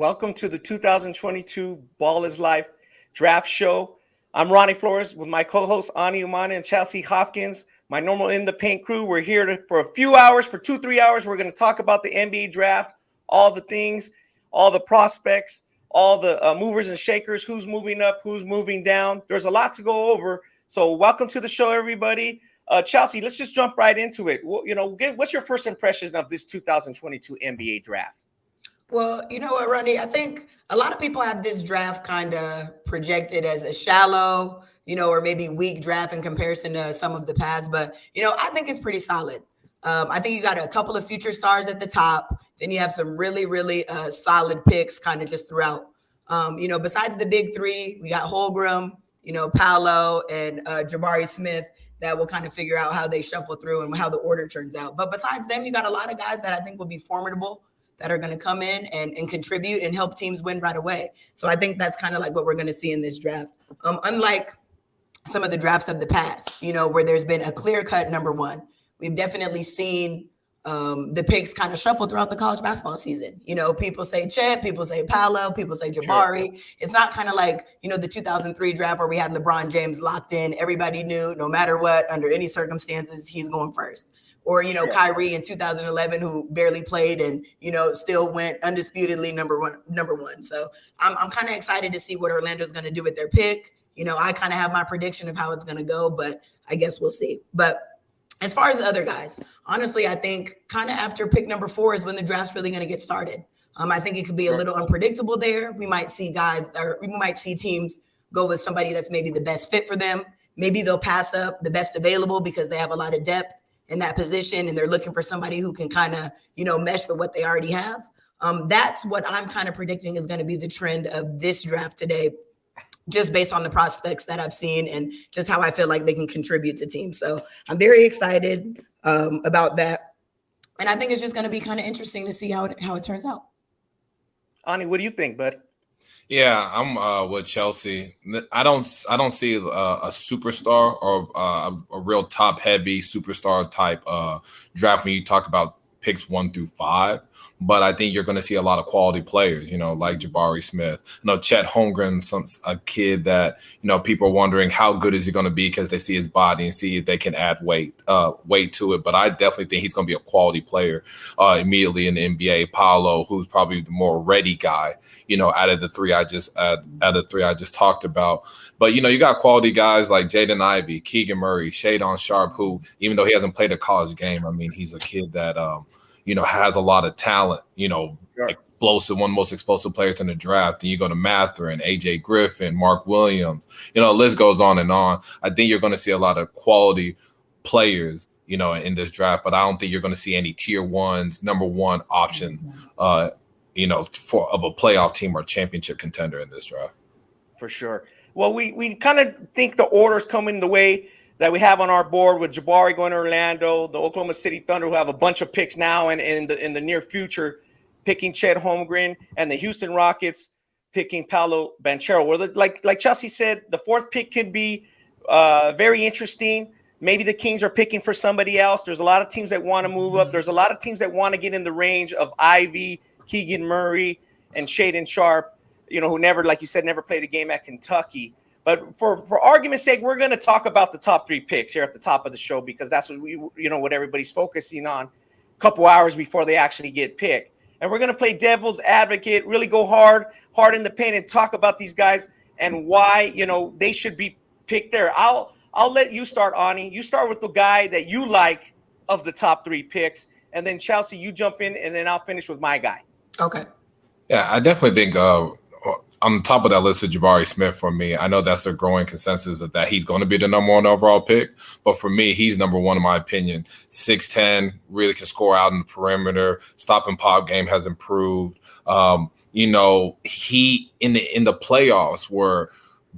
Welcome to the 2022 Ballislife Draft Show. I'm Ronnie Flores with my co-hosts Umana and Chelsea Hopkins. My normal In the Paint crew. We're here for a few hours, for 2-3 hours. We're going to talk about the NBA draft, all the things, all the prospects, all the movers and shakers, who's moving up, who's moving down. There's a lot to go over. So welcome to the show, everybody. Chelsea, let's just jump right into it. What's your first impressions of this 2022 NBA draft? Well, you know what, Ronnie? I think a lot of people have this draft kind of projected as a shallow, or maybe weak draft in comparison to some of the past. But, I think it's pretty solid. I think you got a couple of future stars at the top. Then you have some really, really solid picks kind of just throughout. Besides the big three, we got Holmgren, Paolo, and Jabari Smith that will kind of figure out how they shuffle through and how the order turns out. But besides them, you got a lot of guys that I think will be formidable, that are going to come in and contribute and help teams win right away. So I think that's kind of like what we're going to see in this draft. Unlike some of the drafts of the past, where there's been a clear-cut number one, we've definitely seen the picks kind of shuffle throughout the college basketball season. People say Chet, people say Paolo, people say Jabari. Sure. It's not kind of like, the 2003 draft where we had LeBron James locked in. Everybody knew no matter what, under any circumstances, he's going first. Or, sure. Kyrie in 2011, who barely played and, still went undisputedly number one. So I'm kind of excited to see what Orlando's going to do with their pick. I kind of have my prediction of how it's going to go, but I guess we'll see. But as far as the other guys, honestly, I think kind of after pick number 4 is when the draft's really going to get started. I think it could be a little unpredictable there. We might see teams go with somebody that's maybe the best fit for them. Maybe they'll pass up the best available because they have a lot of depth in that position and they're looking for somebody who can kind of, mesh with what they already have. That's what I'm kind of predicting is going to be the trend of this draft today, just based on the prospects that I've seen and just how I feel like they can contribute to teams. So I'm very excited about that. And I think it's just going to be kind of interesting to see how it turns out. Ani, what do you think, bud? Yeah, I'm with Chelsea. I don't see a superstar or a real top-heavy superstar type draft when you talk about picks 1 through 5. But I think you're going to see a lot of quality players, like Jabari Smith. Chet Holmgren's a kid that, people are wondering how good is he going to be because they see his body and see if they can add weight to it. But I definitely think he's going to be a quality player immediately in the NBA. Paolo, who's probably the more ready guy, out of the three I just talked about. But, you got quality guys like Jaden Ivey, Keegan Murray, Shadon Sharp, who, even though he hasn't played a college game, he's a kid that has a lot of talent, explosive, one of the most explosive players in the draft. And you go to Mathurin, AJ Griffin, Mark Williams, the list goes on and on. I think you're going to see a lot of quality players, in this draft, but I don't think you're going to see any tier ones, number one option, of a playoff team or championship contender in this draft. For sure. Well, we kind of think the order's coming the way that we have on our board with Jabari going to Orlando, the Oklahoma City Thunder, who have a bunch of picks now and in the near future, picking Chet Holmgren, and the Houston Rockets picking Paolo Banchero. Where like Chelsea said, the 4th pick could be very interesting. Maybe the Kings are picking for somebody else. There's a lot of teams that want to move up. There's a lot of teams that want to get in the range of Ivy, Keegan Murray, and Shadon Sharp, who never, like you said, never played a game at Kentucky. But for argument's sake, we're going to talk about the top 3 picks here at the top of the show because that's what what everybody's focusing on a couple hours before they actually get picked. And we're going to play devil's advocate, really go hard in the paint and talk about these guys and why, they should be picked there. I'll let you start, Ani. You start with the guy that you like of the top 3 picks. And then Chelsea, you jump in and then I'll finish with my guy. Okay. Yeah, I definitely think on the top of that list of Jabari Smith for me. I know that's the growing consensus that he's going to be the number 1 overall pick. But for me, he's number 1 in my opinion. 6'10", really can score out in the perimeter. Stop and pop game has improved. He in the playoffs were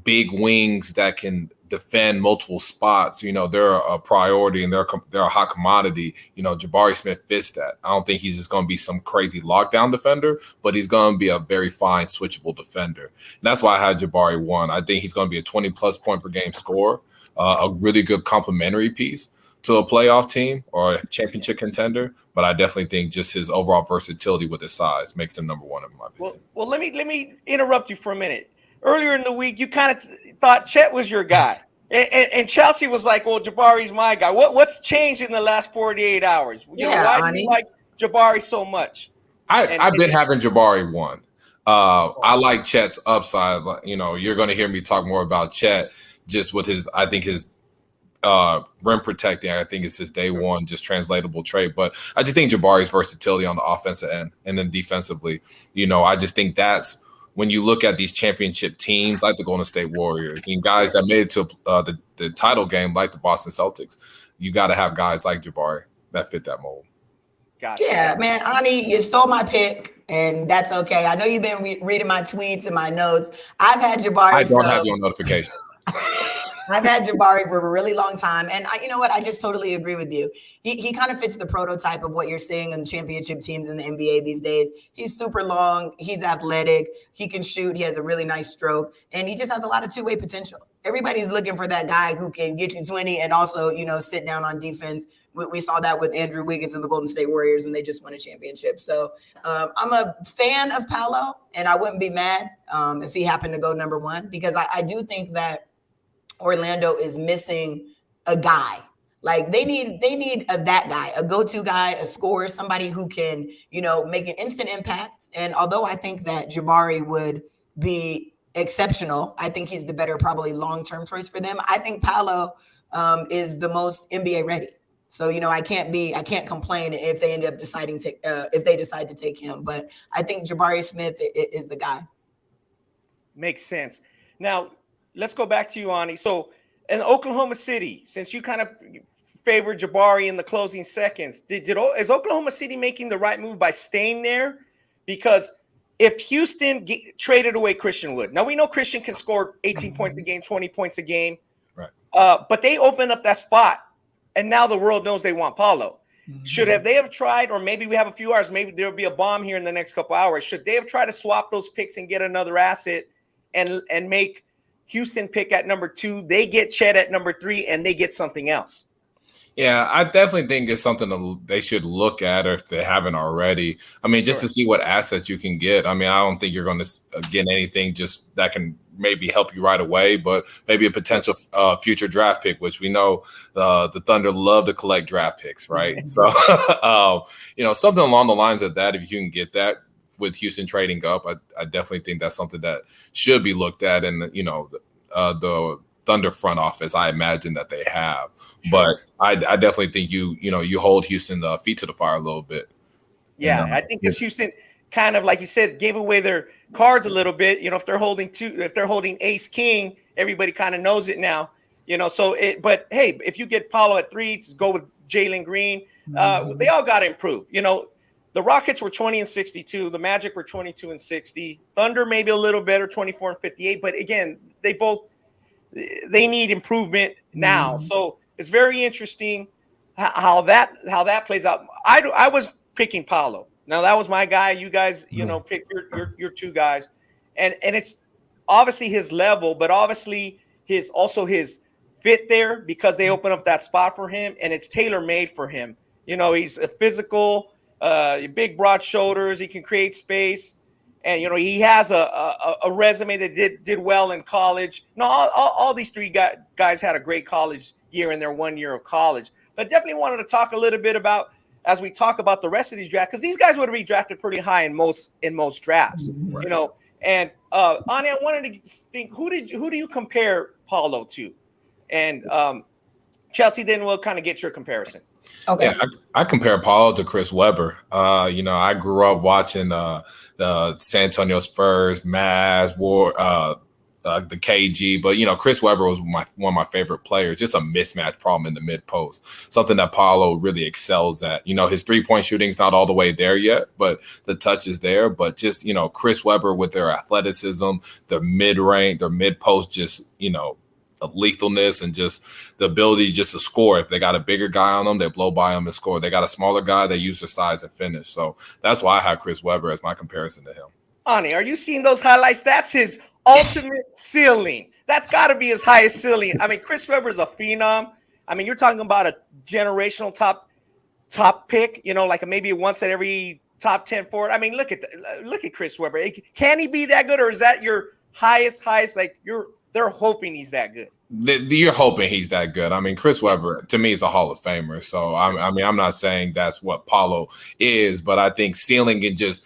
big wings that can defend multiple spots. They're a priority and they're a hot commodity. Jabari Smith fits that. I don't think he's just going to be some crazy lockdown defender, but he's going to be a very fine switchable defender. And that's why I had Jabari 1. I think he's going to be a 20-plus point per game scorer, a really good complementary piece to a playoff team or a championship contender, but I definitely think just his overall versatility with his size makes him number one in my opinion. Well, let me interrupt you for a minute. Earlier in the week, you kind of thought Chet was your guy, and Chelsea was like, "Well, Jabari's my guy." What's changed in the last 48 hours? Why do you like Jabari so much? I've been having Jabari one. I like Chet's upside. You're going to hear me talk more about Chet just with his. I think his rim protecting, I think it's his day one, just translatable trait. But I just think Jabari's versatility on the offensive end and then defensively, I just think that's when you look at these championship teams like the Golden State Warriors and guys that made it to the title game like the Boston Celtics, you got to have guys like Jabari that fit that mold. Yeah, man, Ani, you stole my pick, and that's okay. I know you've been reading my tweets and my notes. I've had Jabari. I don't have your notification. I've had Jabari for a really long time. And you know what? I just totally agree with you. He kind of fits the prototype of what you're seeing in championship teams in the NBA these days. He's super long. He's athletic. He can shoot. He has a really nice stroke. And he just has a lot of two-way potential. Everybody's looking for that guy who can get you 20 and also, sit down on defense. We saw that with Andrew Wiggins and the Golden State Warriors when they just won a championship. So I'm a fan of Paolo, and I wouldn't be mad if he happened to go number one, because I do think that Orlando is missing a guy. Like they need that guy, a go-to guy, a scorer, somebody who can, make an instant impact. And although I think that Jabari would be exceptional, I think he's the better probably long-term choice for them. I think Paolo is the most NBA ready. So, I can't complain if they end up if they decide to take him. But I think Jabari Smith is the guy. Makes sense. Now, let's go back to you, Ani. So in Oklahoma City, since you kind of favored Jabari in the closing seconds, is Oklahoma City making the right move by staying there? Because if Houston traded away Krysten Wood, now we know Krysten can score 18 points a game, 20 points a game, right? But they open up that spot, and now the world knows they want Paolo. Mm-hmm. They have tried, or maybe we have a few hours, maybe there'll be a bomb here in the next couple hours. Should they have tried to swap those picks and get another asset and make Houston pick at number 2, they get Chet at number 3, and they get something else? Yeah, I definitely think it's something they should look at, or if they haven't already. I mean, just to see what assets you can get. I mean, I don't think you're going to get anything just that can maybe help you right away, but maybe a potential future draft pick, which we know the Thunder love to collect draft picks, right? So, something along the lines of that, if you can get that with Houston trading up, I definitely think that's something that should be looked at. And, the Thunder front office, I imagine that they have. Sure. But I definitely think you hold Houston feet to the fire a little bit. Yeah, I think this Houston kind of, like you said, gave away their cards a little bit. If they're holding ace king, everybody kind of knows it now. But hey, if you get Paolo at 3, go with Jalen Green. They all got to improve. The Rockets were 20-62. The Magic were 22-60. Thunder maybe a little better, 24-58. But again, they need improvement now. So it's very interesting how that plays out. I was picking Paolo. Now that was my guy. You guys, pick your 2 guys, and it's obviously his level, but obviously his fit there, because they open up that spot for him, and it's tailor made for him. He's a physical, big broad shoulders. He can create space. And, he has a resume that did well in college. No, all these 3 guys had a great college year in their 1 year of college. But definitely wanted to talk a little bit about, as we talk about the rest of these drafts, because these guys would be drafted pretty high in most drafts, right. And Ani, I wanted to think, who do you compare Paolo to? And Chelsea, then we'll kind of get your comparison. Okay. Yeah, I compare Paolo to Chris Webber. I grew up watching the San Antonio Spurs, Mavs, the KG, but Chris Webber was one of my favorite players. Just a mismatch problem in the mid post, something that Paolo really excels at. His 3-point shooting is not all the way there yet, but the touch is there. But just Chris Webber with their athleticism, their mid range, their mid post, just the lethalness and just the ability just to score. If they got a bigger guy on them, they blow by them and score. They got a smaller guy, they use their size and finish. So that's why I have Chris Webber as my comparison to him. Ani, are you seeing those highlights? That's his ultimate ceiling. That's got to be his highest ceiling. I mean, Chris Webber is a phenom. I mean, you're talking about a generational top pick, like maybe once at every top 10 forward. I mean, look at Chris Webber. Can he be that good, or is that your highest? Like they're hoping he's that good? You're hoping he's that good. I mean, Chris Webber to me is a Hall of Famer. So I mean, I'm not saying that's what Paolo is, but I think ceiling and just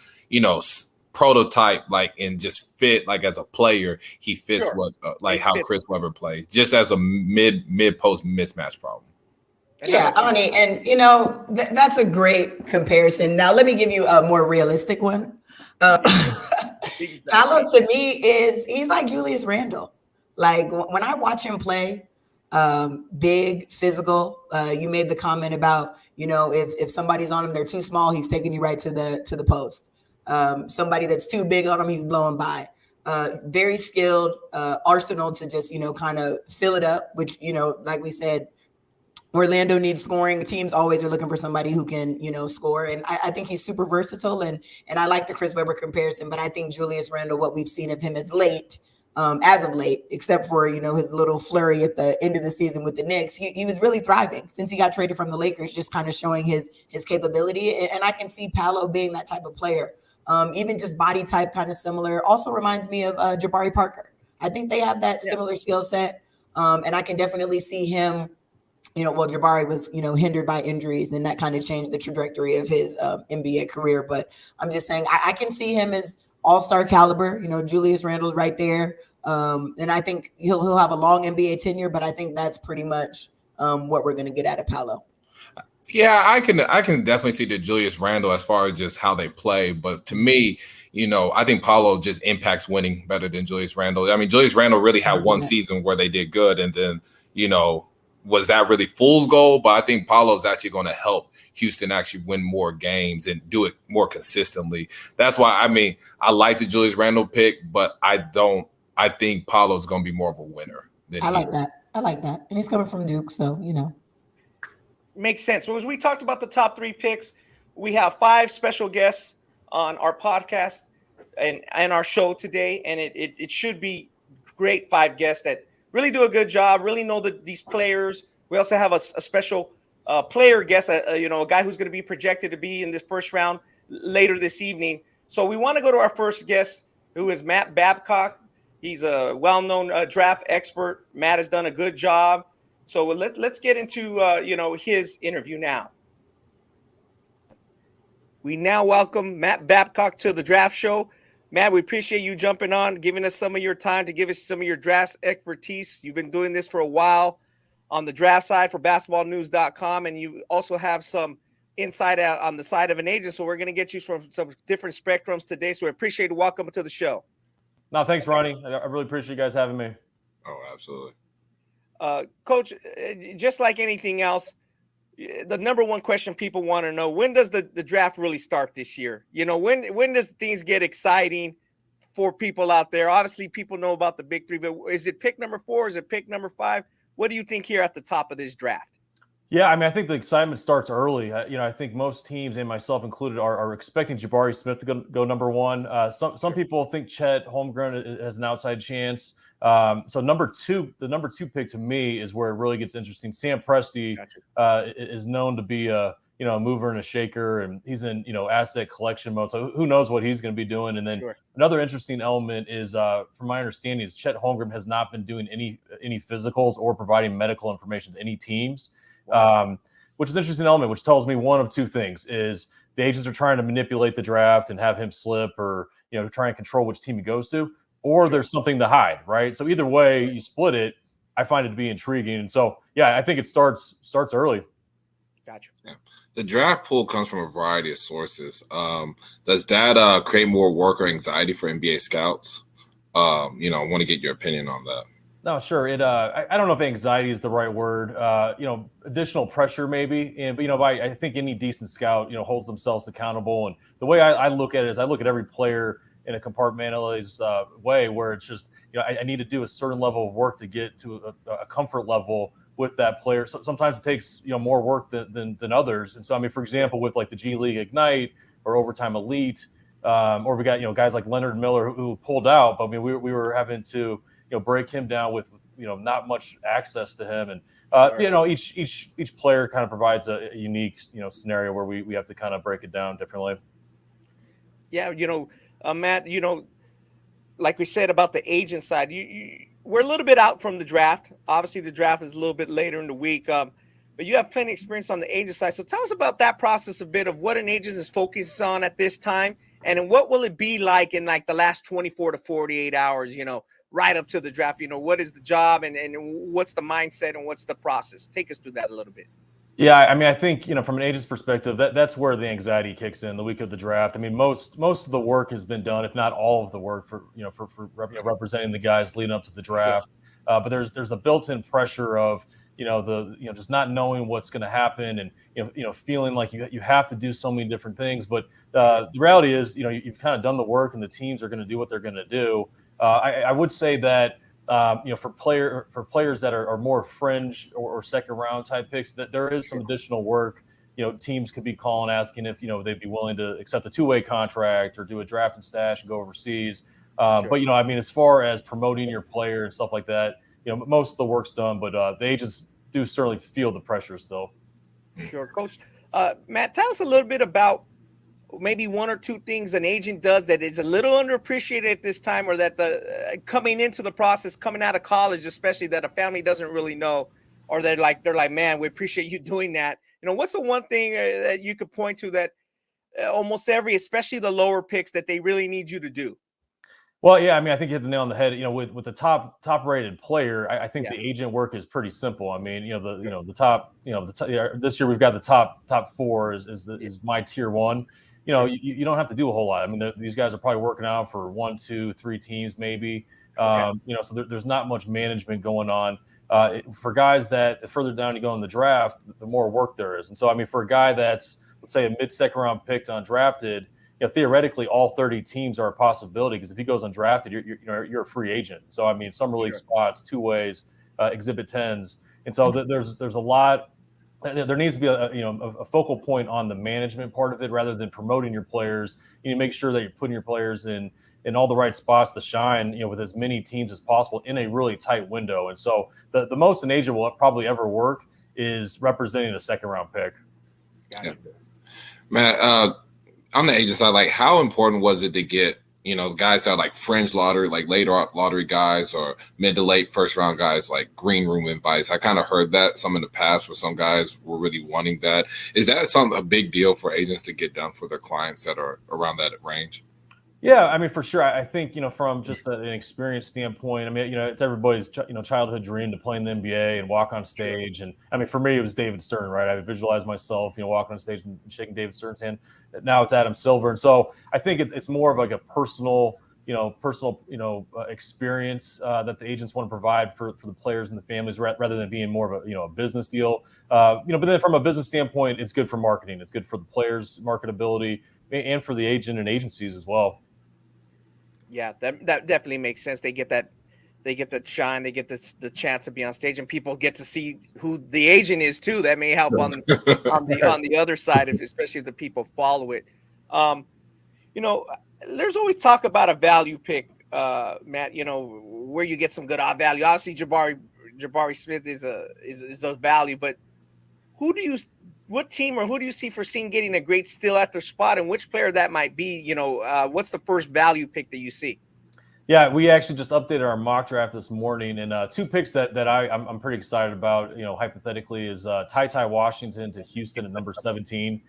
prototype and just fit as a player, he fits what how Chris Webber plays, just as a mid post mismatch problem. Yeah, Ani, and that's a great comparison. Now let me give you a more realistic one. Paolo to me he's like Julius Randle. Like when I watch him play, big, physical. You made the comment about if somebody's on him, they're too small, he's taking you right to the post. Somebody that's too big on him, he's blowing by. Very skilled, arsenal to just kind of fill it up. Which like we said, Orlando needs scoring. Teams always are looking for somebody who can, score. And I think he's super versatile. And I like the Chris Webber comparison, but I think Julius Randle, what we've seen of him as of late, except for, his little flurry at the end of the season with the Knicks, he was really thriving since he got traded from the Lakers, just kind of showing his capability. And I can see Paolo being that type of player. Even just body type, kind of similar. Also reminds me of Jabari Parker. I think they have that similar skill set. And I can definitely see him, Jabari was, hindered by injuries, and that kind of changed the trajectory of his NBA career. But I'm just saying, I can see him as all-star caliber, Julius Randle right there. And I think he'll have a long NBA tenure, but I think that's pretty much what we're going to get out of Paolo. Yeah, I can definitely see the Julius Randle as far as just how they play. But to me, I think Paolo just impacts winning better than Julius Randle. I mean, Julius Randle really had one season where they did good, and then, was that really fool's gold? But I think Paolo's actually going to help Houston actually win more games and do it more consistently. That's why, I like the Julius Randle pick, but I think Paolo's going to be more of a winner than I like that. And he's coming from Duke, so, Makes sense. So as we talked about the top 3 picks, we have 5 special guests on our podcast and our show today. And it should be great 5 guests that really do a good job, really know these players. We also have a special player guest, a guy who's going to be projected to be in this first round later this evening. So we want to go to our first guest, who is Matt Babcock. He's a well-known draft expert. Matt has done a good job. So let's get into his interview now. We now welcome Matt Babcock to the Draft Show. Matt, we appreciate you jumping on, giving us some of your time to give us some of your draft expertise. You've been doing this for a while on the draft side for basketballnews.com, and you also have some insight out on the side of an agent. So we're going to get you from some different spectrums today. So we appreciate it. Welcome to the show. No, thanks, Ronnie. I really appreciate you guys having me. Oh, absolutely. Coach, just like anything else, the number one question people want to know, when does the draft really start this year? When does things get exciting for people out there? Obviously, people know about the big 3, but is it pick number 4? Is it pick number 5? What do you think here at the top of this draft? Yeah, I think the excitement starts early. I think most teams, and myself included, are expecting Jabari Smith to go number 1. Some people think Chet Holmgren has an outside chance. So the number 2 pick to me is where it really gets interesting. Sam Presti is known to be a mover and a shaker, and he's in asset collection mode. So who knows what he's going to be doing? And then another interesting element is, from my understanding, is Chet Holmgren has not been doing any physicals or providing medical information to any teams, which is an interesting element, which tells me one of 2 things: is the agents are trying to manipulate the draft and have him slip, or to try and control which team he goes to. Or there's something to hide, right? So either way you split it, I find it to be intriguing. And so, I think it starts early. Gotcha. Yeah. The draft pool comes from a variety of sources. Does that create more work or anxiety for NBA scouts? I want to get your opinion on that. No, sure. I don't know if anxiety is the right word. Additional pressure maybe. But I think any decent scout, holds themselves accountable. And the way I look at it is I look at every player in a compartmentalized way, where it's just, I need to do a certain level of work to get to a comfort level with that player. So sometimes it takes, more work than others. And so, for example, with like the G League Ignite or Overtime Elite, or we got, guys like Leonard Miller who pulled out, but we were having to, break him down with, not much access to him. And Sure. Each player kind of provides a unique scenario where we have to kind of break it down differently. Yeah, Matt, like we said about the agent side, we're a little bit out from the draft. Obviously, the draft is a little bit later in the week, but you have plenty of experience on the agent side. So tell us about that process a bit of what an agent is focused on at this time, and then what will it be like in like the last 24 to 48 hours, right up to the draft? What is the job and what's the mindset and what's the process? Take us through that a little bit. Yeah, I mean, I think from an agent's perspective, that's where the anxiety kicks in the week of the draft. I mean, most of the work has been done, if not all of the work, for representing the guys leading up to the draft. Sure. But there's a built-in pressure of just not knowing what's going to happen, and feeling like you have to do so many different things. But the reality is, you've kind of done the work, and the teams are going to do what they're going to do. I would say that. For players that are more fringe or second round type picks, that there is some additional work. Teams could be calling, asking if they'd be willing to accept a two-way contract or do a draft and stash and go overseas. Sure. But I mean, as far as promoting your player and stuff like that, most of the work's done. But the agents do certainly feel the pressure still. Sure, Coach. Matt, tell us a little bit about maybe one or two things an agent does that is a little underappreciated at this time, or that the coming into the process, coming out of college, especially, that a family doesn't really know, or they're like, man, we appreciate you doing that. What's the one thing that you could point to that almost every, especially the lower picks, that they really need you to do? Well, yeah, I mean, I think you hit the nail on the head. With the top rated player, I think the agent work is pretty simple. I mean, the top, this year we've got the top four is my tier one. You don't have to do a whole lot. I mean, these guys are probably working out for 1, 2, 3 teams maybe. So there's not much management going on. For guys that the further down you go in the draft, the more work there is. And so, I mean, for a guy that's, let's say, a mid-second round pick undrafted, theoretically all 30 teams are a possibility, because if he goes undrafted, you're a free agent. So, I mean, summer league spots, two ways, exhibit 10s. And so there's a lot. There needs to be a focal point on the management part of it, rather than promoting your players. You need to make sure that you're putting your players in all the right spots to shine, with as many teams as possible in a really tight window. And so the most an agent will probably ever work is representing a second round pick. Gotcha. Yeah. Matt, on the agent side, like, how important was it to get guys that are like fringe lottery, like later lottery guys, or mid to late first round guys, like green room advice? I kind of heard that some in the past where some guys were really wanting that. Is that a big deal for agents to get done for their clients that are around that range? Yeah, I mean, for sure. I think, from just an experience standpoint, I mean, it's everybody's, childhood dream to play in the NBA and walk on stage. And I mean, for me, it was David Stern, right? I visualized myself, walking on stage and shaking David Stern's hand. Now it's Adam Silver. And so I think it's more of like a personal experience that the agents want to provide for the players and the families, rather than being more of a business deal. But then from a business standpoint, it's good for marketing. It's good for the players' marketability, and for the agent and agencies as well. Yeah, that definitely makes sense. They get that shine, they get the chance to be on stage, and people get to see who the agent is too. That may help on the other side, especially if the people follow it. There's always talk about a value pick, Matt. Where you get some good odd value. Obviously, Jabari Smith is a value, but what team or who do you see for seeing getting a great steal at their spot, and which player that might be? What's the first value pick that you see? Yeah, we actually just updated our mock draft this morning, and two picks that I'm pretty excited about. Hypothetically, is Ty Washington to Houston at number 17.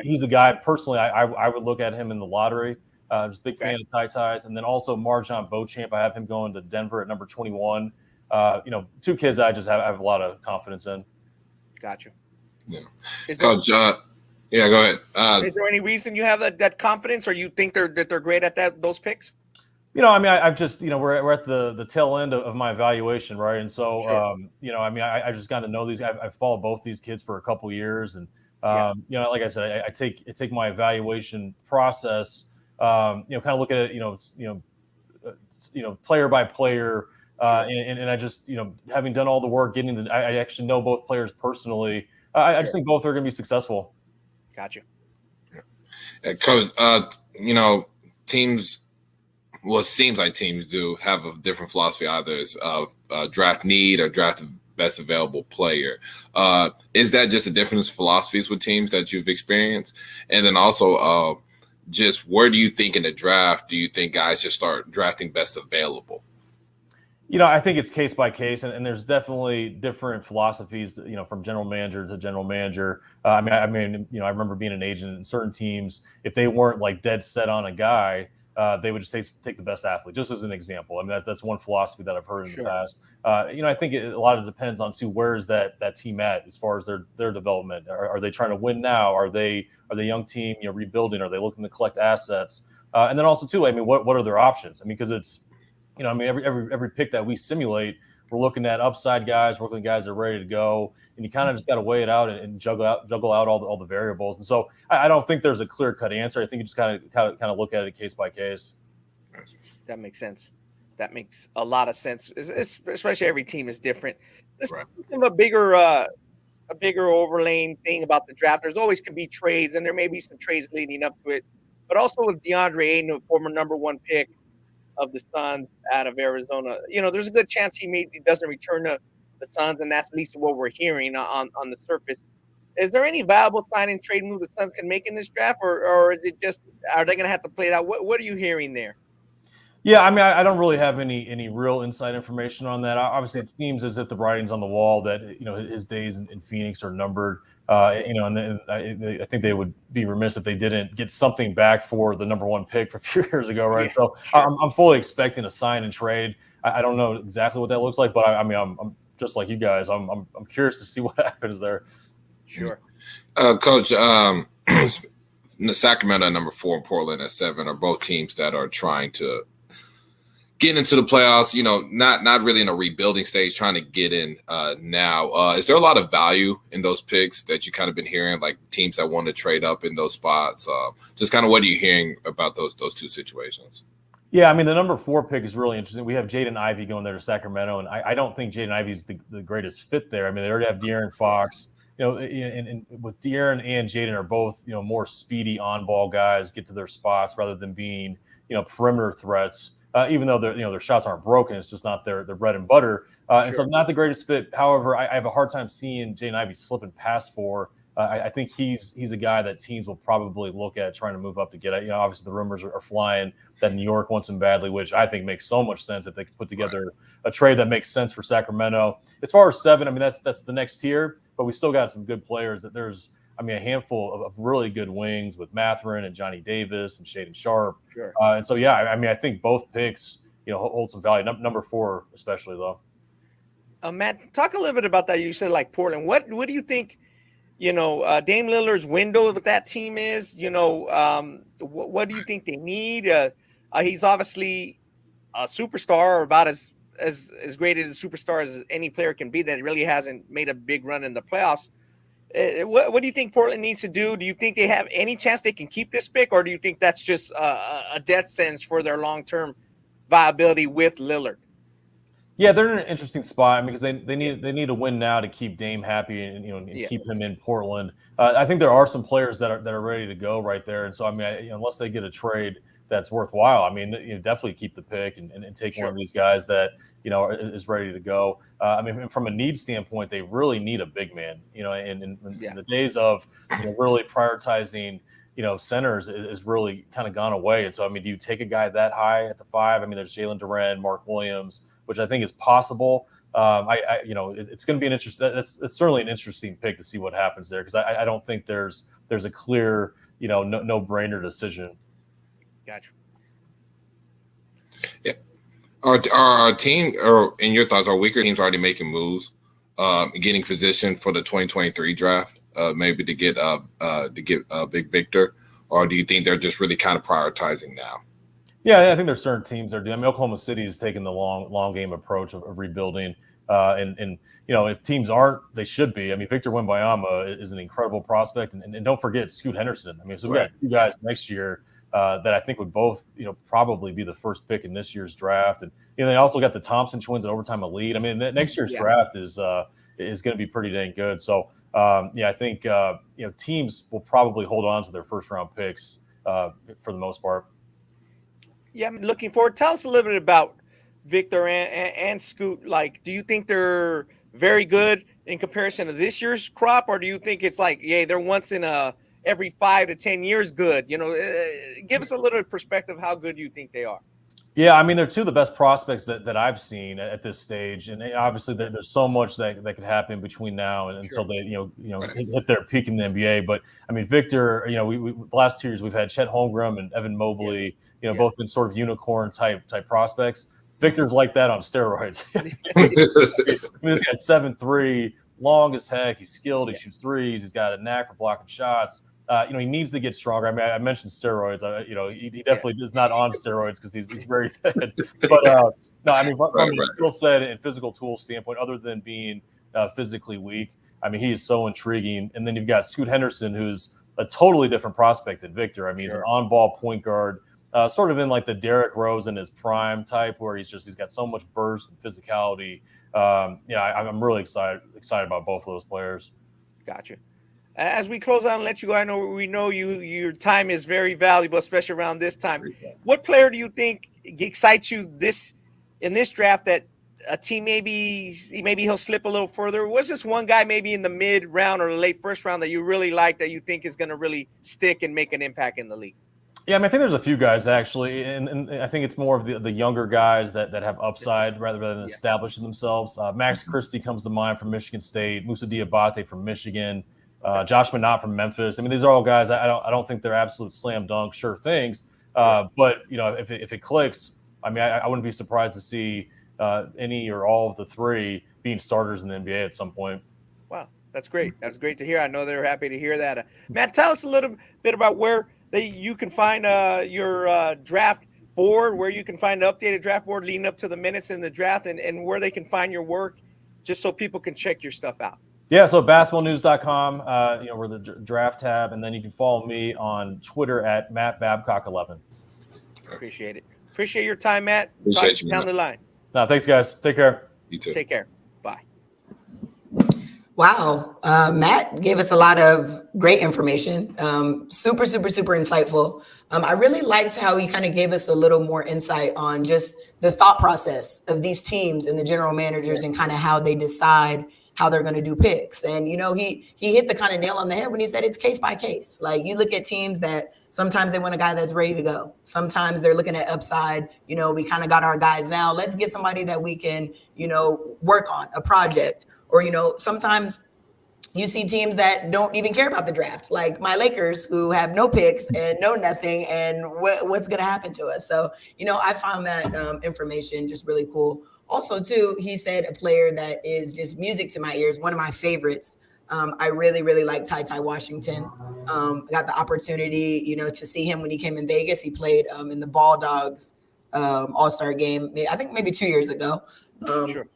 He's a guy personally I would look at him in the lottery. Just a big fan of Ty's, and then also Marjon Beauchamp. I have him going to Denver at number 21. Two kids I just have a lot of confidence in. Gotcha. Yeah, Coach. Yeah, go ahead. Is there any reason you have that confidence, or you think they're great at those picks? I mean, I've just, we're at the tail end of my evaluation, right? And so, sure. I mean, I just got to know these guys. I've followed both these kids for a couple of years, and like I said, I take my evaluation process, kind of look at it, player by player, and I just, having done all the work, I actually know both players personally. I just think both are going to be successful. Gotcha. Yeah. Coach, teams. Well, it seems like teams do have a different philosophy, either it's draft need or draft best available player. Is that just a difference in philosophies with teams that you've experienced? And then also, just where do you think in the draft do you think guys should start drafting best available? I think it's case by case, and there's definitely different philosophies, from general manager to general manager. I mean, I remember being an agent in certain teams. If they weren't like dead set on a guy, they would just take the best athlete, just as an example. I mean, that's one philosophy that I've heard in the past. I think a lot of it depends on where is that team at as far as their development. Are they trying to win now? Are they a young team, rebuilding? Are they looking to collect assets? And then also too, I mean, what are their options? I mean, because it's every pick that we simulate, we're looking at upside guys, we're looking at guys that are ready to go, and you kind of just got to weigh it out and juggle out all the variables. And so I don't think there's a clear cut answer. I think you just kind of look at it case by case. That makes sense. That makes a lot of sense. Especially every team is different. This is a bigger overlaying thing about the draft. There's always can be trades, and there may be some trades leading up to it. But also with DeAndre Ayton, a former number 1 pick of the Suns out of Arizona, there's a good chance he doesn't return to the Suns, and that's at least what we're hearing on the surface. Is there any viable signing trade move the Suns can make in this draft, or is it just, are they going to have to play it out? What are you hearing there? Yeah, I mean, I don't really have any real inside information on that. Obviously, it seems as if the writing's on the wall that his days in Phoenix are numbered. And I think they would be remiss if they didn't get something back for the number 1 pick from a few years ago, right? Yeah, so sure. I'm fully expecting a sign and trade. I don't know exactly what that looks like, but I'm just like you guys. I'm curious to see what happens there. Sure, Coach. Sacramento at number 4 and Portland at 7 are both teams that are trying to get into the playoffs, not really in a rebuilding stage, trying to get in now. Is there a lot of value in those picks that you kind of been hearing, like teams that want to trade up in those spots? Just kind of what are you hearing about those two situations? Yeah, I mean, the number 4 pick is really interesting. We have Jaden Ivey going there to Sacramento, and I don't think Jaden Ivey's the greatest fit there. I mean, they already have De'Aaron Fox. And with De'Aaron and Jaden are both, more speedy on-ball guys, get to their spots rather than being, perimeter threats. Even though their shots aren't broken, it's just not their bread and butter. And so not the greatest fit. However, I have a hard time seeing Jaden Ivey slipping past 4. I think he's a guy that teams will probably look at trying to move up to get at. Obviously the rumors are flying that New York wants him badly, which I think makes so much sense if they could put together a trade that makes sense for Sacramento. As far as 7, I mean, that's the next tier, but we still got some good players. That there's, a handful of really good wings with Mathurin and Johnny Davis and Shaedon Sharpe. Sure. And so, yeah, I think both picks, hold some value. Number 4, especially though. Matt, talk a little bit about that. You said like Portland. What do you think? Dame Lillard's window with that team is. What do you think they need? He's obviously a superstar, or about as great as a superstar as any player can be. That really hasn't made a big run in the playoffs. What do you think Portland needs to do? Do you think they have any chance they can keep this pick, or do you think that's just a death sentence for their long-term viability with Lillard? Yeah, they're in an interesting spot because they need to win now to keep Dame happy and keep him in Portland. I think there are some players that are ready to go right there, and so unless they get a trade that's worthwhile, definitely keep the pick and take one of these guys that is ready to go. From a need standpoint, they really need a big man. In the days of really prioritizing centers is really kind of gone away. And so do you take a guy that high at the 5? There's Jalen Duren, Mark Williams, which I think is possible. It's going to be an interesting. It's certainly an interesting pick to see what happens there because I don't think there's a clear no brainer decision. Gotcha. Yeah. Our team, or in your thoughts, are weaker teams already making moves, getting positioned for the 2023 draft, maybe to get Big Victor, or do you think they're just really kind of prioritizing now? Yeah, I think there's certain teams that are doing. Oklahoma City is taking the long game approach of rebuilding, and if teams aren't, they should be. Victor Wembanyama is an incredible prospect, and don't forget Scoot Henderson. So we got 2 guys next year that I think would both, probably be the first pick in this year's draft. And they also got the Thompson twins at overtime elite. Next year's draft is going to be pretty dang good. So I think teams will probably hold on to their first round picks for the most part. Yeah, I'm looking forward. Tell us a little bit about Victor and Scoot. Like, do you think they're very good in comparison to this year's crop, or do you think it's like, yeah, they're once in a every 5 to 10 years good? Give us a little perspective how good you think they are. Yeah, I mean, they're two of the best prospects that I've seen at this stage, and obviously there's so much that could happen between now and until they hit their peak in the NBA. But I mean, Victor, we the last 2 years we've had Chet Holmgren and Evan Mobley, both been sort of unicorn type prospects. Victor's like that on steroids. I mean, this guy's 7'3", long as heck. He's skilled. He shoots threes. He's got a knack for blocking shots. He needs to get stronger. I mean, I mentioned steroids. He definitely is not on steroids because he's very thin. But no, I mean, from a skill set and physical tool standpoint, other than being physically weak, I mean, he is so intriguing. And then you've got Scoot Henderson, who's a totally different prospect than Victor. I mean, he's an on-ball point guard, sort of in like the Derrick Rose in his prime type, where he's got so much burst and physicality. I'm really excited about both of those players. Gotcha. As we close out and let you go, I know we know your time is very valuable, especially around this time. What player do you think excites you in this draft that a team maybe he'll slip a little further? Was this one guy maybe in the mid round or the late first round that you really like, that you think is going to really stick and make an impact in the league? Yeah, I mean, I think there's a few guys actually, and I think it's more of the younger guys that have upside rather than establishing themselves. Max Christie comes to mind from Michigan State, Moussa Diabate from Michigan, Josh Minott from Memphis. I mean, these are all guys I don't think they're absolute slam dunk sure things. But if it clicks, I mean, I wouldn't be surprised to see any or all of the three being starters in the NBA at some point. Wow, that's great. That's great to hear. I know they're happy to hear that. Matt, tell us a little bit about where you can find your draft board, where you can find the updated draft board leading up to the minutes in the draft, and where they can find your work, just so people can check your stuff out. Yeah, so basketballnews.com, we're the draft tab, and then you can follow me on Twitter at MattBabcock11. Appreciate it. Appreciate your time, Matt. Appreciate you down the line. No, thanks, guys. Take care. You too. Take care. Bye. Wow. Matt gave us a lot of great information. Super, super, super insightful. I really liked how he kind of gave us a little more insight on just the thought process of these teams and the general managers and kind of how they decide how they're going to do picks. And, he hit the kind of nail on the head when he said it's case by case. Like, you look at teams that sometimes they want a guy that's ready to go. Sometimes they're looking at upside. We kind of got our guys now. Let's get somebody that we can, work on a project. Or, sometimes you see teams that don't even care about the draft, like my Lakers, who have no picks and no nothing, and what's going to happen to us. So, I found that information just really cool. Also, too, he said a player that is just music to my ears, one of my favorites. I really, really like Ty Washington. Got the opportunity, to see him when he came in Vegas. He played in the Ball Dogs All-Star game, I think maybe 2 years ago. Sure.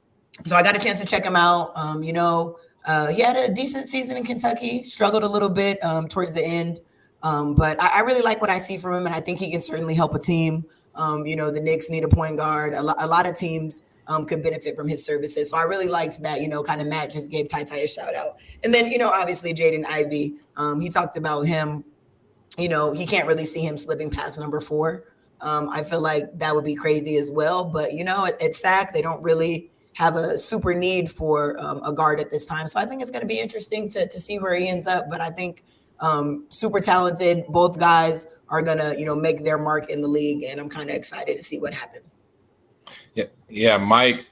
So I got a chance to check him out. He had a decent season in Kentucky, struggled a little bit towards the end. But I really like what I see from him, and I think he can certainly help a team. The Knicks need a point guard. A lot of teams could benefit from his services. So I really liked that, kind of Matt just gave Ty a shout out. And then, obviously Jaden Ivey, he talked about him, he can't really see him slipping past number 4. I feel like that would be crazy as well. But, at SAC, they don't really have a super need for a guard at this time. So I think it's going to be interesting to see where he ends up. But I think super talented. Both guys are going to, make their mark in the league. And I'm kind of excited to see what happens. Yeah, Mike,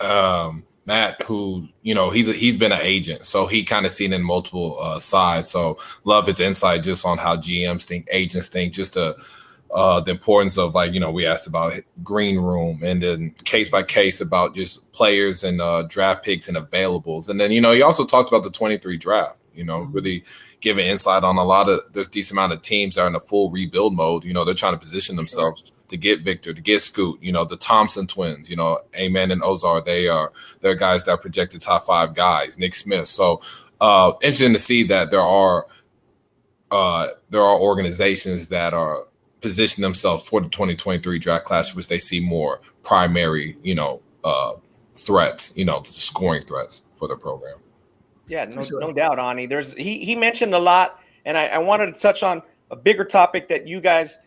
Matt, who, he's been an agent, so he kind of seen in multiple sides. So love his insight just on how GMs think, agents think, just the importance of, like, we asked about green room, and then case by case about just players and draft picks and availables. And then, he also talked about the 23 draft, really giving insight on there's decent amount of teams that are in a full rebuild mode. They're trying to position themselves to get Victor, to get Scoot, the Thompson twins, Amen and Ozar, they're guys that are projected top 5 guys, Nick Smith. So interesting to see that there are organizations that are position themselves for the 2023 draft class, which they see more primary, threats, scoring threats for the program. Yeah, no doubt, Ani. He mentioned a lot, and I wanted to touch on a bigger topic that you guys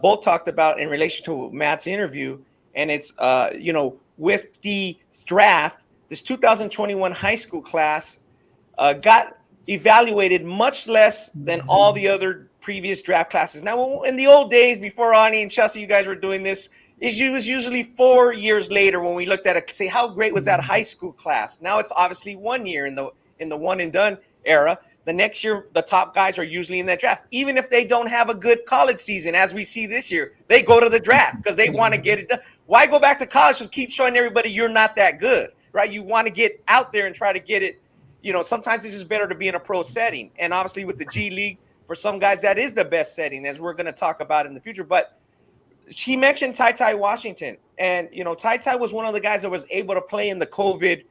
both talked about in relation to Matt's interview, and it's with the draft, this 2021 high school class got evaluated much less than all the other previous draft classes. Now, in the old days, before Ronnie and Chelsea, you guys were doing this, it was usually 4 years later when we looked at it, say, how great was that high school class? Now it's obviously 1 year in the one and done era. The next year, the top guys are usually in that draft. Even if they don't have a good college season, as we see this year, they go to the draft because they want to get it done. Why go back to college and keep showing everybody you're not that good, right? You want to get out there and try to get it. Sometimes it's just better to be in a pro setting. And obviously with the G League, for some guys, that is the best setting, as we're going to talk about in the future. But he mentioned Ty Washington. And, Ty was one of the guys that was able to play in the COVID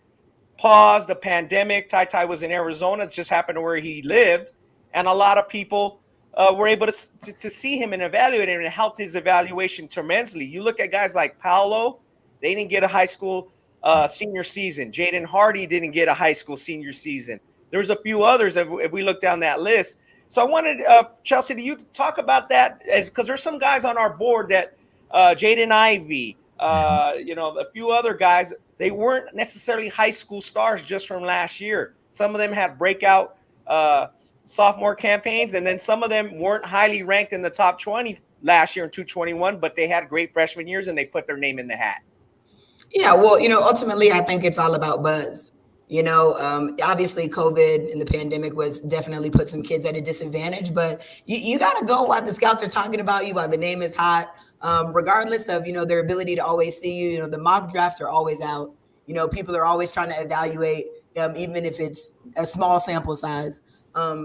pause, the pandemic. Ty was in Arizona. It just happened to where he lived. And a lot of people were able to see him and evaluate him, and it helped his evaluation tremendously. You look at guys like Paolo, they didn't get a high school senior season. Jaden Hardy didn't get a high school senior season. There's a few others if we look down that list. So I wanted, Chelsea, do you talk about that? Because there's some guys on our board that Jaden Ivey, a few other guys, they weren't necessarily high school stars just from last year. Some of them had breakout sophomore campaigns, and then some of them weren't highly ranked in the top 20 last year in 221, but they had great freshman years and they put their name in the hat. Yeah, well, ultimately, I think it's all about buzz. Obviously COVID and the pandemic was definitely put some kids at a disadvantage, but you got to go while the scouts are talking about you, while the name is hot, regardless of, their ability to always see you. The mock drafts are always out. People are always trying to evaluate, even if it's a small sample size.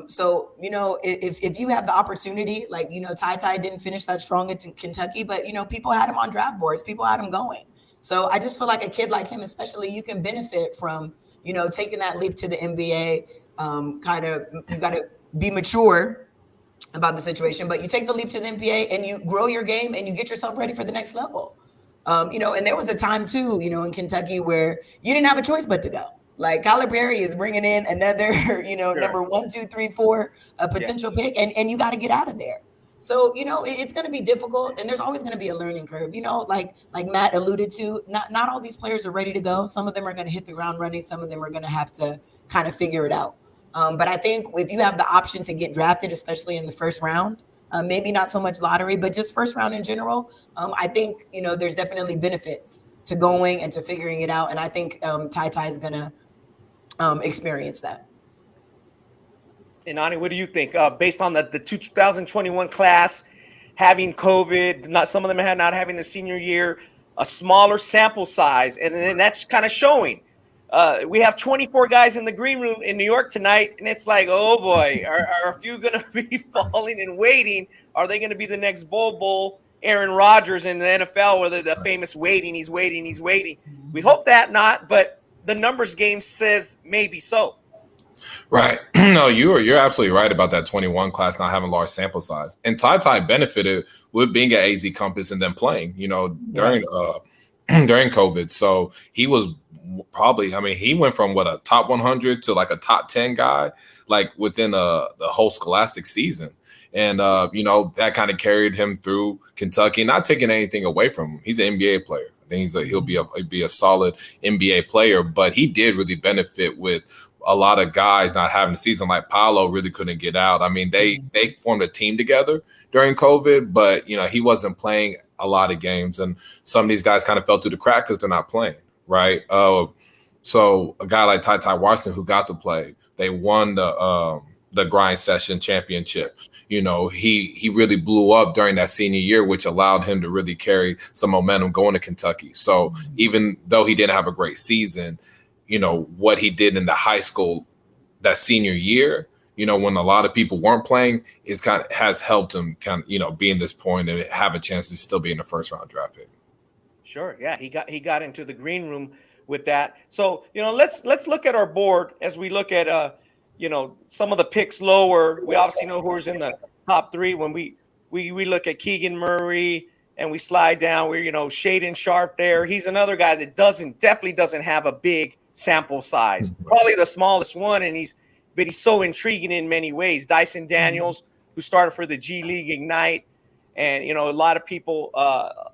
So, if you have the opportunity, like, Ty didn't finish that strong at Kentucky, but, people had him on draft boards, people had him going. So I just feel like a kid like him, especially, you can benefit from, taking that leap to the NBA. You got to be mature about the situation, but you take the leap to the NBA and you grow your game and you get yourself ready for the next level. And there was a time too, in Kentucky where you didn't have a choice but to go. Like Calipari is bringing in another, Sure. number 1, 2, 3, 4, a potential pick, and you got to get out of there. So, it's going to be difficult, and there's always going to be a learning curve, like Matt alluded to, not all these players are ready to go. Some of them are going to hit the ground running. Some of them are going to have to kind of figure it out. But I think if you have the option to get drafted, especially in the first round, maybe not so much lottery, but just first round in general, I think, there's definitely benefits to going and to figuring it out. And I think Ty is going to experience that. And Ani, what do you think? Based on the 2021 class having COVID, some of them not having the senior year, a smaller sample size, and then that's kind of showing. We have 24 guys in the green room in New York tonight, and it's like, oh boy, are a few going to be falling and waiting? Are they going to be the next Bull, Aaron Rodgers in the NFL, where the famous waiting, he's waiting? We hope that not, but the numbers game says maybe so. Right. No, you're absolutely right about that 21 class not having large sample size. And Ty benefited with being at AZ Compass and then playing, during COVID. So he was probably, he went from a top 100 to like a top 10 guy, like within the whole scholastic season. And, that kind of carried him through Kentucky, not taking anything away from him. He's an NBA player. I think he'll be a solid NBA player, but he did really benefit with a lot of guys not having a season. Like Paolo really couldn't get out. They formed a team together during COVID, but he wasn't playing a lot of games, and some of these guys kind of fell through the crack because they're not playing, right? So a guy like Ty Washington, who got to play, they won the grind session championship. He really blew up during that senior year, which allowed him to really carry some momentum going to Kentucky. So even though he didn't have a great season, what he did in the high school that senior year, when a lot of people weren't playing, has helped him be in this point and have a chance to still be in the first round draft pick. Sure. Yeah. He got into the green room with that. So, let's look at our board as we look at, some of the picks lower. We obviously know who's in the top 3. When we look at Keegan Murray and we slide down, we're, Shaden Sharp there. He's another guy that definitely doesn't have a big sample size, probably the smallest one, and he's so intriguing in many ways. Dyson Daniels, who started for the G League Ignite, and a lot of people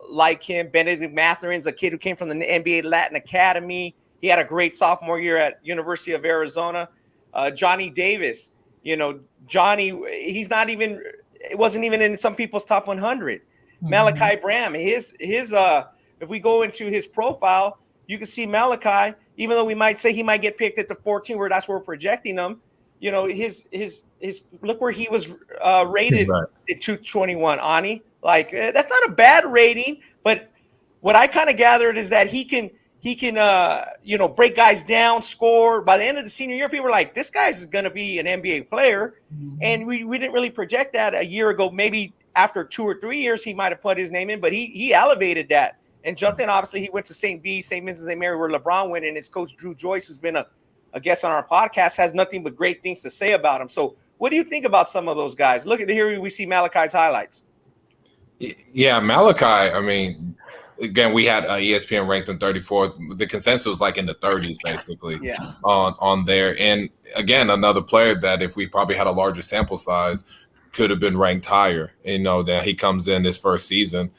like him. Benedict Matherin's a kid who came from the NBA Latin Academy. He had a great sophomore year at University of Arizona. Johnny Davis, Johnny, it wasn't even in some people's top 100. Malachi Bram, his if we go into his profile, you can see Malachi, even though we might say he might get picked at the 14, where that's where we're projecting him. His look where he was rated at 221. Ani, that's not a bad rating, but what I kind of gathered is that he can break guys down, score. By the end of the senior year, people were like, this guy's going to be an NBA player. And we didn't really project that a year ago. Maybe after 2 or 3 years, he might have put his name in, but he elevated that and jumped in. Obviously, he went to St. Vincent, St. Mary, where LeBron went, and his coach, Drew Joyce, who's been a guest on our podcast, has nothing but great things to say about him. So what do you think about some of those guys? Look at here, we see Malachi's highlights. Yeah, Malachi, I mean, again, we had ESPN ranked him 34th. The consensus was like in the 30s, basically, on there. And again, another player that if we probably had a larger sample size, could have been ranked higher. That he comes in this first season,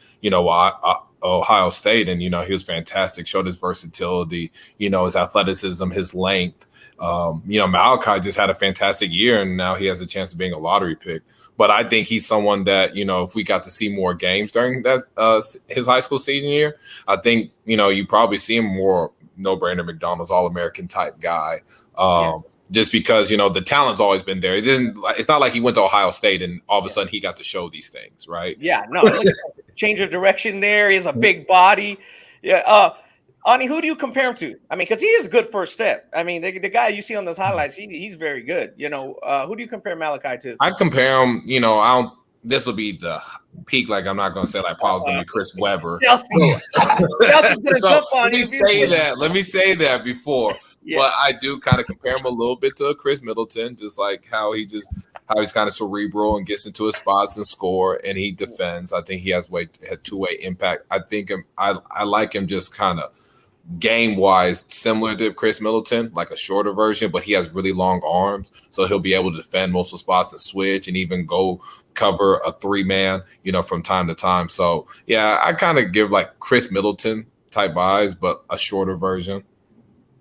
Ohio State, and he was fantastic. Showed his versatility, his athleticism, his length. Malachi just had a fantastic year, and now he has a chance of being a lottery pick. But I think he's someone that, if we got to see more games during that his high school senior year, I think, you probably see him more no-brainer McDonald's All-American type guy. Just because, the talent's always been there. It's not like he went to Ohio State and all of a sudden he got to show these things, right? Yeah, no, change of direction there. He has a big body. Yeah. Ani, who do you compare him to? I mean, because he is a good first step. I mean, the guy you see on those highlights, he's very good. Who do you compare Malachi to? I compare him, this will be the peak. Like, I'm not going to say like Paul's going to be Chris Webber. Chelsea. Let me say that before. Yeah. But I do kind of compare him a little bit to Chris Middleton, just like how he's kind of cerebral and gets into his spots and score, and he defends. I think he has two-way impact. I think I like him just kind of game-wise similar to Chris Middleton, like a shorter version, but he has really long arms, so he'll be able to defend multiple spots and switch and even go cover a three-man, from time to time. So, yeah, I kind of give like Chris Middleton type vibes, but a shorter version.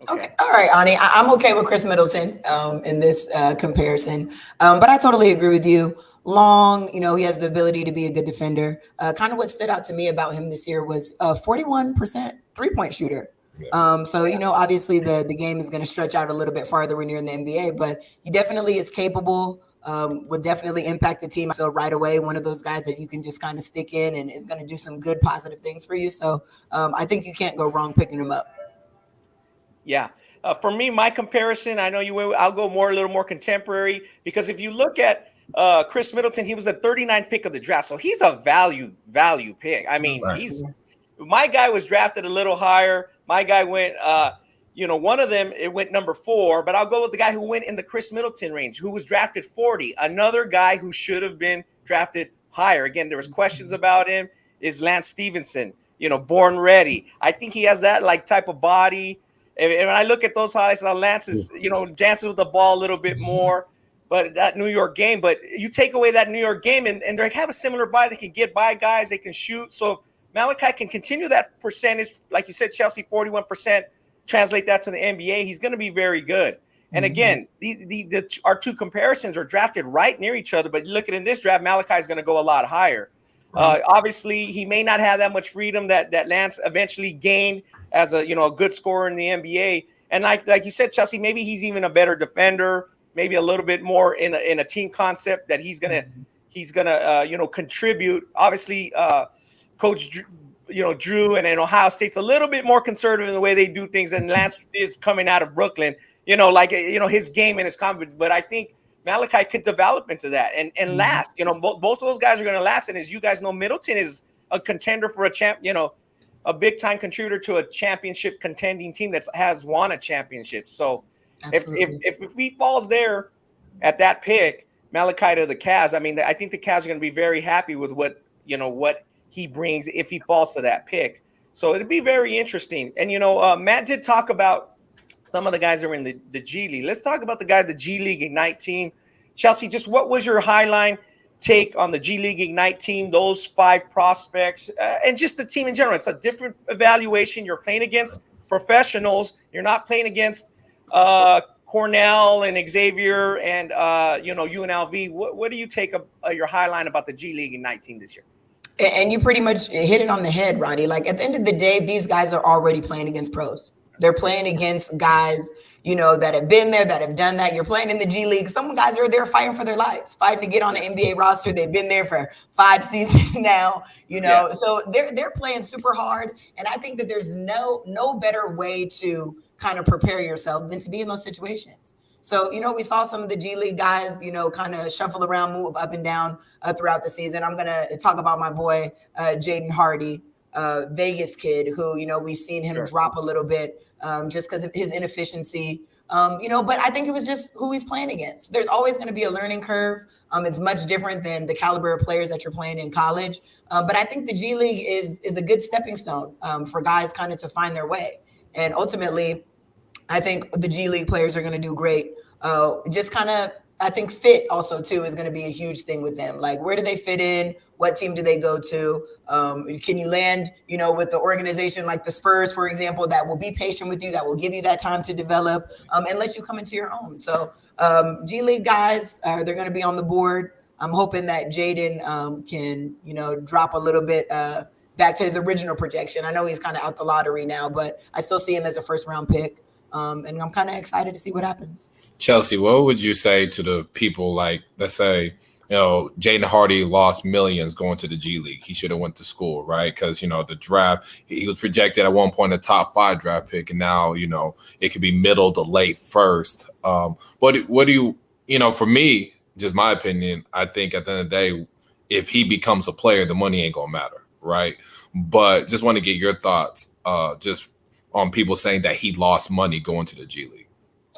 Okay. All right, Ani. I'm okay with Chris Middleton in this comparison. But I totally agree with you. Long, he has the ability to be a good defender. Kind of what stood out to me about him this year was 41% three-point shooter. Yeah. So, obviously the game is going to stretch out a little bit farther when you're in the NBA, but he definitely is capable, would definitely impact the team. I feel right away, one of those guys that you can just kind of stick in and is going to do some good positive things for you. So I think you can't go wrong picking him up. Yeah. For me, my comparison, I know you will. I'll go a little more contemporary, because if you look at Chris Middleton, he was the 39th pick of the draft. So he's a value pick. I mean, my guy was drafted a little higher. My guy went, one of them, it went number 4, but I'll go with the guy who went in the Chris Middleton range, who was drafted 40. Another guy who should have been drafted higher. Again, there was questions about him, is Lance Stevenson, born ready. I think he has that type of body. And when I look at those highlights, Lance is, dances with the ball a little bit more, but that New York game. But you take away that New York game, and they have a similar body. They can get by guys. They can shoot. So Malachi can continue that percentage. Like you said, Chelsea, 41%. Translate that to the NBA. He's going to be very good. And again, our two comparisons are drafted right near each other. But look at in this draft, Malachi is going to go a lot higher. Obviously, he may not have that much freedom that Lance eventually gained as a good scorer in the NBA. And like you said, Chelsea, maybe he's even a better defender, maybe a little bit more in a team concept that he's gonna contribute. Obviously, Coach Drew and Ohio State's a little bit more conservative in the way they do things, and Lance is coming out of Brooklyn. His game and his confidence. But I think Malachi could develop into that and last. Both of those guys are going to last. And as you guys know, Middleton is a contender for a big time contributor to a championship contending team that has won a championship. So if he falls there at that pick, Malachi to the Cavs, I mean, I think the Cavs are going to be very happy with what he brings if he falls to that pick. So it'd be very interesting. And, Matt did talk about some of the guys that are in the G League. Let's talk about the guy, the G League Ignite team. Chelsea, just what was your highline take on the G League Ignite team, those 5 prospects, and just the team in general? It's a different evaluation. You're playing against professionals. You're not playing against Cornell and Xavier and UNLV. What do you take your high line about the G League in 19 this year? And you pretty much hit it on the head, Ronnie. Like at the end of the day, these guys are already playing against pros. They're playing against guys, that have been there, that have done that. You're playing in the G League. Some guys are there fighting for their lives, fighting to get on the NBA roster. They've been there for 5 seasons now, So they're playing super hard. And I think that there's no better way to kind of prepare yourself than to be in those situations. So, we saw some of the G League guys, kind of shuffle around, move up and down throughout the season. I'm going to talk about my boy, Jaden Hardy, Vegas kid, who, we've seen him drop a little bit just because of his inefficiency. But I think it was just who he's playing against. There's always going to be a learning curve. It's much different than the caliber of players that you're playing in college. But I think the G League is a good stepping stone for guys kind of to find their way. And ultimately, I think the G League players are going to do great. Just kind of, I think fit also too is going to be a huge thing with them. Like, where do they fit in? What team do they go to? Can you land, with the organization like the Spurs, for example, that will be patient with you, that will give you that time to develop and let you come into your own. So G League guys, they're going to be on the board. I'm hoping that Jaden can, drop a little bit back to his original projection. I know he's kind of out the lottery now, but I still see him as a first-round pick. And I'm kind of excited to see what happens. Chelsea, what would you say to the people like, let's say, Jaden Hardy lost millions going to the G League. He should have went to school, right? Because, the draft, he was projected at one point a top 5 draft pick, and now, it could be middle to late first. What do you, for me, just my opinion, I think at the end of the day, if he becomes a player, the money ain't going to matter, right? But just want to get your thoughts just on people saying that he lost money going to the G League.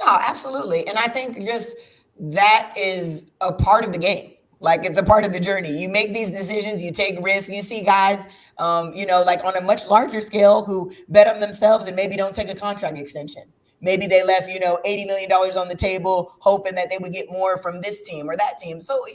Oh, absolutely. And I think just that is a part of the game. Like, it's a part of the journey. You make these decisions, you take risks. You see guys, like on a much larger scale who bet on themselves and maybe don't take a contract extension. Maybe they left, $80 million on the table, hoping that they would get more from this team or that team. So,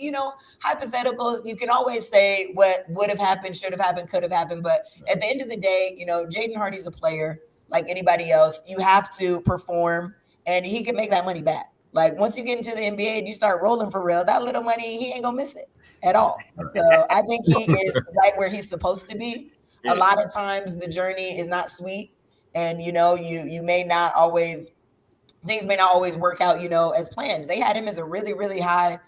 hypotheticals, you can always say what would have happened, should have happened, could have happened. But at the end of the day, Jaden Hardy's a player like anybody else. You have to perform and he can make that money back. Like, once you get into the NBA and you start rolling for real, that little money, he ain't gonna miss it at all. So I think he is right where he's supposed to be. A lot of times the journey is not sweet, and you may not always, things may not always work out, as planned. They had him as a really, really high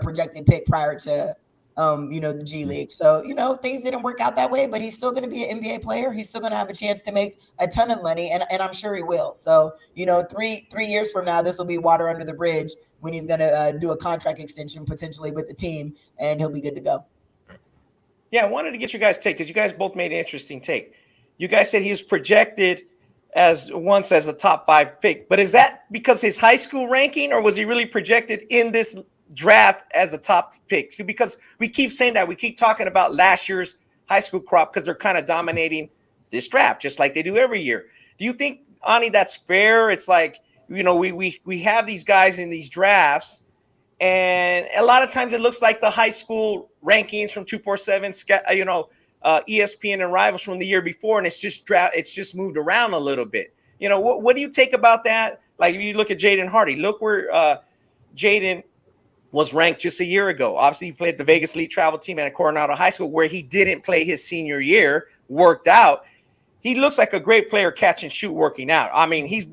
projected pick prior to the G League. So, things didn't work out that way, but he's still going to be an NBA player. He's still going to have a chance to make a ton of money, and I'm sure he will. So, 3 years from now, this will be water under the bridge when he's going to do a contract extension potentially with the team, and he'll be good to go. Yeah, I wanted to get you guys' take because you guys both made an interesting take. You guys said he was projected once as a top 5 pick, but is that because his high school ranking, or was he really projected in this draft as a top pick? Because we keep saying that, we keep talking about last year's high school crop because they're kind of dominating this draft just like they do every year. Do you think, Ani, that's fair? It's like, we have these guys in these drafts, and a lot of times it looks like the high school rankings from 247, ESPN and Rivals from the year before, and it's just moved around a little bit. What do you take about that? Like, if you look at Jaden Hardy, look where Jaden was ranked just a year ago. Obviously, he played the Vegas Elite Travel Team at Coronado High School, where he didn't play his senior year, worked out. He looks like a great player, catch and shoot, working out. I mean, he's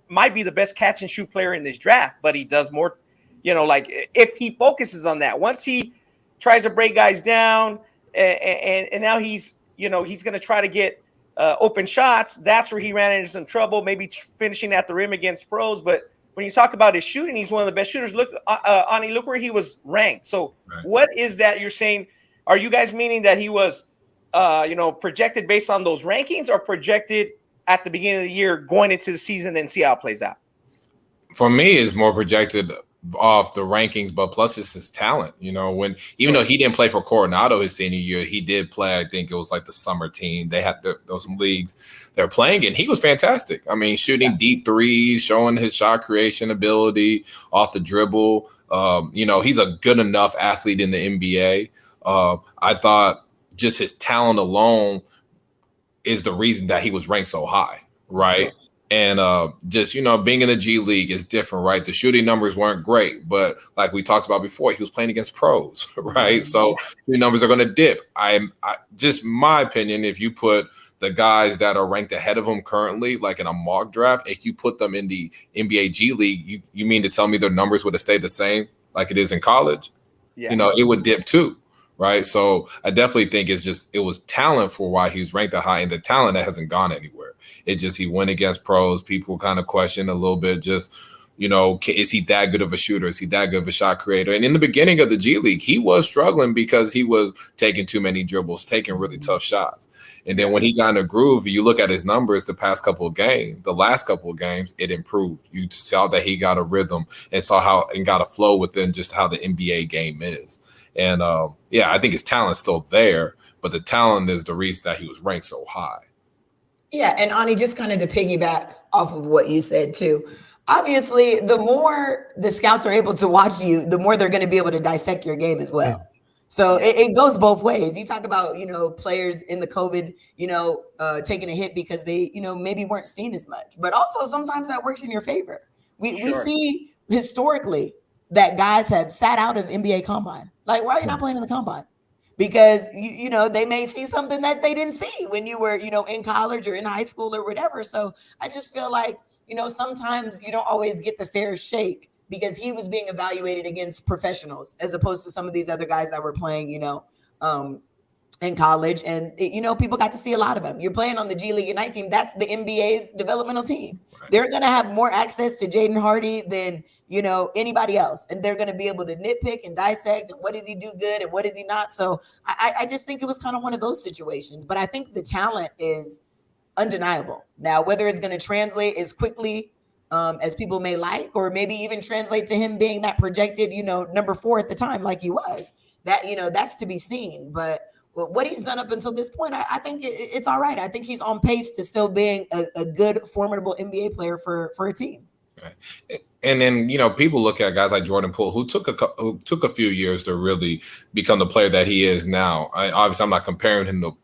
might be the best catch and shoot player in this draft, but he does more, if he focuses on that. Once he tries to break guys down, and now he's going to try to get open shots, that's where he ran into some trouble, maybe finishing at the rim against pros. But when you talk about his shooting, he's one of the best shooters. Look, Ani, look where he was ranked. So right. What is that you're saying? Are you guys meaning that he was, projected based on those rankings, or projected at the beginning of the year going into the season and see how it plays out? For me, it's more projected off the rankings, but plus it's his talent. Even though he didn't play for Coronado his senior year, he did play. I think it was like the summer team. They had those leagues they're playing in. He was fantastic. I mean, shooting deep threes, showing his shot creation ability off the dribble. He's a good enough athlete in the NBA. I thought just his talent alone is the reason that he was ranked so high. Right. And just, being in the G League is different, right? The shooting numbers weren't great, but like we talked about before, he was playing against pros, right? So the numbers are going to dip. I just my opinion, if you put the guys that are ranked ahead of him currently, like in a mock draft, if you put them in the NBA G League, you mean to tell me their numbers would have stayed the same like it is in college? Yeah. It would dip too. Right. So I definitely think it was talent for why he was ranked that high, and the talent that hasn't gone anywhere. It just, he went against pros. People kind of question a little bit, just, is he that good of a shooter? Is he that good of a shot creator? And in the beginning of the G League, he was struggling because he was taking too many dribbles, taking really tough shots. And then when he got in a groove, you look at his numbers the last couple of games, it improved. You saw that he got a rhythm and got a flow within just how the NBA game is. And I think his talent's still there, but the talent is the reason that he was ranked so high. Yeah, and Ani, just kind of to piggyback off of what you said too. Obviously, the more the scouts are able to watch you, the more they're going to be able to dissect your game as well. So it goes both ways. You talk about, players in the COVID, taking a hit because they, maybe weren't seen as much, but also sometimes that works in your favor. We see historically that guys have sat out of NBA Combine. Like, why are you not playing in the Combine? Because, they may see something that they didn't see when you were, in college or in high school or whatever. So I just feel like, sometimes you don't always get the fair shake because he was being evaluated against professionals as opposed to some of these other guys that were playing, in college. And, people got to see a lot of them. You're playing on the G League Ignite team. That's the NBA's developmental team. Right. They're going to have more access to Jaden Hardy than, anybody else. And they're going to be able to nitpick and dissect and what does he do good and what does he not. So I just think it was kind of one of those situations. But I think the talent is undeniable. Now, whether it's going to translate as quickly as people may like, or maybe even translate to him being that projected, number 4 at the time, like he was, that, that's to be seen. But what he's done up until this point, I think it's all right. I think he's on pace to still being a good, formidable NBA player for a team. Right. And then, people look at guys like Jordan Poole, who took a few years to really become the player that he is now. Obviously, I'm not comparing him to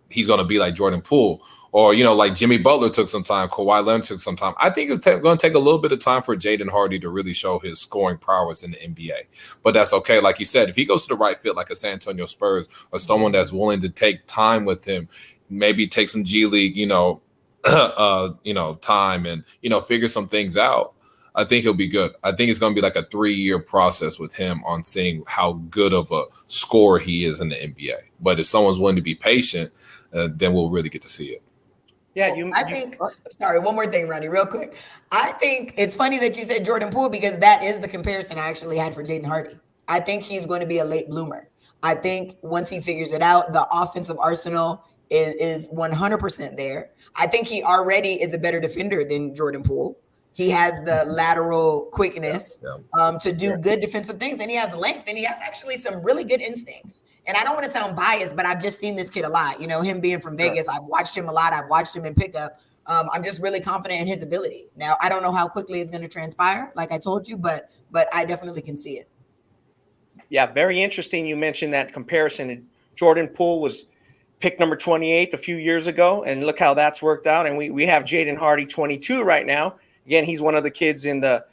he's going to be like Jordan Poole, or, like Jimmy Butler took some time, Kawhi Leonard took some time. I think it's going to take a little bit of time for Jaden Hardy to really show his scoring prowess in the NBA. But that's okay. Like you said, if he goes to the right fit, like a San Antonio Spurs, or someone that's willing to take time with him, maybe take some G League, time and, figure some things out, I think he'll be good. I think it's going to be like a 3-year process with him on seeing how good of a scorer he is in the NBA. But if someone's willing to be patient, then we'll really get to see it. Yeah, sorry, one more thing, Ronnie, real quick. I think it's funny that you said Jordan Poole because that is the comparison I actually had for Jaden Hardy. I think he's going to be a late bloomer. I think once he figures it out, the offensive arsenal is 100% there. I think he already is a better defender than Jordan Poole. He has the lateral quickness to do good defensive things, and he has length, and he has actually some really good instincts. And I don't want to sound biased, but I've just seen this kid a lot. Him being from Vegas, I've watched him a lot. I've watched him in pickup. I'm just really confident in his ability. Now, I don't know how quickly it's going to transpire, like I told you, but I definitely can see it. Yeah, very interesting. You mentioned that comparison. Jordan Poole was picked number 28 a few years ago, and look how that's worked out. And we have Jaden Hardy 22 right now. Again, he's one of the kids in the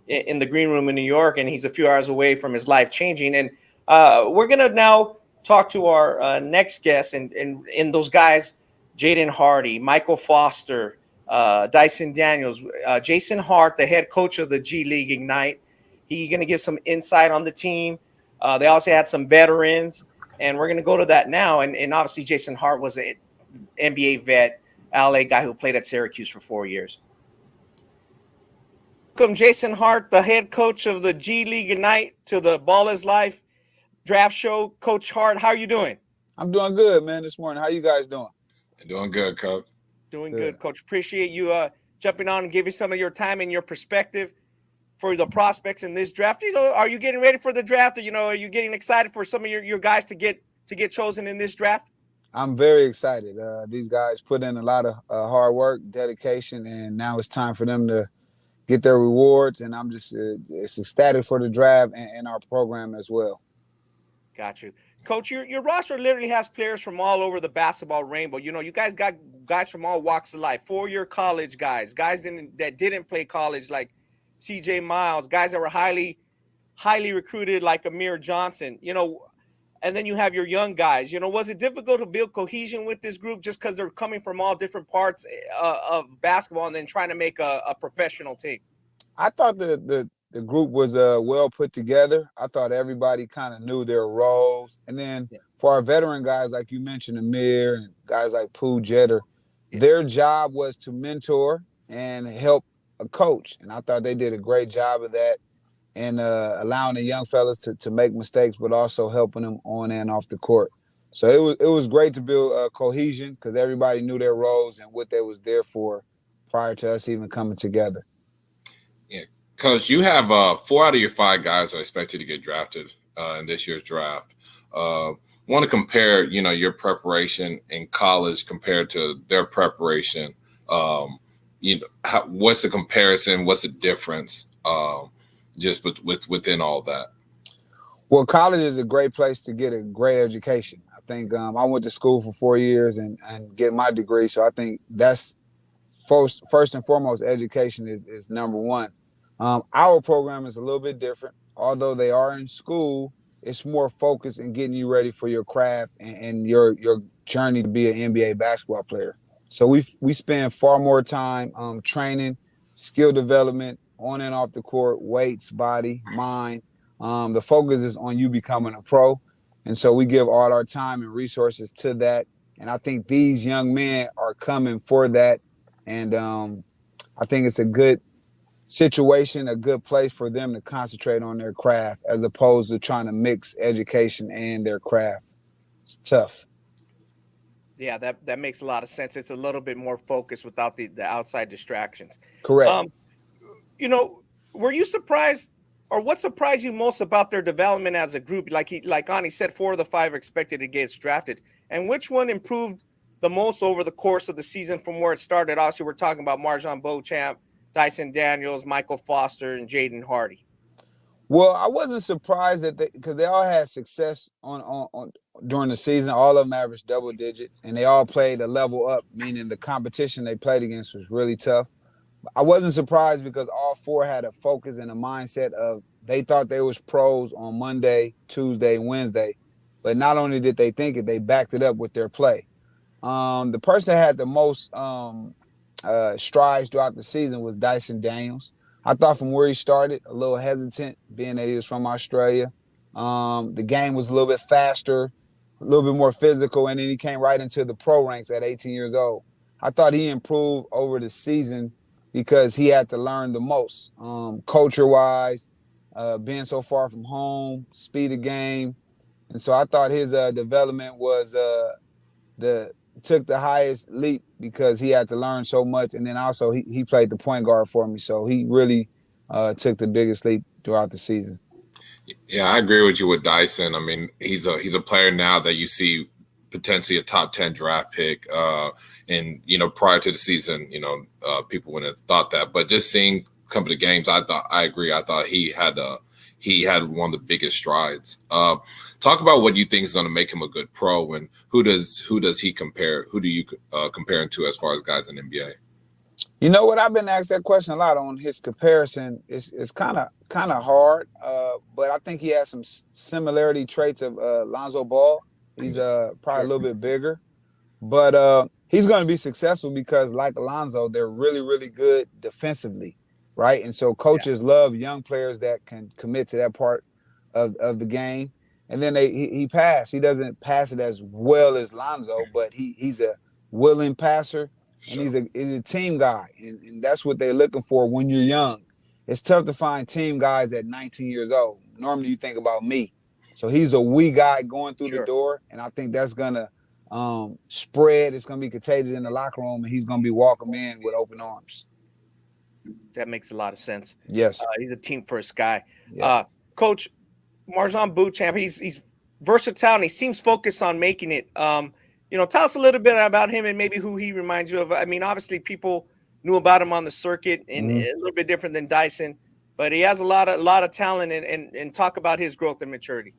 green room in New York, and he's a few hours away from his life changing. And we're gonna now talk to our next guest, and those guys, Jaden Hardy, Michael Foster, Dyson Daniels, Jason Hart, the head coach of the G League Ignite. He's gonna give some insight on the team. They also had some veterans, and we're gonna go to that now. And obviously, Jason Hart was an NBA vet, LA guy who played at Syracuse for 4 years. Welcome, Jason Hart, the head coach of the G League Ignite, to the Ballislife draft show. Coach Hart, how are you doing? I'm doing good, man, this morning. How you guys doing? Doing good, Coach. Doing good, Coach. Appreciate you jumping on and giving some of your time and your perspective for the prospects in this draft. Are you getting ready for the draft? Or, are you getting excited for some of your guys to get chosen in this draft? I'm very excited. These guys put in a lot of hard work, dedication, and now it's time for them to get their rewards, and I'm just it's ecstatic for the draft and our program as well. Got you. Coach, your roster literally has players from all over the basketball rainbow. You know, you guys got guys from all walks of life, 4-year college guys that didn't play college like CJ Miles, guys that were highly recruited like Amir Johnson, you know, and then you have your young guys. You know, was it difficult to build cohesion with this group just because they're coming from all different parts of basketball and then trying to make a professional team? I thought the group was well put together. I thought everybody kind of knew their roles. And then for our veteran guys, like you mentioned, Amir and guys like Pooh Jeter, their job was to mentor and help a coach. And I thought they did a great job of that and allowing the young fellas to make mistakes, but also helping them on and off the court. So it was great to build cohesion because everybody knew their roles and what they was there for prior to us even coming together. Yeah, because you have 4 out of your 5 guys are expected to get drafted in this year's draft. Want to compare, you know, your preparation in college compared to their preparation. You know, what's the comparison? What's the difference? Just within all that. Well, college is a great place to get a great education. I think I went to school for 4 years and get my degree. So I think that's first and foremost, education is number one. Our program is a little bit different. Although they are in school, it's more focused in getting you ready for your craft and your journey to be an NBA basketball player. So we spend far more time training, skill development, on and off the court, weights, body, mind. The focus is on you becoming a pro. And so we give all our time and resources to that. And I think these young men are coming for that. And I think it's a good situation, a good place for them to concentrate on their craft as opposed to trying to mix education and their craft. It's tough. Yeah, that makes a lot of sense. It's a little bit more focused without the outside distractions. Correct. You know, were you surprised, or what surprised you most about their development as a group? Like Ani said, 4 of the 5 are expected to get drafted. And which one improved the most over the course of the season from where it started? Obviously, we're talking about Marjon Beauchamp, Dyson Daniels, Michael Foster, and Jaden Hardy. Well, I wasn't surprised that because they all had success on during the season. All of them averaged double digits, and they all played a level up, meaning the competition they played against was really tough. I wasn't surprised because all 4 had a focus and a mindset of they thought they was pros on Monday, Tuesday, Wednesday. But not only did they think it, they backed it up with their play. The person that had the most strides throughout the season was Dyson Daniels. I thought from where he started, a little hesitant, being that he was from Australia. The game was a little bit faster, a little bit more physical, and then he came right into the pro ranks at 18 years old. I thought he improved over the season because he had to learn the most, culture-wise, being so far from home, speed of game. And so I thought his development was took the highest leap because he had to learn so much. And then also he played the point guard for me. So he really took the biggest leap throughout the season. Yeah, I agree with you with Dyson. I mean, he's a player now that you see potentially a top 10 draft pick. And, you know, prior to the season, you know, people wouldn't have thought that. But just seeing come to the games, I agree. I thought he had one of the biggest strides. Talk about what you think is going to make him a good pro, and who does he compare? Who do you compare him to as far as guys in the NBA? You know what? I've been asked that question a lot on his comparison. It's kind of hard, but I think he has some similarity traits of Lonzo Ball. He's probably a little bit bigger, but he's going to be successful because, like Lonzo, they're really, really good defensively, right? And so coaches love young players that can commit to that part of the game. And then he pass. He doesn't pass it as well as Lonzo, but he's a willing passer. And he's a team guy, and that's what they're looking for when you're young. It's tough to find team guys at 19 years old. Normally you think about me. So he's a we guy going through the door, and I think that's going to spread. It's going to be contagious in the locker room, and he's going to be welcomed in with open arms. That makes a lot of sense. Yes. He's a team-first guy. Yeah. Coach, Marjon Beauchamp, he's versatile, and he seems focused on making it. You know, tell us a little bit about him and maybe who he reminds you of. I mean, obviously people knew about him on the circuit and a little bit different than Dyson, but he has a lot of talent and talk about his growth and maturity.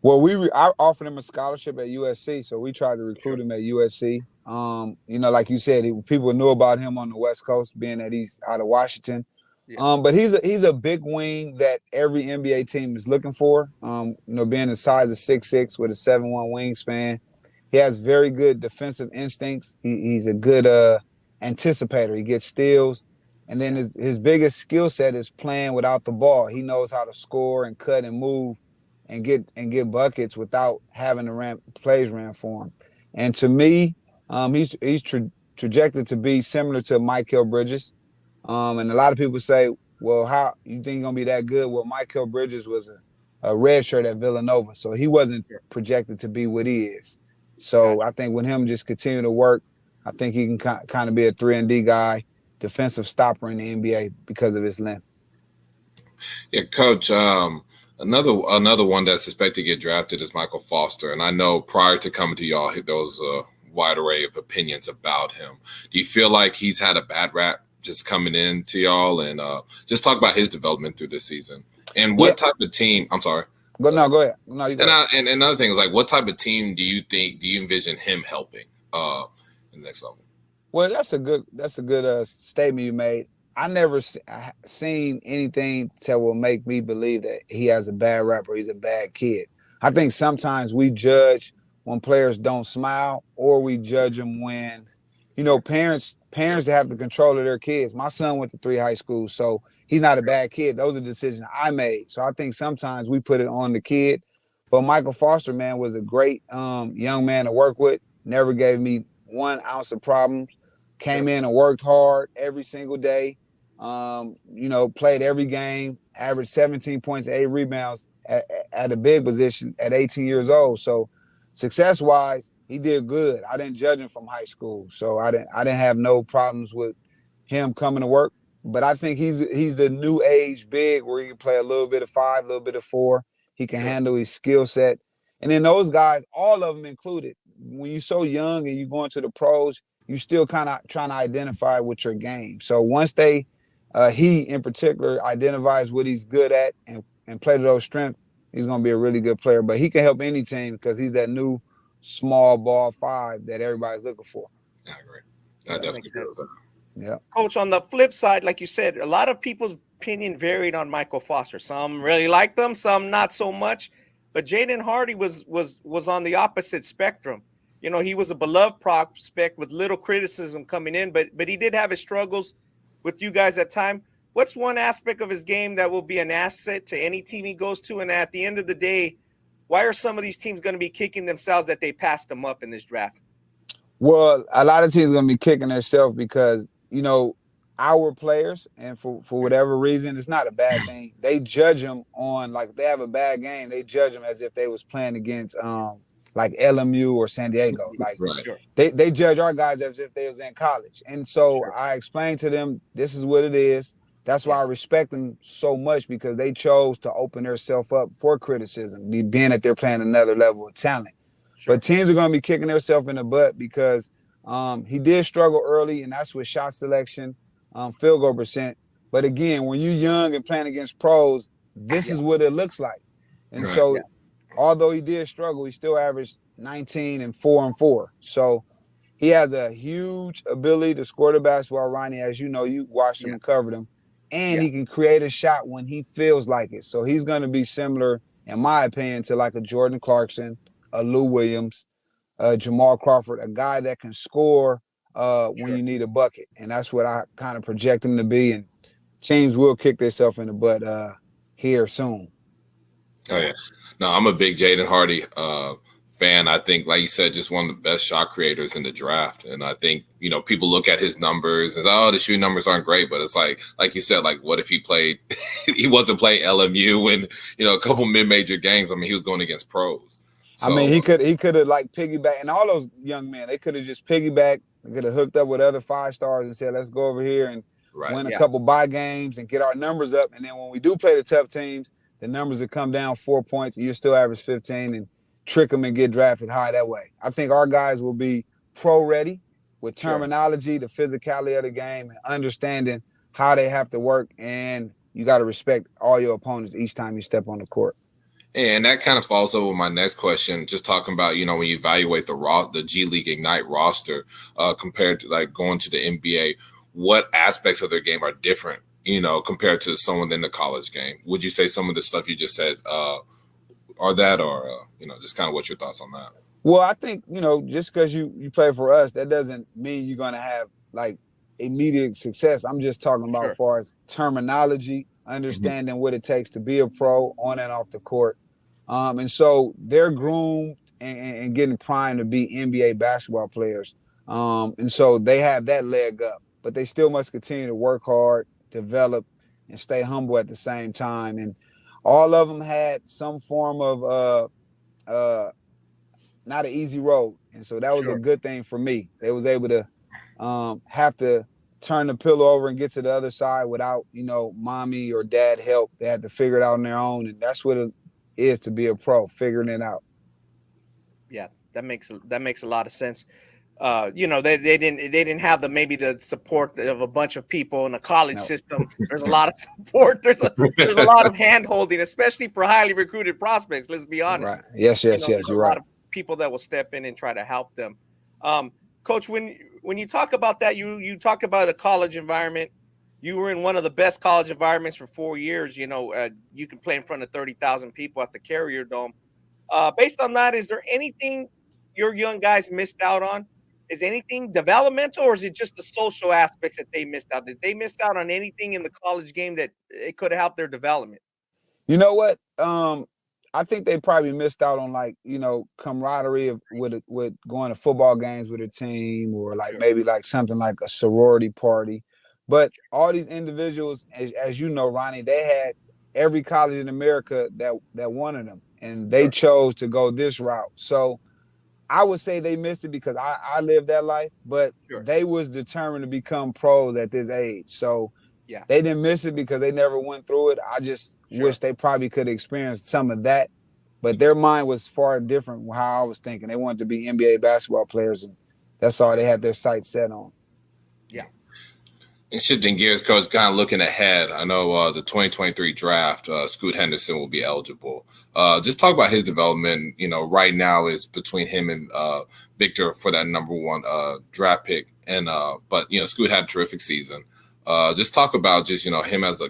Well, I offered him a scholarship at USC, so we tried to recruit him at USC. Like you said, people knew about him on the West Coast, being that he's out of Washington. Yes. But he's a big wing that every NBA team is looking for. Being the size of 6'6" with a 7'1" wingspan, he has very good defensive instincts. He's a good anticipator. He gets steals, and then his biggest skill set is playing without the ball. He knows how to score and cut and move and get buckets without having the plays ran for him. And to me, he's trajected to be similar to Mikal Bridges. And a lot of people say, well, how you think he's gonna be that good? Well, Mikal Bridges was a red shirt at Villanova, so he wasn't projected to be what he is. So I think with him just continue to work, I think he can kind of be a 3-and-D guy, defensive stopper in the NBA because of his length. Yeah, Coach. Another one that's expected to get drafted is Michael Foster, and I know prior to coming to y'all, there was a wide array of opinions about him. Do you feel like he's had a bad rap just coming in to y'all, and just talk about his development through this season and what type of team? I'm sorry. Go ahead. No, you go ahead. And another thing is, like, what type of team do you envision him helping in the next level? Well, that's a good statement you made. I never seen anything that will make me believe that he has a bad rap or he's a bad kid. I think sometimes we judge when players don't smile, or we judge them when, parents have the control of their kids. My son went to 3 high schools, so he's not a bad kid. Those are decisions I made. So I think sometimes we put it on the kid. But Michael Foster, man, was a great young man to work with. Never gave me 1 ounce of problems. Came in and worked hard every single day. Played every game, averaged 17 points, 8 rebounds at a big position at 18 years old. So success-wise, he did good. I didn't judge him from high school, so I didn't have no problems with him coming to work. But I think he's the new age big where he can play a little bit of 5, a little bit of 4. He can handle his skill set. And then those guys, all of them included, when you're so young and you go into the pros, you still kind of trying to identify with your game. So once he in particular identifies what he's good at and play to those strengths, he's going to be a really good player. But he can help any team because he's that new small ball 5 that everybody's looking for. I agree. I definitely agree with that. Yeah. Coach, on the flip side, like you said, a lot of people's opinion varied on Michael Foster. Some really liked him, some not so much. But Jaden Hardy was on the opposite spectrum. He was a beloved prospect with little criticism coming in, but he did have his struggles with you guys at time. What's one aspect of his game that will be an asset to any team he goes to? And at the end of the day, why are some of these teams going to be kicking themselves that they passed him up in this draft? Well, a lot of teams are going to be kicking themselves because, our players, and for whatever reason, it's not a bad thing. They judge them on, like, if they have a bad game, they judge them as if they was playing against like LMU or San Diego. Like they judge our guys as if they was in college. And so I explained to them, this is what it is. That's why I respect them so much, because they chose to open themselves up for criticism, being that they're playing another level of talent. But teams are going to be kicking themselves in the butt because he did struggle early, and that's with shot selection, field goal percent. But again, when you're young and playing against pros, this is what it looks like. And so although he did struggle, he still averaged 19 and 4 and 4. So he has a huge ability to score the basketball, Ronnie. As you know, you watched him and covered him. And he can create a shot when he feels like it. So he's going to be similar, in my opinion, to like a Jordan Clarkson, a Lou Williams, Jamal Crawford, a guy that can score when you need a bucket. And that's what I kind of project him to be. And teams will kick themselves in the butt here soon. Oh, yeah. No, I'm a big Jaden Hardy fan. I think, like you said, just one of the best shot creators in the draft. And I think, people look at his numbers and say, oh, the shooting numbers aren't great. But it's like you said, like, what if he played – he wasn't playing LMU and, a couple mid-major games. I mean, he was going against pros. So, I mean, he could have, like, piggybacked. And all those young men, they could have just piggybacked. They could have hooked up with other 5 stars and said, let's go over here and win a couple bye games and get our numbers up. And then when we do play the tough teams, the numbers will come down 4 points. You still average 15 and trick them and get drafted high that way. I think our guys will be pro-ready with terminology, the physicality of the game, and understanding how they have to work. And you got to respect all your opponents each time you step on the court. And that kind of falls over my next question. Just talking about, when you evaluate the G League Ignite roster compared to like going to the NBA, what aspects of their game are different, compared to someone in the college game? Would you say some of the stuff you just said are that, or just kind of what's your thoughts on that? Well, I think, just because you play for us, that doesn't mean you're going to have like immediate success. I'm just talking about as far as terminology, understanding what it takes to be a pro on and off the court. And so they're groomed and getting primed to be NBA basketball players. And so they have that leg up, but they still must continue to work hard, develop, and stay humble at the same time. And all of them had some form of not an easy road. And so that was a good thing for me. They was able to have to turn the pillow over and get to the other side without, mommy or dad help. They had to figure it out on their own. And that's what it is to be a pro, figuring it out. Yeah, that makes a lot of sense. They didn't have the support of a bunch of people in the college system. There's a lot of support. There's a lot of hand holding, especially for highly recruited prospects. Let's be honest. Right. Yes. You're a right. lot of people that will step in and try to help them. Coach, when you talk about that, you talk about a college environment. You were in one of the best college environments for 4 years. You can play in front of 30,000 people at the Carrier Dome. Based on that, is there anything your young guys missed out on? Is anything developmental, or is it just the social aspects that they missed out? Did they miss out on anything in the college game that it could have helped their development? You know what? I think they probably missed out on camaraderie with going to football games with a team, or maybe something like a sorority party. But all these individuals, as you know, Ronnie, they had every college in America that wanted them, and they chose to go this route. So I would say they missed it because I lived that life, but they was determined to become pros at this age. So they didn't miss it because they never went through it. I just wish they probably could have experienced some of that, but their mind was far different from how I was thinking. They wanted to be NBA basketball players, and that's all they had their sights set on. Yeah. And shifting gears, Coach, kind of looking ahead, I know the 2023 draft, Scoot Henderson will be eligible. Just talk about his development. Right now is between him and Victor for that number one draft pick. But Scoot had a terrific season. Just talk about him as a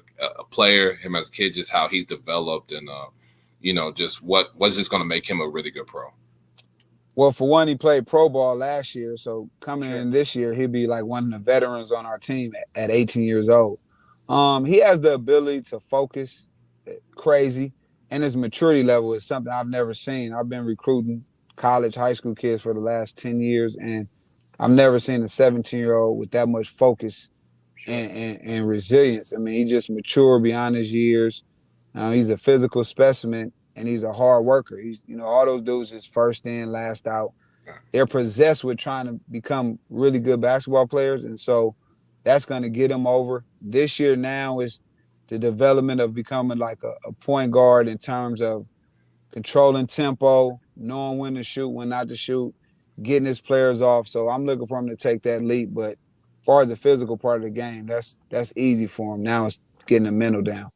player, him as a kid, just how he's developed, and just what's just going to make him a really good pro. Well, for one, he played pro ball last year, so coming in this year, he'll be like one of the veterans on our team at 18 years old. He has the ability to focus crazy, and his maturity level is something I've never seen. I've been recruiting college, high school kids for the last 10 years, and I've never seen a 17-year-old with that much focus and resilience. I mean, he just matured beyond his years. He's a physical specimen, and he's a hard worker. He's, all those dudes is first in, last out. They're possessed with trying to become really good basketball players, and so that's going to get him over. This year now is the development of becoming like a point guard in terms of controlling tempo, knowing when to shoot, when not to shoot, getting his players off. So I'm looking for him to take that leap. But as far as the physical part of the game, that's easy for him. Now it's getting the mental down.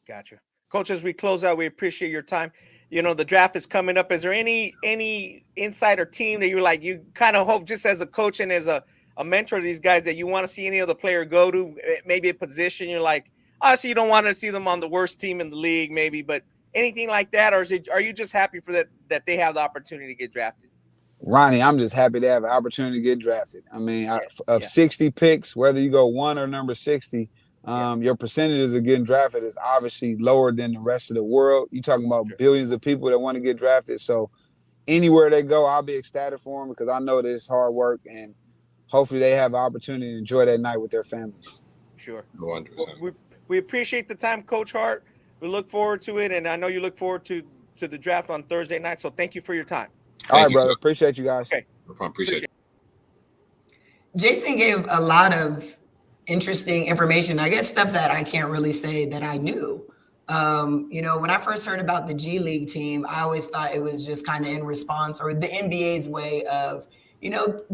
Gotcha. Coach, as we close out, we appreciate your time. The draft is coming up. Is there any insider team that you kind of hope, just as a coach and as a mentor of these guys, that you want to see any other player go to, maybe a position you're like, obviously you don't want to see them on the worst team in the league maybe, but anything like that? Or are you just happy for that they have the opportunity to get drafted? Ronnie, I'm just happy to have an opportunity to get drafted. I mean, 60 picks, whether you go 1 or number 60, your percentages of getting drafted is obviously lower than the rest of the world. You're talking about billions of people that want to get drafted. So anywhere they go, I'll be ecstatic for them because I know that it's hard work, and hopefully they have an opportunity to enjoy that night with their families. Sure. 100%. We appreciate the time, Coach Hart. We look forward to it, and I know you look forward to the draft on Thursday night, so thank you for your time. All right, brother. Appreciate you guys. Okay. No problem. Appreciate it. Jason gave a lot of interesting information. I guess stuff that I can't really say that I knew. When I first heard about the G League team, I always thought it was just kind of in response, or the NBA's way of,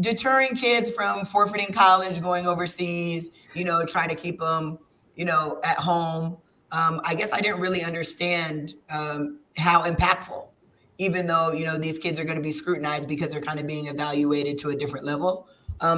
deterring kids from forfeiting college, going overseas, try to keep them, at home. I guess I didn't really understand how impactful, even though, these kids are going to be scrutinized because they're kind of being evaluated to a different level.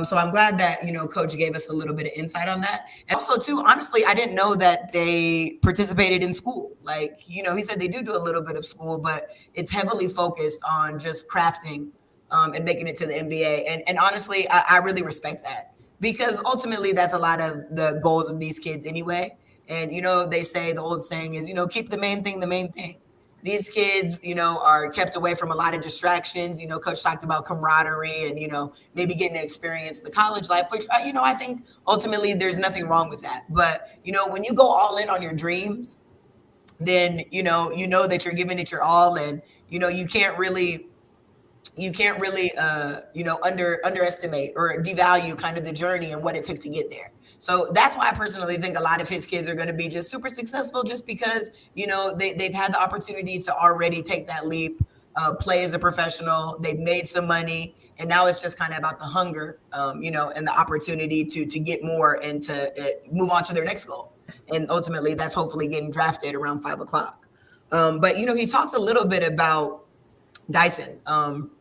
So I'm glad that, Coach gave us a little bit of insight on that. And also, too, honestly, I didn't know that they participated in school. Like, he said they do a little bit of school, but it's heavily focused on just crafting and making it to the NBA. And honestly, I really respect that, because ultimately that's a lot of the goals of these kids anyway. And, they say, the old saying is, keep the main thing the main thing. These kids, are kept away from a lot of distractions. Coach talked about camaraderie and, maybe getting to experience the college life, which, I think ultimately there's nothing wrong with that. But, when you go all in on your dreams, then, you know that you're giving it your all, and, you can't really underestimate or devalue kind of the journey and what it took to get there. So that's why I personally think a lot of his kids are going to be just super successful, just because, they've had the opportunity to already take that leap, play as a professional. They've made some money, and now it's just kind of about the hunger, and the opportunity to get more and to move on to their next goal. And ultimately, that's hopefully getting drafted around 5:00. But, he talks a little bit about Dyson,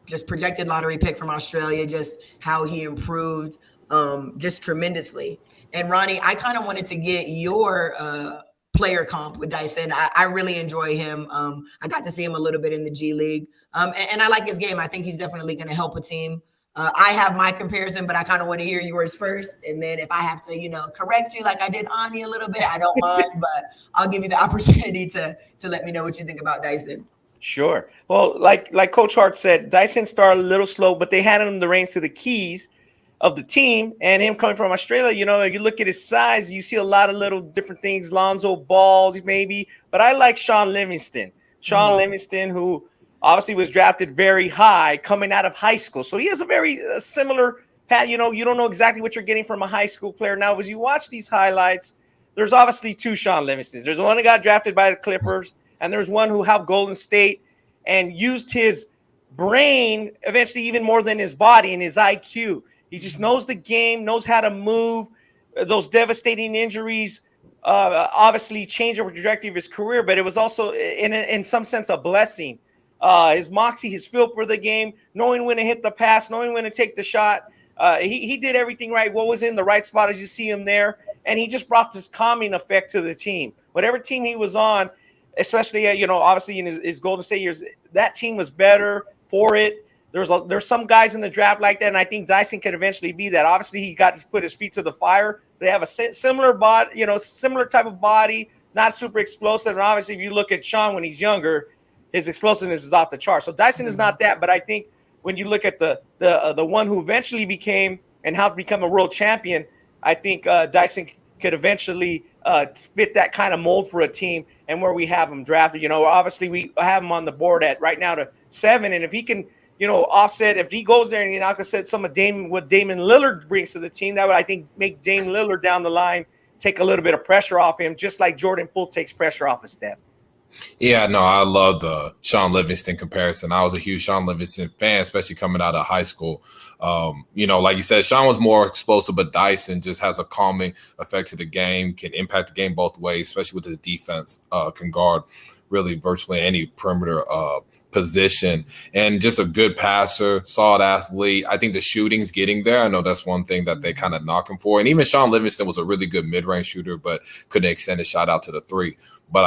just projected lottery pick from Australia, just how he improved just tremendously. And Ronnie, I kind of wanted to get your player comp with Dyson. I really enjoy him. I got to see him a little bit in the G League, and I like his game. I think he's definitely going to help a team. I have my comparison, but I kind of want to hear yours first. And then if I have to, correct you like I did Ani a little bit, I don't mind, but I'll give you the opportunity to let me know what you think about Dyson. Sure. Well, like Coach Hart said, Dyson started a little slow, but they had him the reins to the keys of the team. And him coming from Australia, if you look at his size, you see a lot of little different things. Lonzo Ball, maybe. But I like Sean Livingston. Livingston, who obviously was drafted very high coming out of high school. So he has a very similar path. You don't know exactly what you're getting from a high school player. Now, as you watch these highlights, there's obviously two Sean Livingstons. There's one that got drafted by the Clippers, and there's one who helped Golden State and used his brain eventually even more than his body and his IQ. He just knows the game, knows how to move. Those devastating injuries obviously changed the trajectory of his career, but it was also in some sense a blessing. His moxie, his feel for the game, knowing when to hit the pass, knowing when to take the shot. He did everything right. What was in the right spot as you see him there, and he just brought this calming effect to the team. Whatever team he was on, especially obviously in his Golden State years, that team was better for it. There's some guys in the draft like that, and I think Dyson could eventually be that. Obviously, he got to put his feet to the fire. They have a similar body, similar type of body, not super explosive. And obviously, if you look at Sean when he's younger, his explosiveness is off the chart. So Dyson is not that, but I think when you look at the one who eventually became and helped become a world champion, I think Dyson could eventually fit that kind of mold for a team, and where we have him drafted. Obviously we have him on the board at right now to 7, and if he can, offset, if he goes there and I could set some of what Damian Lillard brings to the team, that would, I think, make Dame Lillard down the line take a little bit of pressure off him, just like Jordan Poole takes pressure off of Steph. Yeah, no, I love the Sean Livingston comparison. I was a huge Sean Livingston fan, especially coming out of high school. Like you said, Sean was more explosive, but Dyson just has a calming effect to the game, can impact the game both ways, especially with his defense, can guard really virtually any perimeter position, and just a good passer, solid athlete. I think the shooting's getting there. I know that's one thing that they kind of knock him for. And even Sean Livingston was a really good mid-range shooter, but couldn't extend his shot out to the 3. But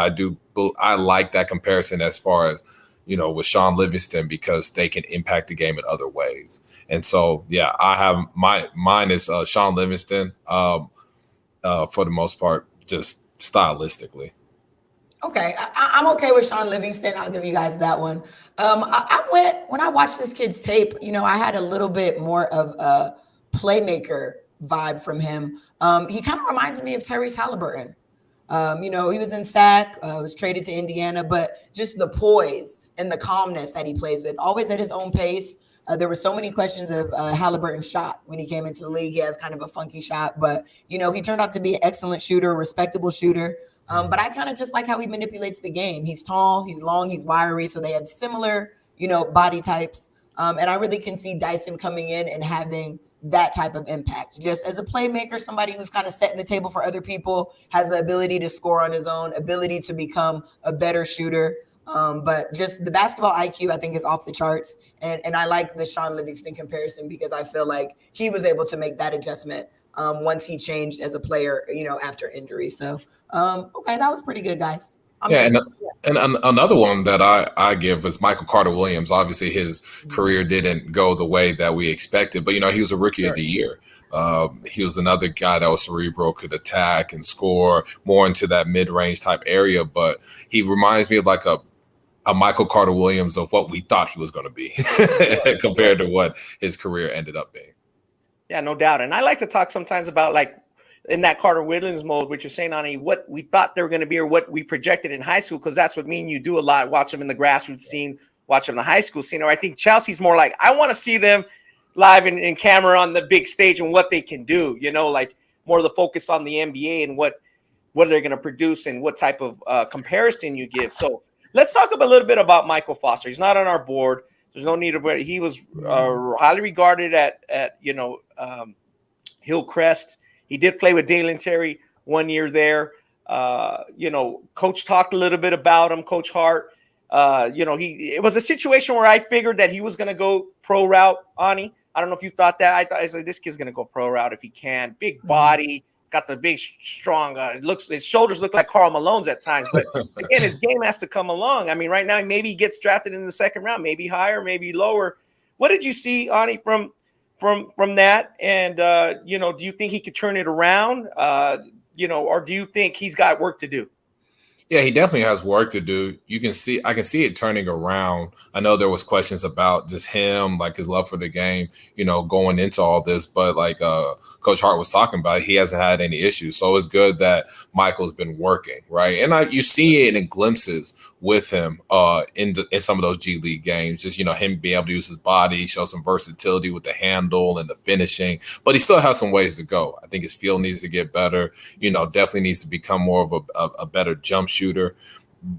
I like that comparison as far as, with Sean Livingston, because they can impact the game in other ways. And so, yeah, I have mine is Sean Livingston for the most part, just stylistically. Okay, I'm okay with Sean Livingston. I'll give you guys that one. When I watched this kid's tape, I had a little bit more of a playmaker vibe from him. He kind of reminds me of Tyrese Halliburton. He was in SAC, was traded to Indiana, but just the poise and the calmness that he plays with, always at his own pace. There were so many questions of Halliburton's shot when he came into the league. He has kind of a funky shot, but, he turned out to be an excellent shooter, a respectable shooter. But I kind of just like how he manipulates the game. He's tall, he's long, he's wiry, so they have similar, body types. And I really can see Dyson coming in and having that type of impact. Just as a playmaker, somebody who's kind of setting the table for other people, has the ability to score on his own, ability to become a better shooter. But just the basketball IQ, I think, is off the charts. And I like the Sean Livingston comparison because I feel like he was able to make that adjustment once he changed as a player, after injury. So, okay, that was pretty good, guys. And another one that I give is Michael Carter-Williams. Obviously, his career didn't go the way that we expected, but, he was a rookie of the year. He was another guy that was cerebral, could attack and score more into that mid-range type area, but he reminds me of like a Michael Carter-Williams of what we thought he was going to be compared to what his career ended up being. Yeah, no doubt. And I like to talk sometimes about, like, in that Carter-Williams mode, what you're saying, Ani, what we thought they were going to be or what we projected in high school, because that's what me and you do a lot. Watch them in the grassroots scene, watch them in the high school scene. Or I think Chelsea's more like, I want to see them live in camera on the big stage and what they can do, like more of the focus on the NBA and what they're going to produce and what type of comparison you give. So let's talk a little bit about Michael Foster. He's not on our board. There's no need to. He was highly regarded at Hillcrest. He did play with Dalen Terry 1 year there. Coach talked a little bit about him, Coach Hart. It was a situation where I figured that he was going to go pro route, Ani. I don't know if you thought that. I was like, this kid's going to go pro route if he can. Big body, got the big, strong. His shoulders look like Karl Malone's at times. But again, his game has to come along. I mean, right now, maybe he gets drafted in the second round, maybe higher, maybe lower. What did you see, Ani, from that? And, do you think he could turn it around, or do you think he's got work to do? Yeah, he definitely has work to do. I can see it turning around. I know there was questions about just him, like his love for the game, going into all this. But like Coach Hart was talking about, he hasn't had any issues. So it's good that Michael's been working, right? And you see it in glimpses with him in some of those G League games. Just, him being able to use his body, show some versatility with the handle and the finishing. But he still has some ways to go. I think his feel needs to get better. Definitely needs to become more of a better jump shooter.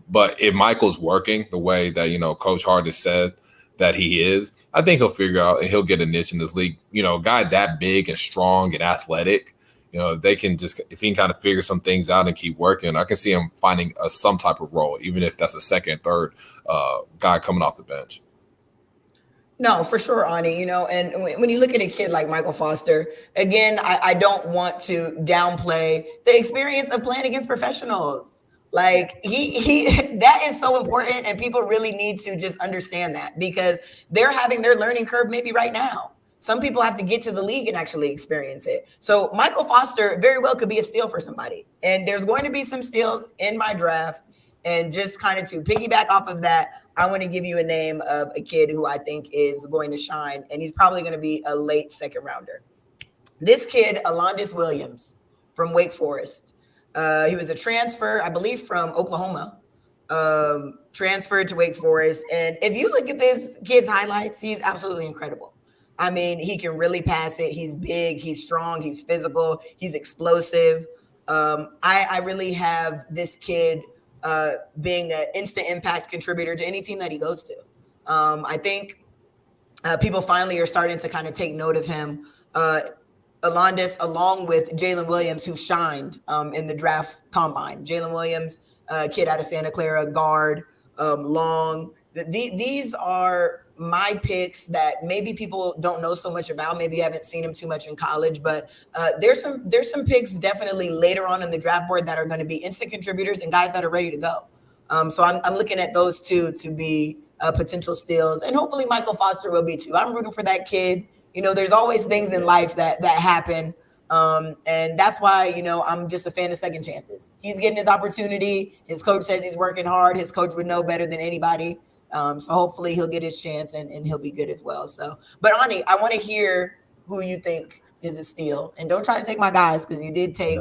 But if Michael's working the way that Coach Hart has said that he is, I think he'll figure out and he'll get a niche in this league. A guy that big and strong and athletic, if he can kind of figure some things out and keep working, I can see him finding some type of role, even if that's a second, third guy coming off the bench. No, for sure, Ani, and when you look at a kid like Michael Foster, again, I don't want to downplay the experience of playing against professionals. Like he that is so important, and people really need to just understand that because they're having their learning curve maybe right now. Some people have to get to the league and actually experience it. So Michael Foster very well could be a steal for somebody. And there's going to be some steals in my draft. And just kind of to piggyback off of that, I want to give you a name of a kid who I think is going to shine. And he's probably going to be a late second rounder. This kid, Alondes Williams from Wake Forest. He was a transfer, I believe, from Oklahoma. Transferred to Wake Forest. And if you look at this kid's highlights, he's absolutely incredible. I mean, he can really pass it. He's big, he's strong, he's physical, he's explosive. I really have this kid being an instant impact contributor to any team that he goes to. I think people finally are starting to kind of take note of him. Alondes, along with Jalen Williams, who shined in the draft combine. Jalen Williams, kid out of Santa Clara, guard, long. These are my picks that maybe people don't know so much about. Maybe you haven't seen him too much in college, but there's some picks definitely later on in the draft board that are going to be instant contributors and guys that are ready to go. So I'm looking at those two to be potential steals, and hopefully Michael Foster will be too. I'm rooting for that kid. There's always things in life that happen. And that's why, I'm just a fan of second chances. He's getting his opportunity. His coach says he's working hard. His coach would know better than anybody. So hopefully he'll get his chance and he'll be good as well. So, but Ani, I want to hear who you think is a steal, and don't try to take my guys because you did take,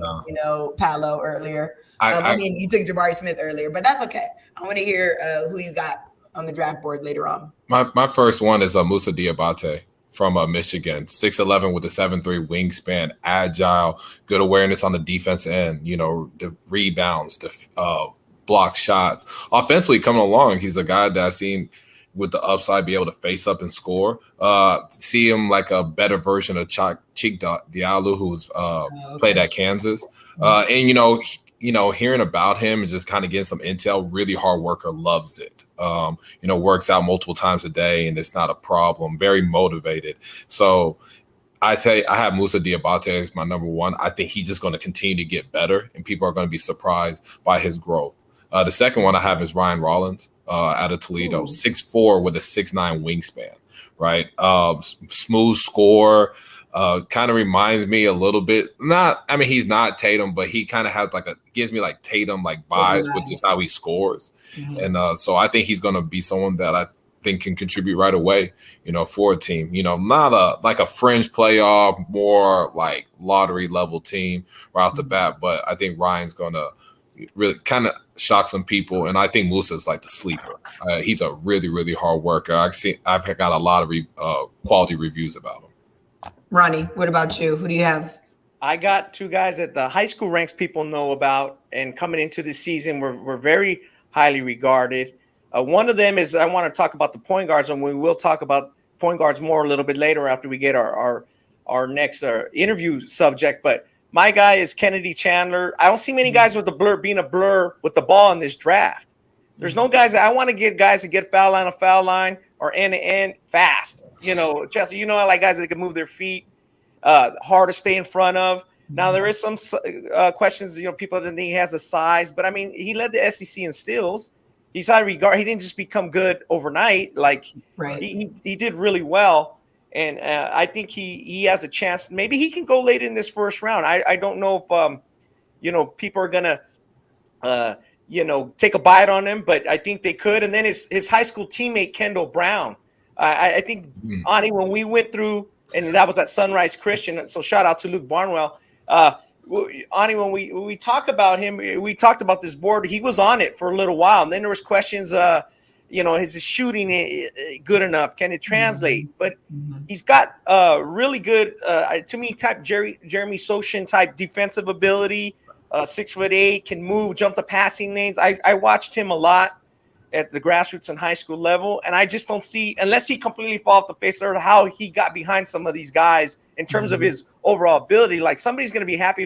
Paolo earlier. You took Jabari Smith earlier, but that's okay. I want to hear who you got on the draft board later on. My first one is Moussa Diabate from Michigan, 6'11" with a 7'3" wingspan, agile, good awareness on the defense end, the rebounds, the block shots. Offensively coming along, he's a guy that I've seen with the upside, be able to face up and score. See him like a better version of Cheek Diallo, who's played at Kansas. And hearing about him and just kind of getting some intel, really hard worker, loves it. Works out multiple times a day, and it's not a problem. Very motivated. So I say I have Moussa Diabate as my number one. I think he's just going to continue to get better, and people are going to be surprised by his growth. The second one I have is Ryan Rollins out of Toledo, 6'4" with a 6'9" wingspan, right? Smooth score. Kind of reminds me a little bit. He's not Tatum, but he kind of has gives me like Tatum like vibes with just how he scores. And so I think he's going to be someone that I think can contribute right away, for a team. Not a fringe playoff, more like lottery level team right off the bat. But I think Ryan's going to really kind of shock some people, and I think Musa's like the sleeper. He's a really, really hard worker. I've got a lot of quality reviews about him. Ronnie, what about you? Who do you have? I got two guys that the high school ranks people know about, and coming into the season, we're very highly regarded. One of them is I want to talk about the point guards, and we will talk about point guards more a little bit later after we get our next interview subject. But my guy is Kennedy Chandler. I don't see many guys with the being a blur with the ball in this draft. There's no guys I want to get guys that get foul line or end to end fast. Chelsea, I like guys that can move their feet, hard to stay in front of. Now there is some questions. People didn't think he has the size, but he led the SEC in steals. He's high regard. He didn't just become good overnight. He did really well. And I think he has a chance. Maybe he can go late in this first round. I don't know if people are gonna take a bite on him, but I think they could. And then his high school teammate Kendall Brown. I think Ani, when we went through, and that was at Sunrise Christian. So shout out to Luke Barnwell. Ani, when we talk about him, we talked about this board. He was on it for a little while, and then there was questions. Is shooting good enough? Can it translate? But he's got really good, to me, type Jeremy Sochan type defensive ability. 6'8", can move, jump the passing lanes. I watched him a lot at the grassroots and high school level, and I just don't see, unless he completely falls off the face of the earth, how he got behind some of these guys in terms of his overall ability. Like, somebody's going to be happy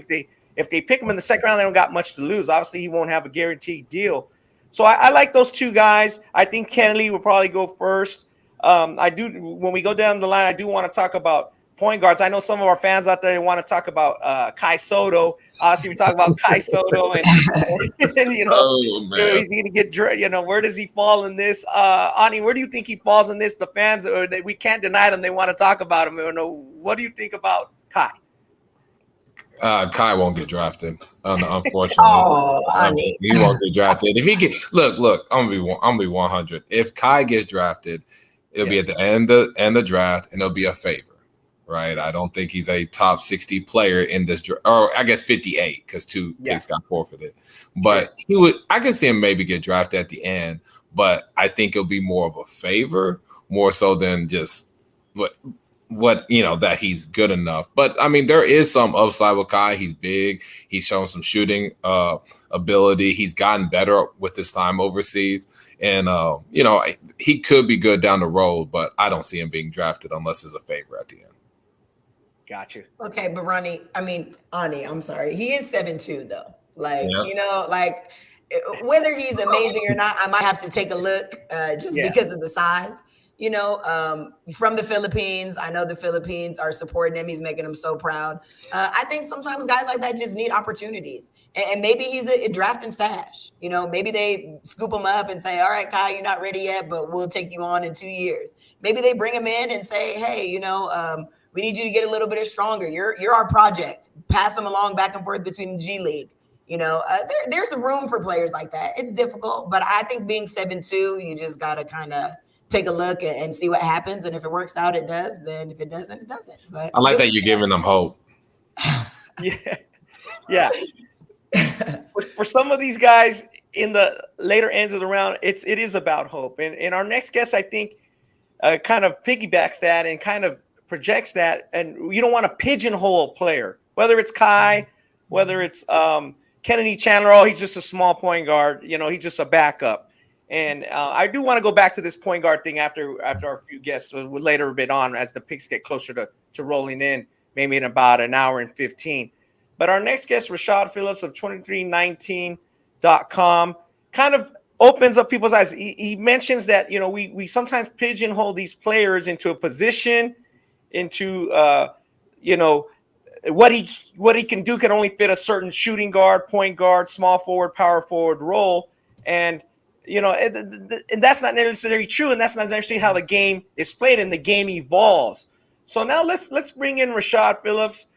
if they pick him in the second round. They don't got much to lose. Obviously, he won't have a guaranteed deal. So I like those two guys. I think Kennedy will probably go first. When we go down the line, I do want to talk about point guards. I know some of our fans out there want to talk about Kai Soto. Obviously, we talk about Kai Soto, and he's going to get, where does he fall in this? Ani, where do you think he falls in this? The fans, we can't deny them. They want to talk about him. What do you think about Kai? Kai won't get drafted, unfortunately. He won't get drafted. If he get look, I'm gonna be 100. If Kai gets drafted, it'll be at the end of the draft, and it'll be a favor, right? I don't think he's a top 60 player in this draft, or I guess 58 because two picks got forfeited. But I can see him maybe get drafted at the end, but I think it'll be more of a favor, more so than just that he's good enough. But there is some upside with Kai. He's big. He's shown some shooting ability. He's gotten better with his time overseas, and he could be good down the road. But I don't see him being drafted unless it's a favor at the end. Gotcha. Okay, but Ani, I'm sorry. He is 7'2" though. Whether he's amazing or not, I might have to take a look because of the size. From the Philippines. I know the Philippines are supporting him. He's making them so proud. I think sometimes guys like that just need opportunities. And maybe he's a draft and stash. Maybe they scoop him up and say, all right, Kai, you're not ready yet, but we'll take you on in 2 years. Maybe they bring him in and say, hey, we need you to get a little bit stronger. You're our project. Pass him along back and forth between the G League. There's a room for players like that. It's difficult, but I think being 7'2", you just got to kind of take a look and see what happens. And if it works out, it does. Then if it doesn't, it doesn't. But I like that you're giving them hope. Yeah. For some of these guys in the later ends of the round, it is about hope. And our next guest, I think, kind of piggybacks that and kind of projects that. And you don't want to pigeonhole a player, whether it's Kai, whether it's Kennedy Chandler. Oh, he's just a small point guard. He's just a backup. And I do want to go back to this point guard thing after our few guests will later a bit on as the picks get closer to rolling in, maybe in about an hour and 15. But our next guest, Rashad Phillips of 2319.com, kind of opens up people's eyes. He mentions that, we sometimes pigeonhole these players into a position, into, what he can do can only fit a certain shooting guard, point guard, small forward, power forward role. And, and that's not necessarily true. And that's not necessarily how the game is played and the game evolves. So now let's bring in Rashad Phillips,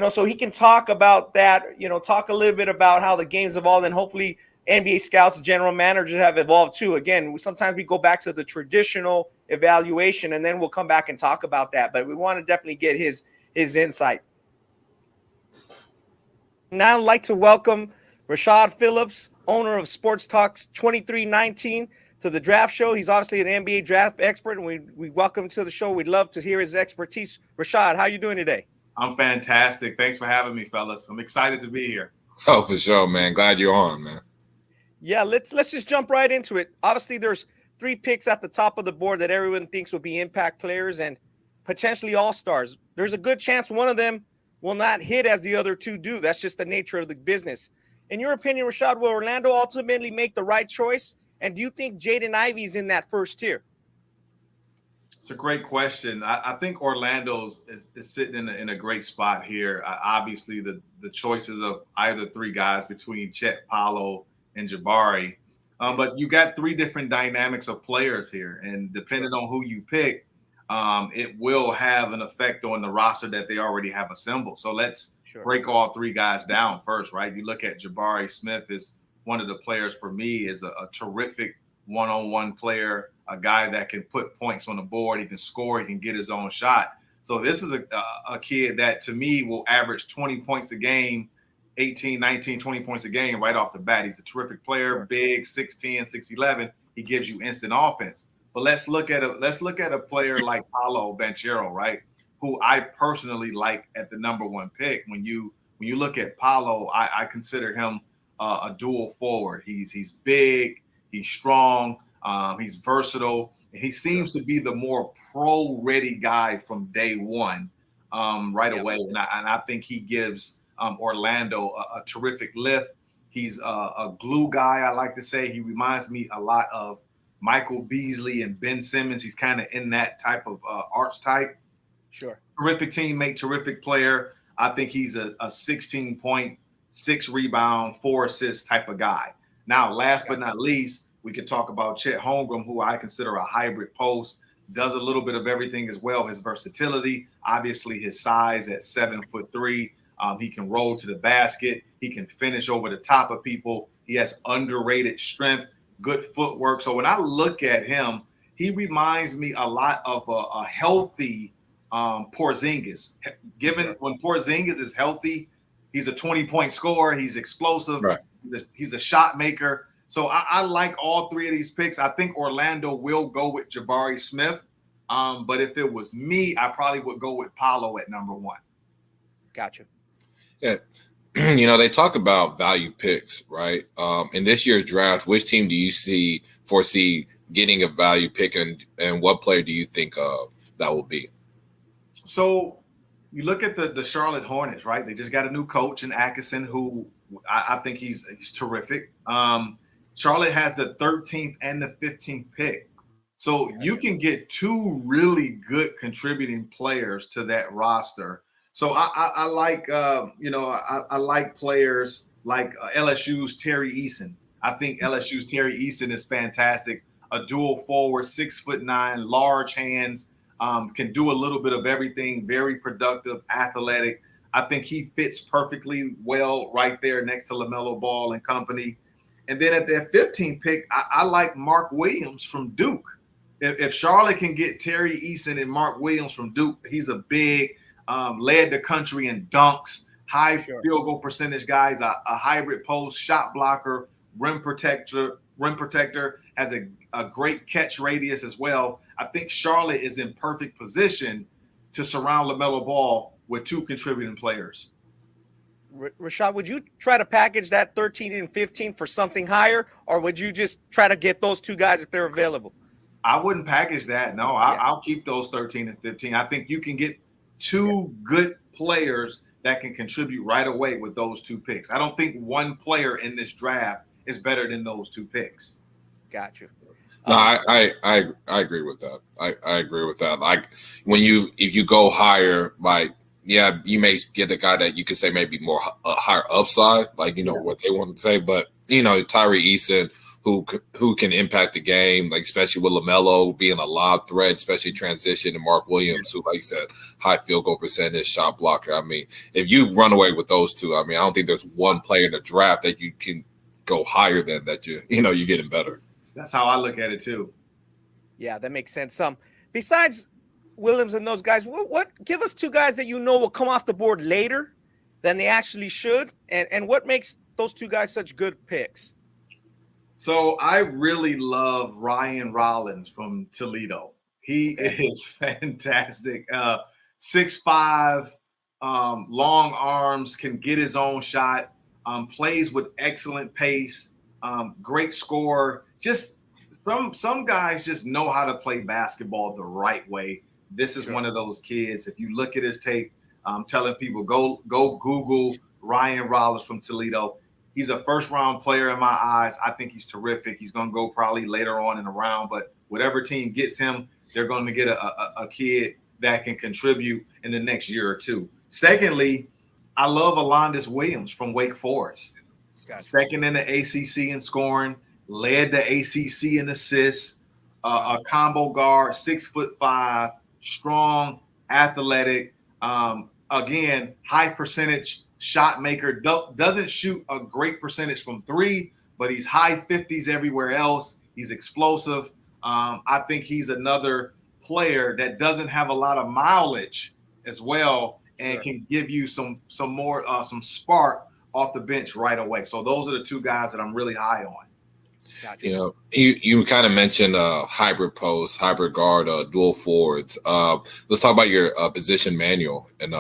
so he can talk about that, talk a little bit about how the game's evolved, and hopefully NBA scouts, general managers have evolved too. Again, sometimes we go back to the traditional evaluation and then we'll come back and talk about that. But we want to definitely get his insight. Now I'd like to welcome Rashad Phillips, owner of Sports Talks 2319, to the draft show. He's obviously an NBA draft expert, and we welcome him to the show. We'd love to hear his expertise. Rashad, how are you doing today? I'm fantastic. Thanks for having me, fellas. I'm excited to be here. Oh, for sure, man. Glad you're on, man. Yeah, let's just jump right into it. Obviously, there's 3 picks at the top of the board that everyone thinks will be impact players and potentially all-stars. There's a good chance one of them will not hit as the other 2 do. That's just the nature of the business. In your opinion, Rashad, will Orlando ultimately make the right choice? And do you think Jaden Ivey's in that first tier? It's a great question. I think Orlando's is sitting in a great spot here. Obviously, the choices of either 3 guys between Chet, Paolo, and Jabari. But you got 3 different dynamics of players here. And depending on who you pick, it will have an effect on the roster that they already have assembled. So let's break all 3 guys down first, right? You look at Jabari Smith is one of the players for me, is a terrific one-on-one player, a guy that can put points on the board. He can score. He can get his own shot. So this is a kid that, to me, will average 20 points a game, 18, 19, 20 points a game right off the bat. He's a terrific player, big, 6'10", 6'11". He gives you instant offense. But let's look at a player like Paolo Banchero, right, who I personally like at the number 1 pick. When you look at Paolo, I consider him a dual forward. He's big, he's strong, he's versatile, and he seems to be the more pro-ready guy from day one, away. And I think he gives Orlando a terrific lift. He's a glue guy, I like to say. He reminds me a lot of Michael Beasley and Ben Simmons. He's kind of in that type of archetype. Sure. Terrific teammate, terrific player. I think he's a 16-point, 6 rebound, 4 assist type of guy. Now, last but not least, we could talk about Chet Holmgren, who I consider a hybrid post, does a little bit of everything as well. His versatility, obviously his size at 7'3". He can roll to the basket. He can finish over the top of people. He has underrated strength, good footwork. So when I look at him, he reminds me a lot of a healthy Porzingis. When Porzingis is healthy, he's a 20-point scorer. He's explosive. Right. He's a shot maker. So I like all 3 of these picks. I think Orlando will go with Jabari Smith. But if it was me, I probably would go with Paolo at number 1. Gotcha. Yeah. They talk about value picks, right? In this year's draft, which team do you foresee getting a value pick, and what player do you think that will be? So you look at the Charlotte Hornets, right? They just got a new coach in Atkinson, who I think he's terrific. Charlotte has the 13th and the 15th pick. So you can get 2 really good contributing players to that roster. So I like, I like players like LSU's Terry Eason. I think LSU's Terry Eason is fantastic. A dual forward, 6'9", large hands, can do a little bit of everything, very productive, athletic. I think he fits perfectly well right there next to LaMelo Ball and company. And then at that 15th pick, I like Mark Williams from Duke. If Charlotte can get Terry Eason and Mark Williams from Duke, he's a big, led the country in dunks, high field goal percentage guy. He's a hybrid post, shot blocker, rim protector, has a great catch radius as well. I think Charlotte is in perfect position to surround LaMelo Ball with 2 contributing players. Rashad, would you try to package that 13 and 15 for something higher, or would you just try to get those two guys if they're available? I wouldn't package that. No, I'll keep those 13 and 15. I think you can get two good players that can contribute right away with those two picks. I don't think one player in this draft is better than those two picks. Got you. No, I agree with that. I agree with that. Like if you go higher, like yeah, you may get a guy that you could say maybe more higher upside, like what they want to say, but Tyree Eason, who can impact the game, like especially with LaMelo being a lob threat, especially transition, and Mark Williams, who, like you said, high field goal percentage, shot blocker. I mean, if you run away with those two, I mean, I don't think there's one player in the draft that you can go higher than that. You're getting better. That's how I look at it too. Yeah, that makes sense. Besides Williams and those guys, what give us two guys that will come off the board later than they actually should, and what makes those two guys such good picks? So I really love Ryan Rollins from Toledo. He is fantastic. 6'5", long arms, can get his own shot, plays with excellent pace, great scorer. Just some guys just know how to play basketball the right way. This is one of those kids. If you look at his tape, I'm telling people, go Google Ryan Rollins from Toledo. He's a first-round player in my eyes. I think he's terrific. He's going to go probably later on in the round, but whatever team gets him, they're going to get a kid that can contribute in the next year or two. Secondly, I love Alondes Williams from Wake Forest. Second in the ACC in scoring, led the ACC in assists, a combo guard, 6'5", strong, athletic, again, high percentage shot maker. Doesn't shoot a great percentage from three, but he's high 50s everywhere else. He's explosive. I think he's another player that doesn't have a lot of mileage as well, and can give you some more some spark off the bench right away. So those are the two guys that I'm really high on. Gotcha. You kind of mentioned hybrid post, hybrid guard, dual forwards. Let's talk about your position manual, and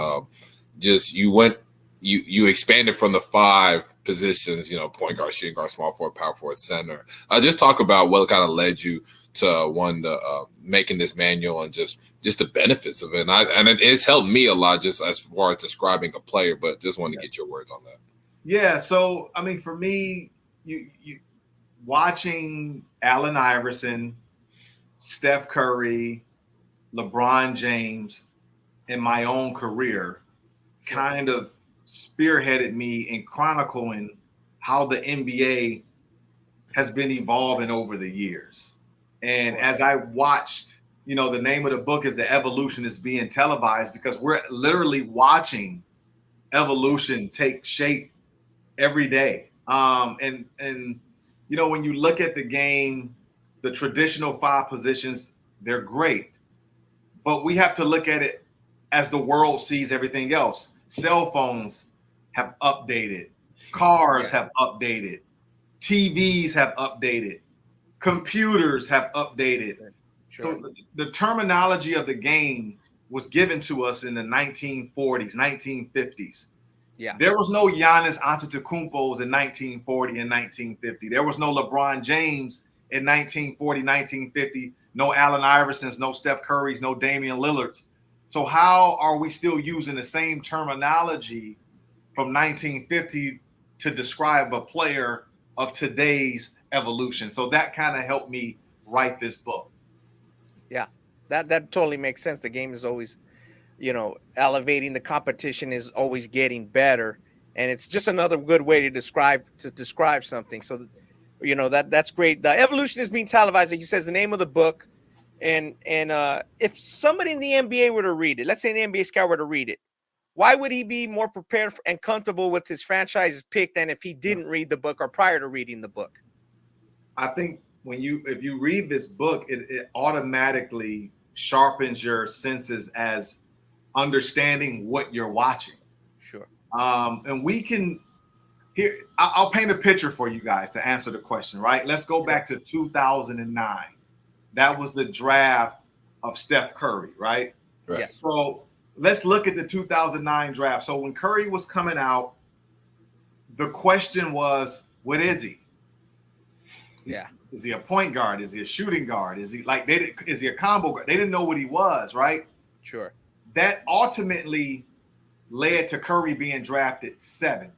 just you expanded from the 5 positions, point guard, shooting guard, small forward, power forward, center. Just talk about what kind of led you to making this manual, and just the benefits of it. And it's helped me a lot just as far as describing a player, but just wanted to get your words on that. Yeah. So, I mean, for me, you watching Allen Iverson, Steph Curry, LeBron James in my own career kind of spearheaded me in chronicling how the NBA has been evolving over the years. And as I watched, the name of the book is The Evolution is Being Televised, because we're literally watching evolution take shape every day. And when you look at the game, the traditional 5 positions, they're great. But we have to look at it as the world sees everything else. Cell phones have updated. Cars have updated. TVs have updated. Computers have updated. So the terminology of the game was given to us in the 1940s, 1950s. Yeah. There was no Giannis Antetokounmpos in 1940 and 1950. There was no LeBron James in 1940, 1950. No Allen Iversons, no Steph Currys, no Damian Lillards. So how are we still using the same terminology from 1950 to describe a player of today's evolution? So that kind of helped me write this book. Yeah, that totally makes sense. The game is always, elevating. The competition is always getting better, and it's just another good way to describe something. So, that's great. The Evolution is Being Televised, like you says, the name of the book. And if somebody in the NBA were to read it, let's say an NBA scout were to read it, why would he be more prepared and comfortable with his franchise's pick than if he didn't read the book or prior to reading the book? I think if you read this book, it automatically sharpens your senses as understanding what you're watching. Sure. And we can I'll paint a picture for you guys to answer the question, right? Let's go back to 2009. That was the draft of Steph Curry, right? Yes. So let's look at the 2009 draft. So when Curry was coming out, the question was, what is he? Yeah. Is he a point guard? Is he a shooting guard? Is he is he a combo guard? They didn't know what he was, right? Sure. That ultimately led to Curry being drafted 7th.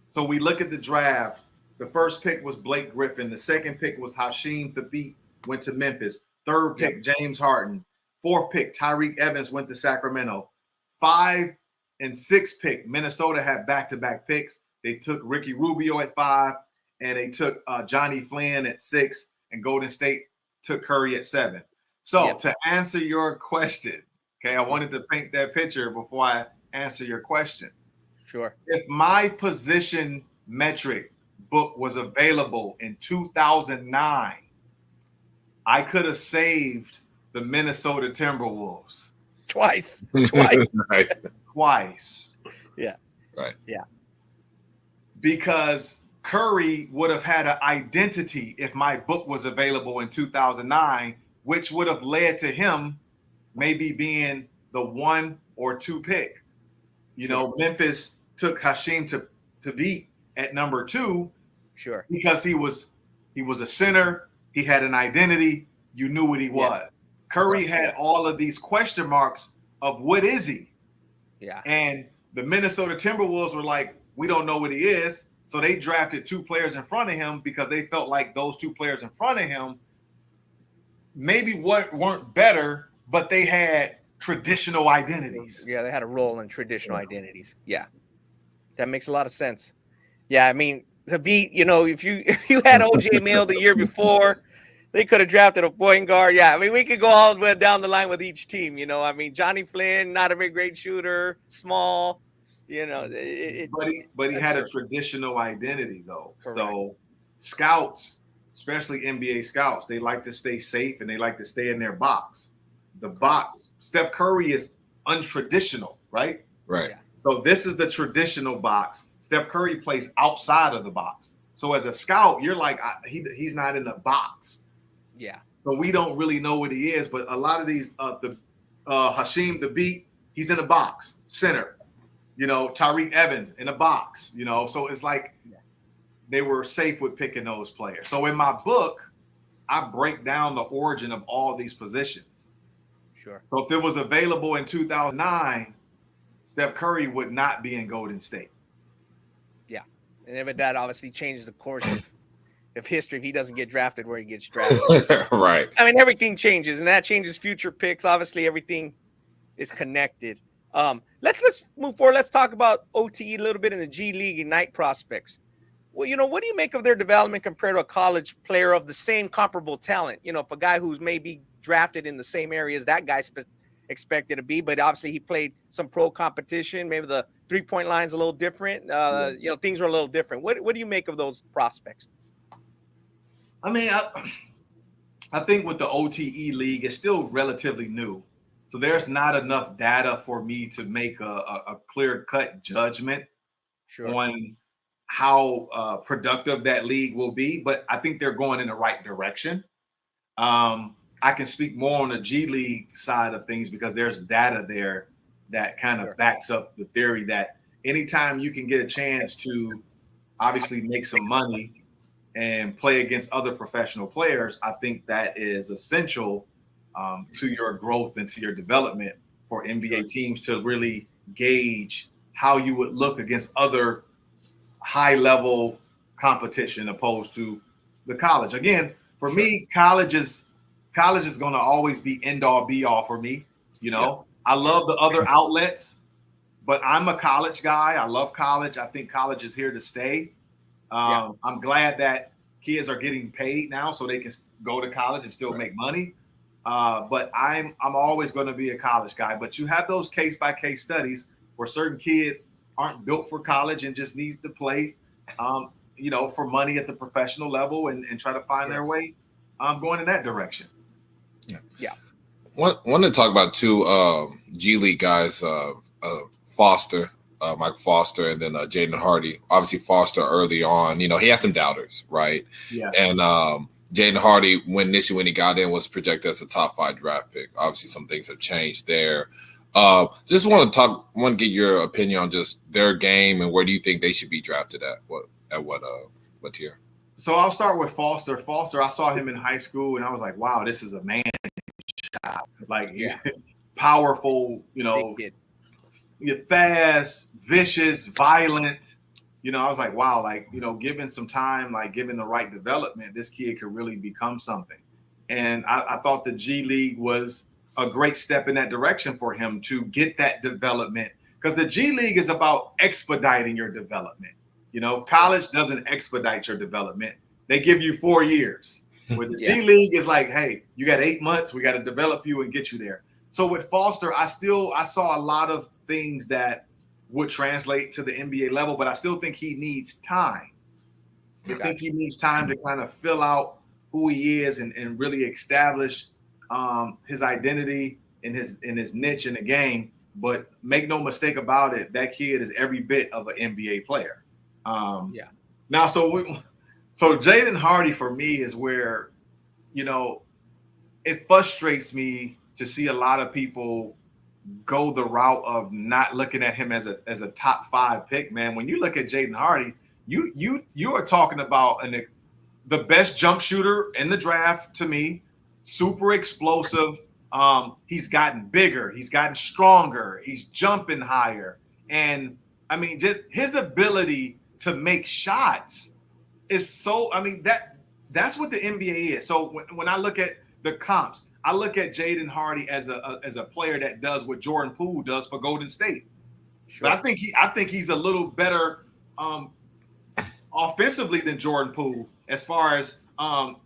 So we look at the draft. The first pick was Blake Griffin. The second pick was Hasheem Thabeet, went to Memphis. Third pick, James Harden. Fourth pick, Tyreke Evans went to Sacramento. 5 and 6 pick, Minnesota had back-to-back picks. They took Ricky Rubio at 5, and they took Johnny Flynn at 6, and Golden State took Curry at 7. So to answer your question, okay, I wanted to paint that picture before I answer your question. Sure. If my position metric book was available in 2009, I could have saved the Minnesota Timberwolves. Twice. Right. Twice. Yeah. Right. Yeah. Because Curry would have had an identity if my book was available in 2009, which would have led to him maybe being the 1 or 2 pick. You know, Memphis took Hasheem Thabeet at number 2. Sure. Because he was a center, he had an identity, you knew what he was. Curry had all of these question marks of what is he? Yeah. And the Minnesota Timberwolves were like, we don't know what he is. So they drafted 2 players in front of him because they felt like those 2 players in front of him maybe weren't better, but they had traditional identities. Yeah, they had a role in traditional identities. Yeah. That makes a lot of sense. Yeah, I mean, to beat, you know, if you had OJ Mail the year before, they could have drafted a point guard. Yeah, I mean, we could go all the way down the line with each team. You know, I mean, Johnny Flynn, not a very great shooter, small. You know, but he had a traditional identity though. Correct. So scouts, especially NBA scouts, they like to stay safe and they like to stay in their box. The box. Steph Curry is untraditional, right? Right. Yeah. So this is the traditional box. Steph Curry plays outside of the box. So as a scout, you're like, he's not in the box. Yeah. So we don't really know what he is. But a lot of these, Hasheem Thabeet, he's in the box, center. You know, Tyreke Evans in a box. You know, so it's like they were safe with picking those players. So in my book, I break down the origin of all these positions. Sure. So if it was available in 2009, Steph Curry would not be in Golden State. Yeah. And if that obviously changes the course of history if he doesn't get drafted where he gets drafted. Right. I mean, everything changes, and that changes future picks. Obviously, everything is connected. Let's move forward. Let's talk about OTE a little bit in the G League Ignite prospects. Well, you know, what do you make of their development compared to a college player of the same comparable talent? You know, if a guy who's maybe drafted in the same area as that guy's expected to be, but obviously he played some pro competition. Maybe the 3-point line's a little different. You know, things are a little different. What do you make of those prospects? I mean, I think with the OTE league, it's still relatively new. So there's not enough data for me to make a clear-cut judgment on how productive that league will be. But I think they're going in the right direction. I can speak more on the G League side of things because there's data there that kind of backs up the theory that anytime you can get a chance to obviously make some money and play against other professional players, I think that is essential to your growth and to your development for NBA teams to really gauge how you would look against other high-level competition opposed to the college. Again, for me, college is going to always be end-all be-all for me. You know, I love the other outlets, but I'm a college guy. I love college. I think college is here to stay. I'm glad that kids are getting paid now so they can go to college and still make money. But I'm always going to be a college guy. But you have those case-by-case studies where certain kids aren't built for college and just need to play, you know, for money at the professional level and try to find their way going in that direction. Yeah. Want to talk about two G League guys, Foster, Michael Foster, and then Jaden Hardy. Obviously, Foster early on, you know, he had some doubters, right? Yeah. And Jaden Hardy, when he got in, was projected as a top 5 draft pick. Obviously, some things have changed there. Just want to get your opinion on just their game and where do you think they should be drafted at? What tier? So I'll start with Foster. Foster, I saw him in high school, and I was like, wow, this is a man child. Like, powerful, you're fast, vicious, violent. I was like, wow, like, given some time, like given the right development, this kid could really become something. And I thought the G League was a great step in that direction for him to get that development, because the G League is about expediting your development. College doesn't expedite your development. They give you 4 years. Where the G League is like, hey, you got 8 months. We got to develop you and get you there. So with Foster, I saw a lot of things that would translate to the NBA level, but I still think he needs time. I think he needs time to kind of fill out who he is and really establish his identity and his niche in the game. But make no mistake about it, that kid is every bit of an NBA player. Now, so Jaden Hardy for me is where, it frustrates me to see a lot of people go the route of not looking at him as a top 5 pick, man. When you look at Jaden Hardy, you are talking about the best jump shooter in the draft to me, super explosive. He's gotten bigger, he's gotten stronger, he's jumping higher. And I mean, just his ability to make shots is so, that's what the NBA is. So when I look at the comps, I look at Jaden Hardy as a player that does what Jordan Poole does for Golden State. Sure. But I think he's a little better offensively than Jordan Poole as far as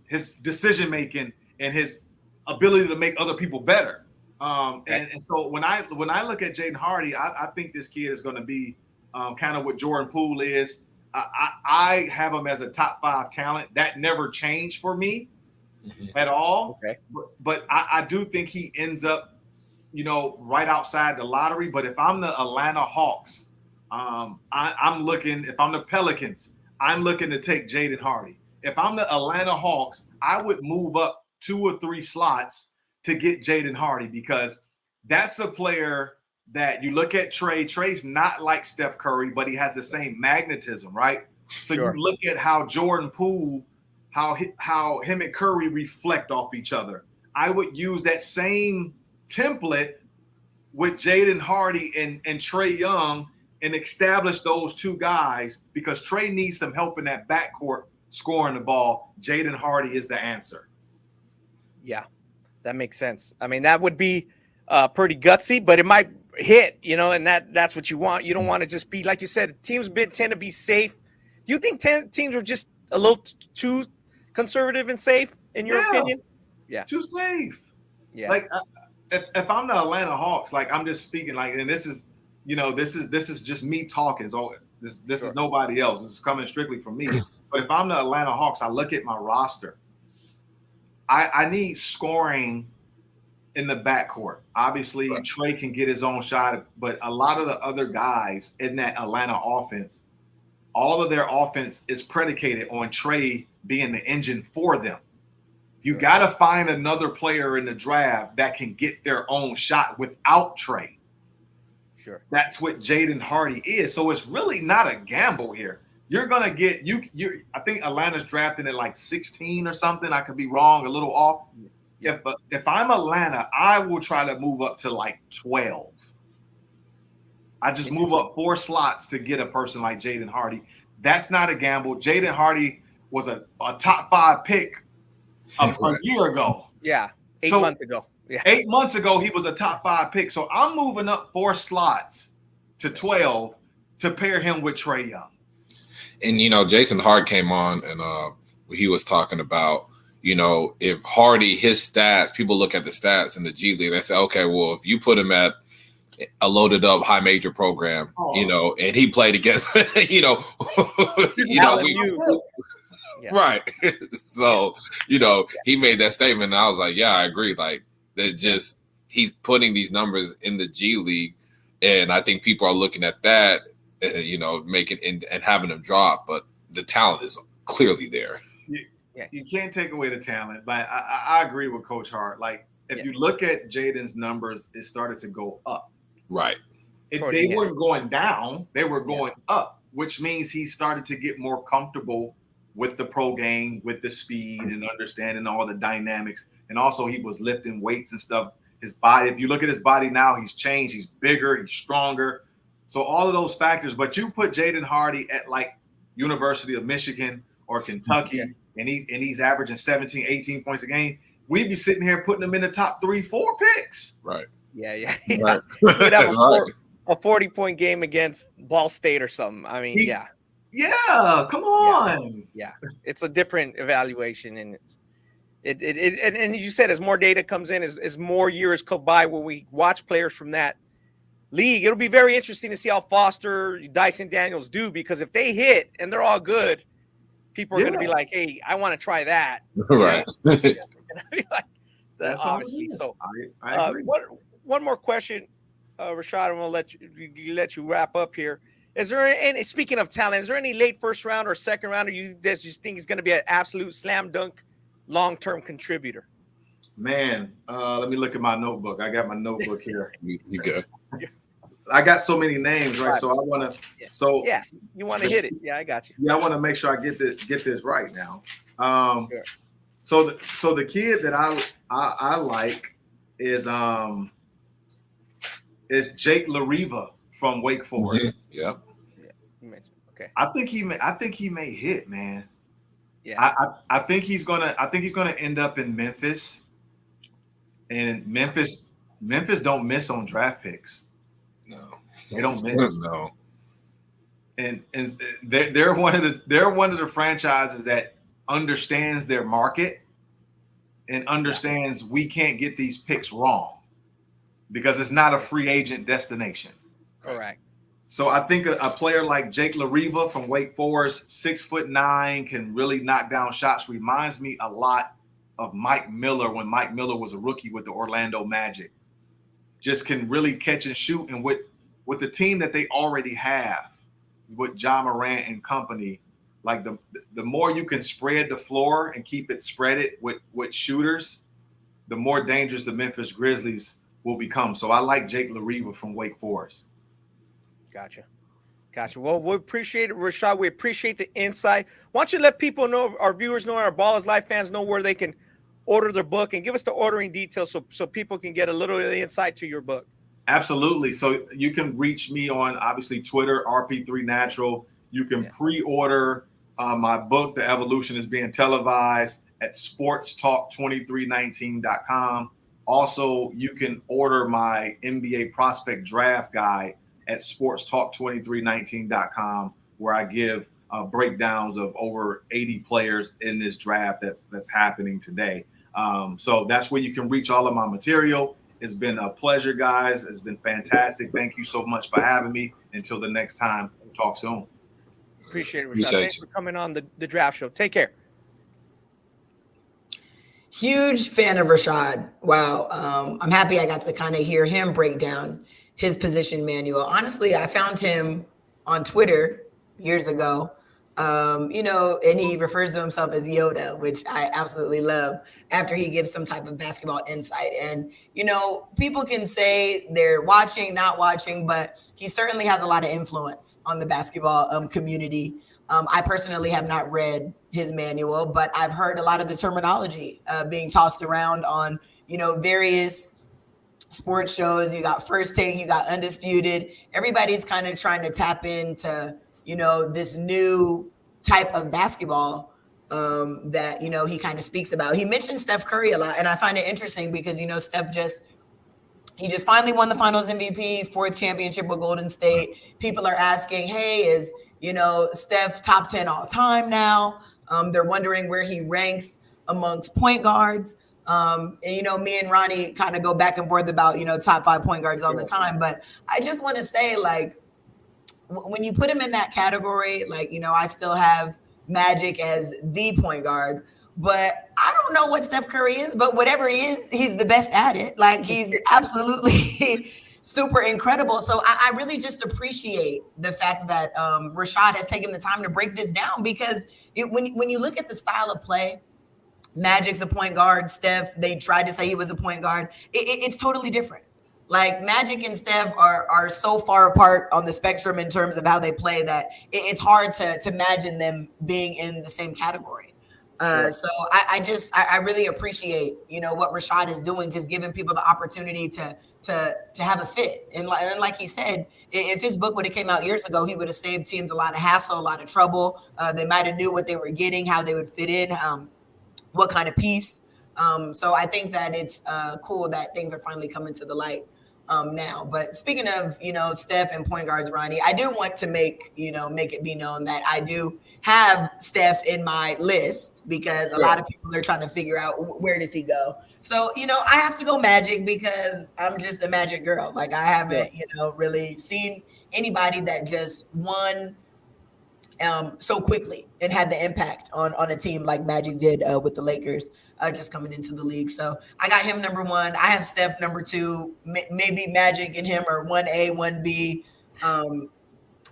his decision making and his ability to make other people better. And so when I look at Jaden Hardy, I think this kid is going to be kind of what Jordan Poole is. I have him as a top 5 talent. That never changed for me at all. Okay. But I do think he ends up, right outside the lottery. But if I'm the Atlanta Hawks, I'm looking. If I'm the Pelicans, I'm looking to take Jaden Hardy. If I'm the Atlanta Hawks, I would move up 2 or 3 slots to get Jaden Hardy, because that's a player that you look at Trey's not like Steph Curry, but he has the same magnetism, right? So you look at how Jordan Poole, how him and Curry reflect off each other. I would use that same template with Jaden Hardy and Trae Young and establish those 2 guys, because Trae needs some help in that backcourt scoring the ball. Jaden Hardy is the answer. Yeah, that makes sense. I mean, that would be pretty gutsy, but it might hit, and that's what you want. You don't want to just be, like you said, teams tend to be safe. Do you think teams are just a little too conservative and safe, in your opinion? Yeah, too safe. Yeah, like if I'm the Atlanta Hawks, like I'm just speaking, like, and this is just me talking. So this is nobody else. This is coming strictly from me. But if I'm the Atlanta Hawks, I look at my roster. I need scoring in the backcourt. Obviously, Trae can get his own shot, but a lot of the other guys in that Atlanta offense, all of their offense is predicated on Trae being the engine for them. You got to find another player in the draft that can get their own shot without Trae. Sure. That's what Jaden Hardy is. So it's really not a gamble here. You're going to get I think Atlanta's drafting at like 16 or something. I could be wrong, a little off. If I'm Atlanta, I will try to move up to like 12. I just move up 4 slots to get a person like Jaden Hardy. That's not a gamble. Jaden Hardy was a top 5 pick a year ago. Yeah, 8 months ago. Yeah. 8 months ago, he was a top 5 pick. So I'm moving up 4 slots to 12 to pair him with Trae Young. And, Jason Hart came on and he was talking about, if Hardy, his stats, people look at the stats in the G League, they say, okay, well, if you put him at a loaded up high major program, and he played against, right. So, he made that statement and I was like, yeah, I agree. Like that he's putting these numbers in the G League. And I think people are looking at that, making and having them drop, but the talent is clearly there. You can't take away the talent, but I agree with Coach Hart. Like if you look at Jaden's numbers, it started to go up. Right. They weren't going down; they were going up, which means he started to get more comfortable with the pro game, with the speed, and understanding all the dynamics. And also, he was lifting weights and stuff. His body, if you look at his body now, he's changed. He's bigger. He's stronger. So all of those factors. But you put Jaden Hardy at like University of Michigan or Kentucky, and he's averaging 17, 18 points a game, we'd be sitting here putting him in the top 3, 4 picks. Right. Yeah. Right. We'd have a 40-point game against Ball State or something. I mean, Yeah, come on. Yeah. It's a different evaluation, and and you said as more data comes in, as more years go by where we watch players from that league, it'll be very interesting to see how Foster, Dyson Daniels do, because if they hit and they're all good, people are going to be like, hey, I want to try that. Right. That's obviously. So I agree. One more question, Rashad, and we'll let you wrap up here. Is there any, speaking of talent, is there any late first round or second rounder you just think is going to be an absolute slam dunk long-term contributor? Man, let me look at my notebook. I got my notebook here. You good? I got so many names, right? So I want to. So yeah, you want to hit it? Yeah, I got you. Yeah, I want to make sure I get this right now. Sure. So the kid that I like is Jake LaRiva from Wake Forest. Mm-hmm. Yep. Yeah, you mentioned. Okay. I think he may hit, man. Yeah. I think he's gonna end up in Memphis, and Memphis don't miss on draft picks. No, they don't miss. No. And they're one of the franchises that understands their market and understands we can't get these picks wrong because it's not a free agent destination. Correct. So I think a player like Jake LaRiva from Wake Forest, 6'9", can really knock down shots. Reminds me a lot of Mike Miller when Mike Miller was a rookie with the Orlando Magic. Just can really catch and shoot. And with the team that they already have, with Ja Morant and company, like the more you can spread the floor and keep it spreaded with shooters, the more dangerous the Memphis Grizzlies will become. So I like Jake LaRiva from Wake Forest. Gotcha. Well, we appreciate it, Rashad. We appreciate the insight. Why don't you let people know, our viewers know, our Ballislife fans know where they can order their book, and give us the ordering details so people can get a little insight to your book. Absolutely. So you can reach me on, obviously, Twitter, RP3 Natural. You can pre-order my book. The Evolution is being televised at sportstalk2319.com. Also, you can order my NBA prospect draft guide at sportstalk2319.com, where I give breakdowns of over 80 players in this draft that's happening today. So that's where you can reach all of my material. It's been a pleasure, guys. It's been fantastic. Thank you so much for having me. Until the next time, talk soon. Appreciate it, Rashad. Thanks for coming on the draft show. Take care. Huge fan of Rashad. Wow. I'm happy I got to kind of hear him break down his position manual. Honestly, I found him on Twitter years ago, and he refers to himself as Yoda, which I absolutely love, after he gives some type of basketball insight. And, people can say they're watching, not watching, but he certainly has a lot of influence on the basketball community. I personally have not read his manual, but I've heard a lot of the terminology being tossed around on, various sports shows. You got First Take, you got Undisputed. Everybody's kind of trying to tap into, this new type of basketball that, he kind of speaks about. He mentioned Steph Curry a lot, and I find it interesting because, Steph just finally won the Finals MVP, 4th championship with Golden State. People are asking, hey, is Steph top 10 all time now? They're wondering where he ranks amongst point guards. And, me and Ronnie kind of go back and forth about, top 5 point guards all the time. But I just want to say, when you put him in that category, I still have Magic as the point guard. But I don't know what Steph Curry is, but whatever he is, he's the best at it. He's absolutely super incredible. So I really just appreciate the fact that Rashad has taken the time to break this down, because when you look at the style of play Magic's a point guard. Steph, they tried to say he was a point guard. It's totally different. Like Magic and Steph are so far apart on the spectrum in terms of how they play that it's hard to imagine them being in the same category. So I really appreciate, what Rashad is doing, just giving people the opportunity to have a fit. And like he said, if his book would have came out years ago, he would have saved teams a lot of hassle, a lot of trouble. They might have knew what they were getting, how they would fit in, what kind of piece. So I think that it's cool that things are finally coming to the light now. But speaking of, Steph and point guards, Ronnie, I do want to make it be known that I do have Steph in my list because a lot of people are trying to figure out where does he go. So, I have to go Magic because I'm just a Magic girl. Like I haven't, really seen anybody that just won so quickly and had the impact on a team like Magic did with the Lakers just coming into the league. So I got him number 1. I have Steph number 2. Maybe Magic and him are 1A, 1B.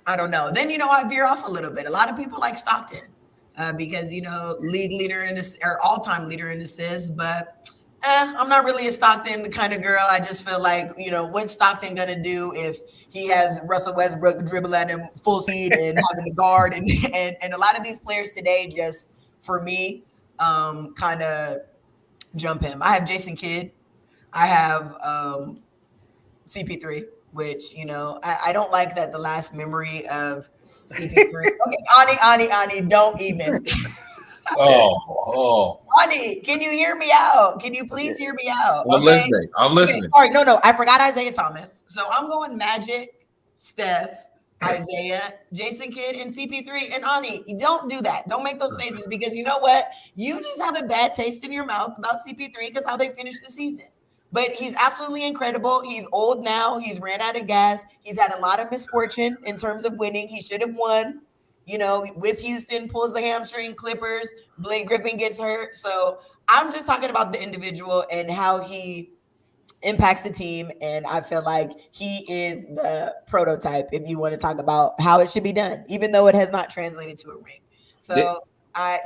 I don't know. Then, I veer off a little bit. A lot of people like Stockton because, league leader in this or all-time leader in assists, but I'm not really a Stockton kind of girl. I just feel like, what's Stockton going to do if he has Russell Westbrook dribbling him full speed and having to guard? And a lot of these players today, just for me, kind of jump him. I have Jason Kidd. I have CP3, which, I don't like that the last memory of CP3. Okay, Ani, don't even. Oh. Ani, can you hear me out? Can you please hear me out? I'm listening. Okay, sorry, no, I forgot Isaiah Thomas. So I'm going Magic, Steph, Isaiah, Jason Kidd, and CP3. And Ani, don't do that. Don't make those faces because you know what? You just have a bad taste in your mouth about CP3 because how they finished the season. But he's absolutely incredible. He's old now. He's ran out of gas. He's had a lot of misfortune in terms of winning. He should have won. With Houston, pulls the hamstring, Clippers, Blake Griffin gets hurt. So I'm just talking about the individual and how he impacts the team. And I feel like he is the prototype if you want to talk about how it should be done, even though it has not translated to a ring. So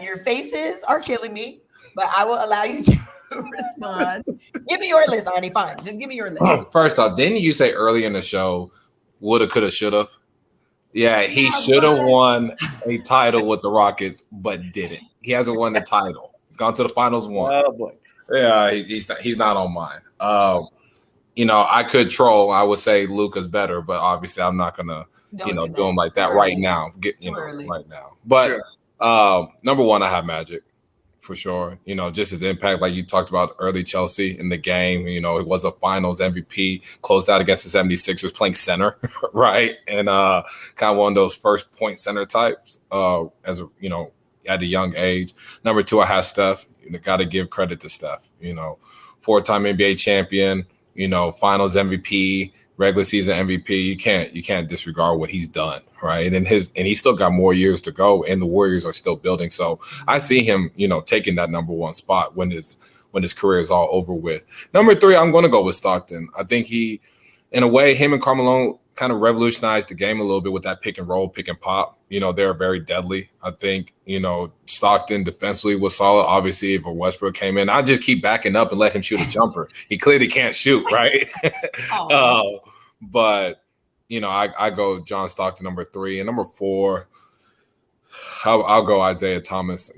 your faces are killing me, but I will allow you to respond. Give me your list, Ani. Fine. Just give me your list. First off, didn't you say early in the show, woulda, coulda, shoulda? Yeah, he should have won a title with the Rockets, but didn't. He hasn't won the title. He's gone to the finals once. Oh boy. Yeah, he's not on mine. I could troll. I would say Luka's better, but obviously I'm not gonna, do him like that right now. Right now. But number 1, I have Magic. For sure. Just his impact, like you talked about early Chelsea in the game. He was a finals MVP, closed out against the 76ers playing center, right? And kind of one of those first point center types at a young age. Number 2, I have Steph. Got to give credit to Steph. 4-time NBA champion, finals MVP, regular season MVP. You can't disregard what he's done, right? And he's still got more years to go, and the Warriors are still building. So I see him, taking that number 1 spot when his career is all over with. Number 3, I'm going to go with Stockton. I think he, in a way, him and Carmelo kind of revolutionized the game a little bit with that pick and roll, pick and pop. They're very deadly. I think, Stockton defensively was solid. Obviously, if a Westbrook came in, I just keep backing up and let him shoot a jumper. He clearly can't shoot, right? But, I go John Stockton number 3. And number 4, I'll go Isaiah Thomas.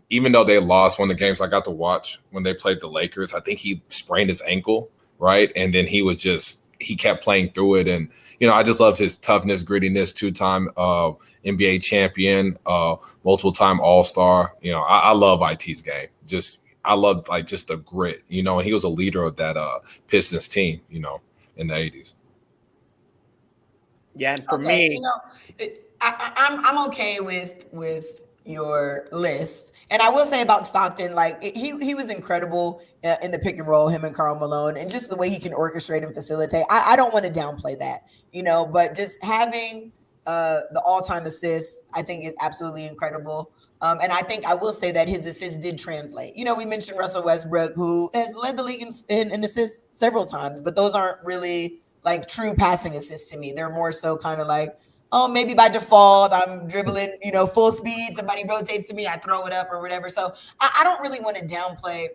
Even though they lost one of the games I got to watch when they played the Lakers, I think he sprained his ankle, right? And then he kept playing through it. And, I just loved his toughness, grittiness, 2-time NBA champion, multiple-time All-Star. I love IT's game. I love just the grit, and he was a leader of that Pistons team, in the 80s. Yeah, and for me, I'm okay with your list, and I will say about Stockton, he was incredible in the pick and roll, him and Karl Malone, and just the way he can orchestrate and facilitate. I don't want to downplay that, but just having the all-time assists, I think is absolutely incredible. And I think I will say that his assists did translate. We mentioned Russell Westbrook, who has led the league in assists several times, but those aren't really true passing assists to me. They're more so kind of oh, maybe by default, I'm dribbling, full speed. Somebody rotates to me, I throw it up or whatever. So I don't really want to downplay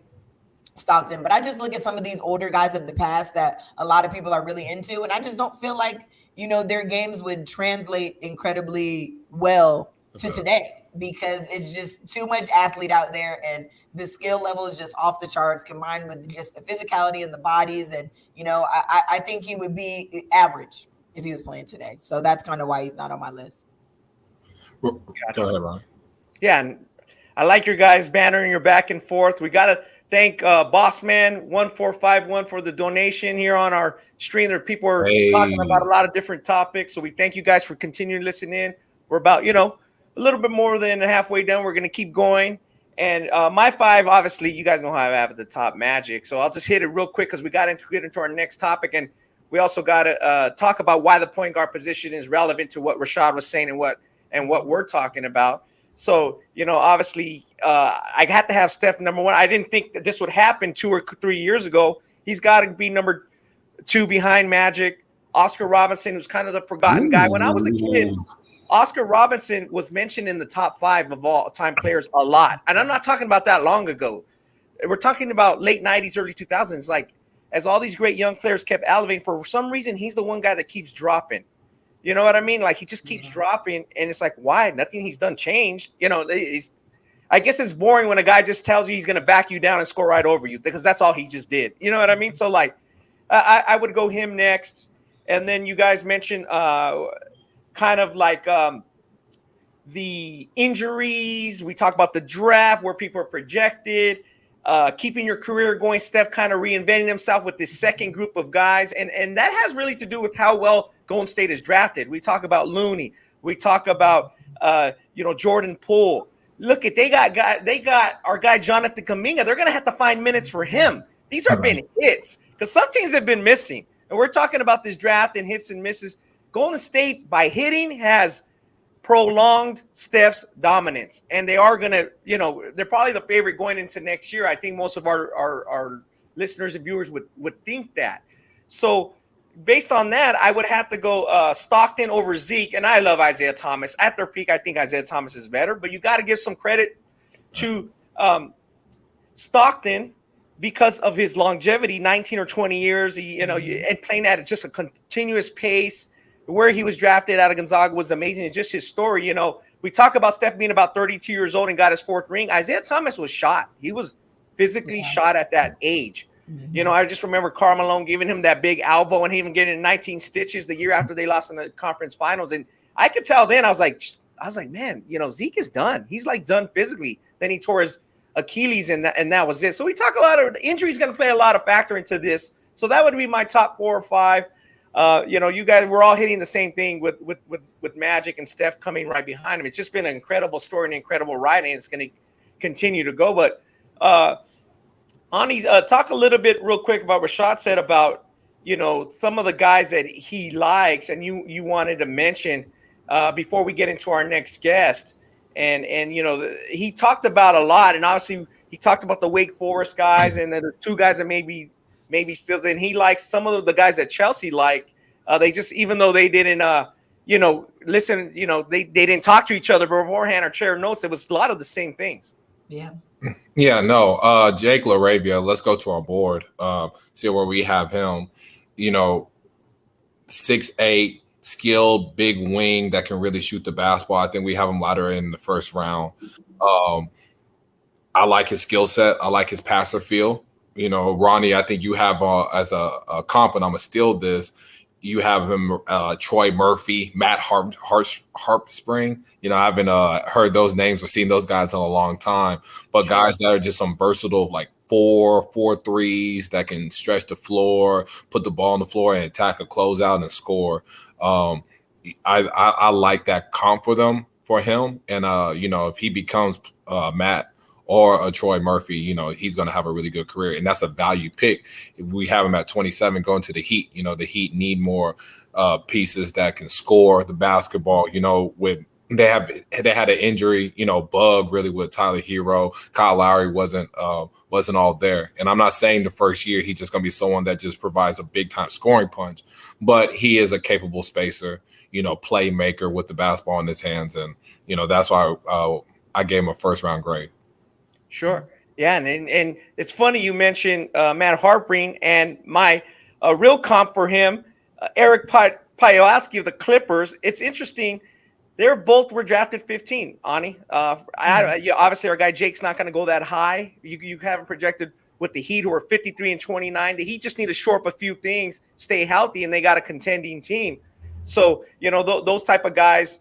Stockton, but I just look at some of these older guys of the past that a lot of people are really into, and I just don't feel like, their games would translate incredibly well to today because it's just too much athlete out there and the skill level is just off the charts combined with just the physicality and the bodies. And, I think he would be average if he was playing today. So that's kind of why he's not on my list. Go ahead, Ron. Yeah, and I like your guys' banner and your back and forth. We got to thank Bossman1451 for the donation here on our stream. There people are talking about a lot of different topics. So we thank you guys for continuing to listen in. We're about, a little bit more than halfway done. We're going to keep going. And my 5, obviously, you guys know how I have at the top, Magic. So I'll just hit it real quick because we got to get into our next topic. And we also got to talk about why the point guard position is relevant to what Rashad was saying and what we're talking about. So, obviously, I had to have Steph number 1. I didn't think that this would happen 2 or 3 years ago. He's got to be number 2 behind Magic. Oscar Robinson, who's kind of the forgotten guy. When I was a kid, Oscar Robinson was mentioned in the top 5 of all-time players a lot. And I'm not talking about that long ago. We're talking about late 90s, early 2000s. Like, as all these great young players kept elevating, for some reason, he's the one guy that keeps dropping. You know what I mean? Like, he just keeps dropping, and it's like, why? Nothing he's done changed. I guess it's boring when a guy just tells you he's going to back you down and score right over you because that's all he just did. You know what I mean? So, like, I would go him next. And then you guys mentioned kind of like the injuries. We talk about the draft, where people are projected. Keeping your career going, Steph kind of reinventing himself with this second group of guys. And that has really to do with how well Golden State is drafted. We talk about Looney. We talk about, Jordan Poole. Look, they got our guy, Jonathan Kuminga. They're going to have to find minutes for him. These are been hits because some teams have been missing. And we're talking about this draft and hits and misses. Golden State, by hitting, has prolonged Steph's dominance, and they are going to, they're probably the favorite going into next year. I think most of our listeners and viewers would think that. So based on that, I would have to go Stockton over Zeke, and I love Isaiah Thomas. At their peak, I think Isaiah Thomas is better, but you got to give some credit to Stockton because of his longevity, 19 or 20 years, and playing at just a continuous pace. Where he was drafted out of Gonzaga was amazing. And just his story, we talk about Steph being about 32 years old and got his 4th ring. Isaiah Thomas was shot. He was physically shot at that age. I just remember Karl Malone giving him that big elbow and him getting 19 stitches the year after they lost in the conference finals. And I could tell then, I was like, man, Zeke is done. He's like done physically. Then he tore his Achilles and that was it. So we talk a lot of injuries going to play a lot of factor into this. So that would be my top 4 or 5. You guys, we're all hitting the same thing with Magic and Steph coming right behind him. It's just been an incredible story and incredible ride, and it's going to continue to go. But Ani, talk a little bit real quick about what Rashad said about, some of the guys that he likes and you wanted to mention before we get into our next guest. And he talked about a lot, and obviously he talked about the Wake Forest guys and then the 2 guys that maybe still, and he likes some of the guys that Chelsea like. They just, even though they didn't, listen, they didn't talk to each other beforehand or share notes. It was a lot of the same things. Yeah. Yeah, no. Jake LaRavia, let's go to our board, see where we have him. 6'8", skilled, big wing that can really shoot the basketball. I think we have him later in the first round. I like his skill set. I like his passer feel. Ronnie, I think you have as a comp, and I'm going to steal this, you have him, Troy Murphy, Matt Harpspring. I haven't heard those names or seen those guys in a long time, but guys that are just some versatile, like 4 threes that can stretch the floor, put the ball on the floor and attack a closeout and score. I like that comp for him. And, if he becomes Matt or a Troy Murphy, he's going to have a really good career. And that's a value pick. If we have him at 27 going to the Heat, the Heat need more pieces that can score the basketball, with they had an injury, bug really with Tyler Hero. Kyle Lowry wasn't all there. And I'm not saying the first year he's just going to be someone that just provides a big time scoring punch, but he is a capable spacer, playmaker with the basketball in his hands. And, that's why I gave him a first round grade. Sure. Yeah. And it's funny you mentioned Matt Harpring, and my real comp for him, Eric Piotrowski of the Clippers. It's interesting. They're both were drafted 15, Ani. Obviously, our guy Jake's not going to go that high. You haven't projected with the Heat, who are 53 and 29. The Heat just need to shore up a few things, stay healthy, and they got a contending team. So, those type of guys,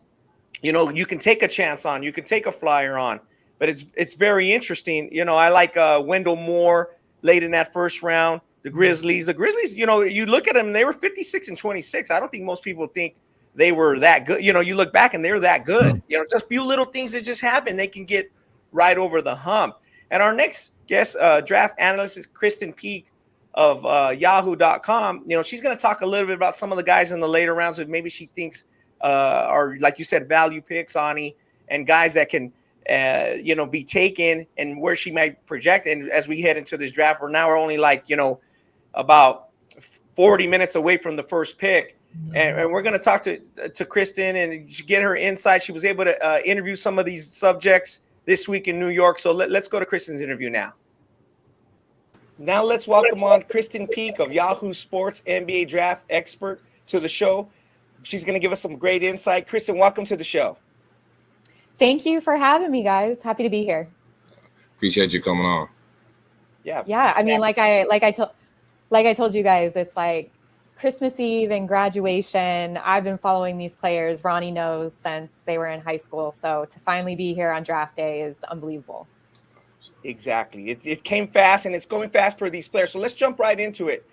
you can take a chance on, you can take a flyer on. But it's very interesting. I like Wendell Moore late in that first round. The Grizzlies, you look at them, they were 56 and 26. I don't think most people think they were that good. You look back and they're that good. Just a few little things that just happen, they can get right over the hump. And our next guest, draft analyst, is Krysten Peak of Yahoo.com. She's going to talk a little bit about some of the guys in the later rounds that maybe she thinks are, like you said, value picks, Ani, and guys that can be taken and where she might project. And as we head into this draft, we're only about 40 minutes away from the first pick. And we're going to talk to Krysten and get her insight. She was able to interview some of these subjects this week in New York. So let's go to Kristen's interview now. Now let's welcome on Krysten Peak of Yahoo Sports NBA draft expert to the show. She's going to give us some great insight. Krysten, welcome to the show. Thank you for having me, guys. Happy to be here. Appreciate you coming on. Yeah. I mean, like I told you guys, it's like Christmas Eve and graduation. I've been following these players, Ronnie knows, since they were in high school. So to finally be here on draft day is unbelievable. Exactly. It came fast, and it's going fast for these players. So let's jump right into it.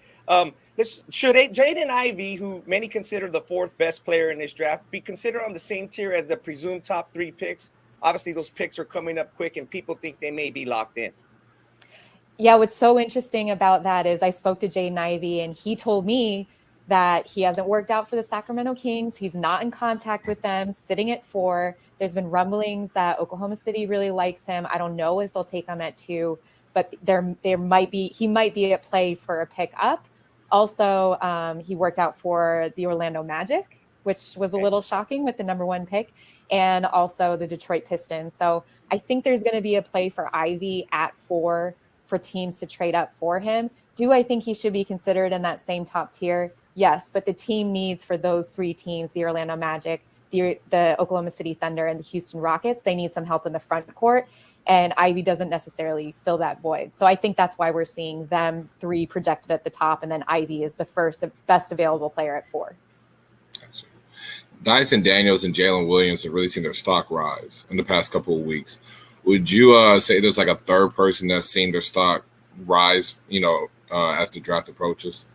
Should Jaden Ivey, who many consider the fourth best player in this draft, be considered on the same tier as the presumed top three picks? Obviously, those picks are coming up quick, and people think they may be locked in. Yeah, what's so interesting about that is I spoke to Jaden Ivey, and he told me that he hasn't worked out for the Sacramento Kings. He's not in contact with them, sitting at 4. There's been rumblings that Oklahoma City really likes him. I don't know if they'll take him at 2, but he might be at play for a pick up. Also, he worked out for the Orlando Magic, which was a little shocking with the number 1 pick, and also the Detroit Pistons. So I think there's going to be a play for Ivy at 4 for teams to trade up for him. Do I think he should be considered in that same top tier? Yes, but the team needs for those 3 teams, the Orlando Magic, the Oklahoma City Thunder, and the Houston Rockets, they need some help in the front court. And Ivy doesn't necessarily fill that void. So I think that's why we're seeing them 3 projected at the top, and then Ivy is the best available player at 4. Dyson Daniels and Jalen Williams have really seen their stock rise in the past couple of weeks. Would you say there's like a third person that's seen their stock rise, as the draft approaches?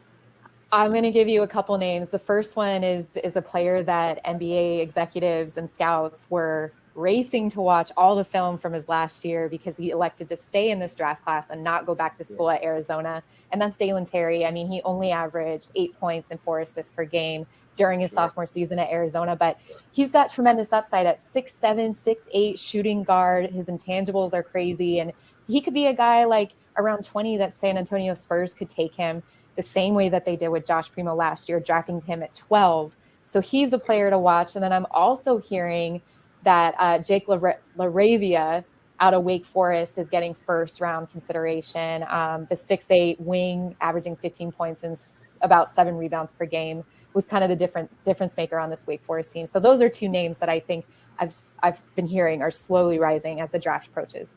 I'm going to give you a couple names. The first one is a player that NBA executives and scouts were racing to watch all the film from his last year because he elected to stay in this draft class and not go back to school at Arizona. And that's Dalen Terry. I mean, he only averaged 8 points and 4 assists per game during his sophomore season at Arizona, but he's got tremendous upside at 6'7", 6'8", shooting guard. His intangibles are crazy. And he could be a guy like around 20 that San Antonio Spurs could take him the same way that they did with Josh Primo last year, drafting him at 12. So he's a player to watch. And then I'm also hearing that Jake LaRavia out of Wake Forest is getting first round consideration. The 6'8" wing averaging 15 points and about 7 rebounds per game was kind of the difference maker on this Wake Forest team. So those are 2 names that I think I've been hearing are slowly rising as the draft approaches.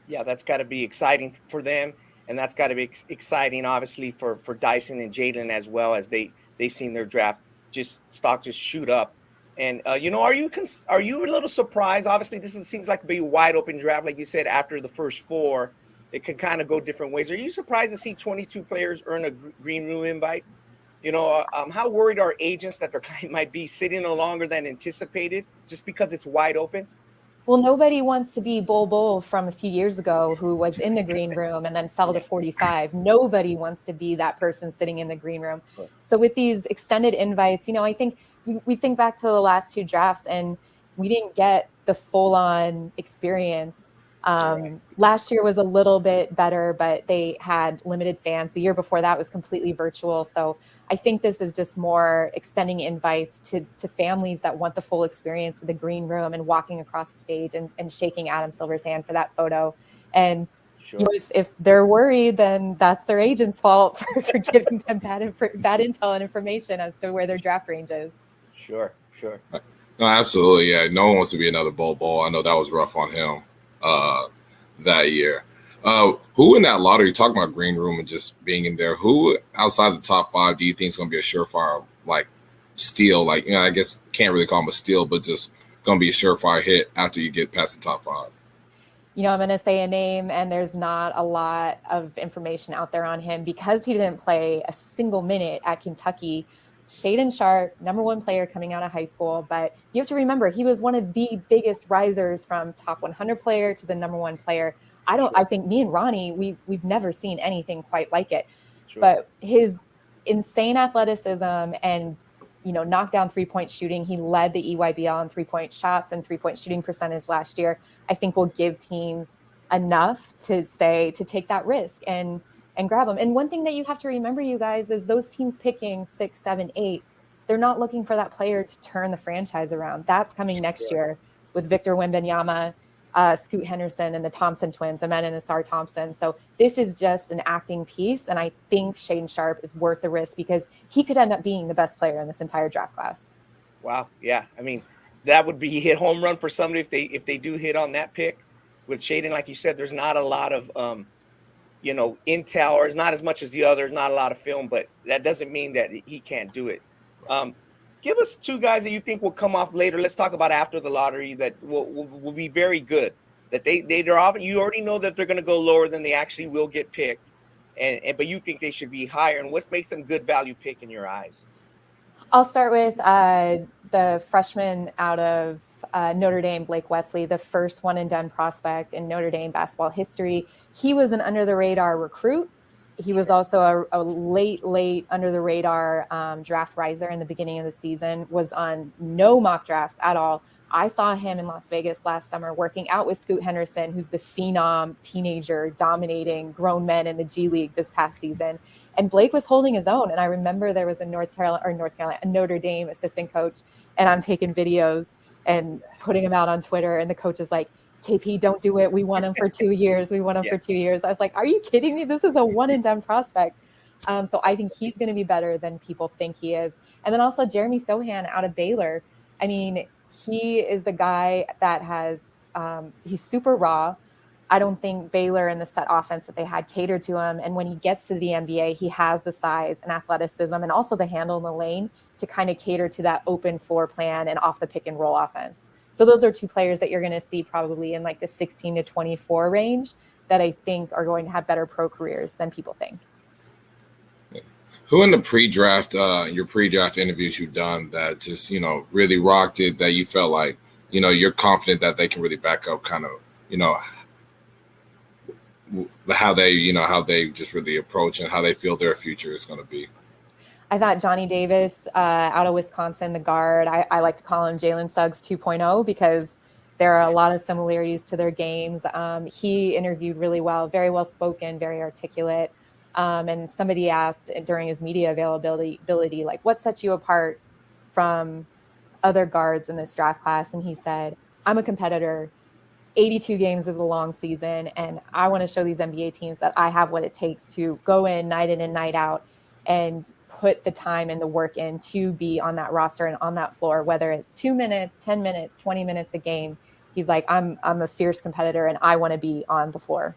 Yeah, that's got to be exciting for them. And that's got to be exciting, obviously, for Dyson and Jalen as well, as they've seen their draft stock just shoot up. And, are you a little surprised? Obviously, seems like a big wide open draft. Like you said, after the first 4, it can kind of go different ways. Are you surprised to see 22 players earn a green room invite? How worried are agents that their client might be sitting no longer than anticipated just because it's wide open? Well, nobody wants to be Bull from a few years ago who was in the green room and then fell to 45. Nobody wants to be that person sitting in the green room. So with these extended invites, I think we think back to the last 2 drafts, and we didn't get the full-on experience. Last year was a little bit better, but they had limited fans. The year before that was completely virtual. So I think this is just more extending invites to families that want the full experience of the green room and walking across the stage and shaking Adam Silver's hand for that photo. And you know, if they're worried, then that's their agent's fault for giving them bad intel and information as to where their draft range is. Sure. No, absolutely. Yeah. No one wants to be another Bol. I know that was rough on him that year. Who in that lottery, talking about green room and just being in there, who outside the top 5 do you think is going to be a surefire, like, steal? Like, I guess can't really call him a steal, but just going to be a surefire hit after you get past the top 5? I'm going to say a name, and there's not a lot of information out there on him because he didn't play a single minute at Kentucky. Shaedon Sharpe, number 1 player coming out of high school, but you have to remember he was one of the biggest risers from top 100 player to the number 1 player. I think me and Ronnie, we've never seen anything quite like it. Sure. But his insane athleticism and knockdown 3-point shooting, he led the EYBL in 3-point shots and 3-point shooting percentage last year. I think will give teams enough to take that risk and grab them. And one thing that you have to remember, you guys, is those teams picking 6, 7, 8, they're not looking for that player to turn the franchise around. That's coming next year with Victor Wembanyama, Scoot Henderson, and the Thompson twins, Amen and Asar Thompson. So this is just an acting piece, and I think Shaedon Sharpe is worth the risk because he could end up being the best player in this entire draft class. Wow, yeah. I mean, that would be a hit home run for somebody if they do hit on that pick. With Shaedon, like you said, there's not a lot of intel, or it's not as much as the others, not a lot of film, but that doesn't mean that he can't do it. Give us 2 guys that you think will come off later. Let's talk about after the lottery that will be very good. That they're often, you already know that they're going to go lower than they actually will get picked, but you think they should be higher. And what makes them good value pick in your eyes? I'll start with the freshman out of Notre Dame, Blake Wesley, the first one-and-done prospect in Notre Dame basketball history. He was an under-the-radar recruit. He was also a late under-the-radar draft riser in the beginning of the season, was on no mock drafts at all. I saw him in Las Vegas last summer working out with Scoot Henderson, who's the phenom teenager dominating grown men in the G League this past season. And Blake was holding his own. And I remember there was a Notre Dame assistant coach, and I'm taking videos and putting him out on Twitter. And the coach is like, KP, don't do it. We want him for 2 years. We want him for 2 years. I was like, are you kidding me? This is a one-and-done prospect. So I think he's going to be better than people think he is. And then also Jeremy Sohan out of Baylor. I mean, he is the guy that has he's super raw. I don't think Baylor and the set offense that they had catered to him. And when he gets to the NBA, he has the size and athleticism and also the handle in the lane to kind of cater to that open floor plan and off the pick and roll offense. So those are 2 players that you're going to see probably in like the 16 to 24 range that I think are going to have better pro careers than people think. Who in the pre-draft, your pre-draft interviews you've done that just, really rocked it, that you felt like, you're confident that they can really back up kind of, how they just really approach and how they feel their future is going to be? I thought Johnny Davis out of Wisconsin, the guard, I like to call him Jalen Suggs 2.0 because there are a lot of similarities to their games. He interviewed really well, very well spoken, very articulate. And somebody asked during his media availability, like, what sets you apart from other guards in this draft class? And he said, I'm a competitor. 82 games is a long season, and I want to show these NBA teams that I have what it takes to go in and night out and put the time and the work in to be on that roster and on that floor, whether it's 2 minutes, 10 minutes, 20 minutes a game. He's like, I'm a fierce competitor, and I want to be on the floor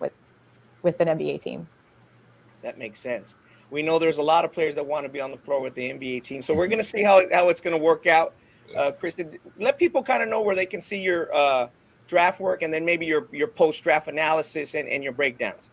with an NBA team. That makes sense. We know there's a lot of players that want to be on the floor with the NBA team. So we're going to see how it's going to work out. Krysten, let people kind of know where they can see your draft work and then maybe your post-draft analysis and your breakdowns.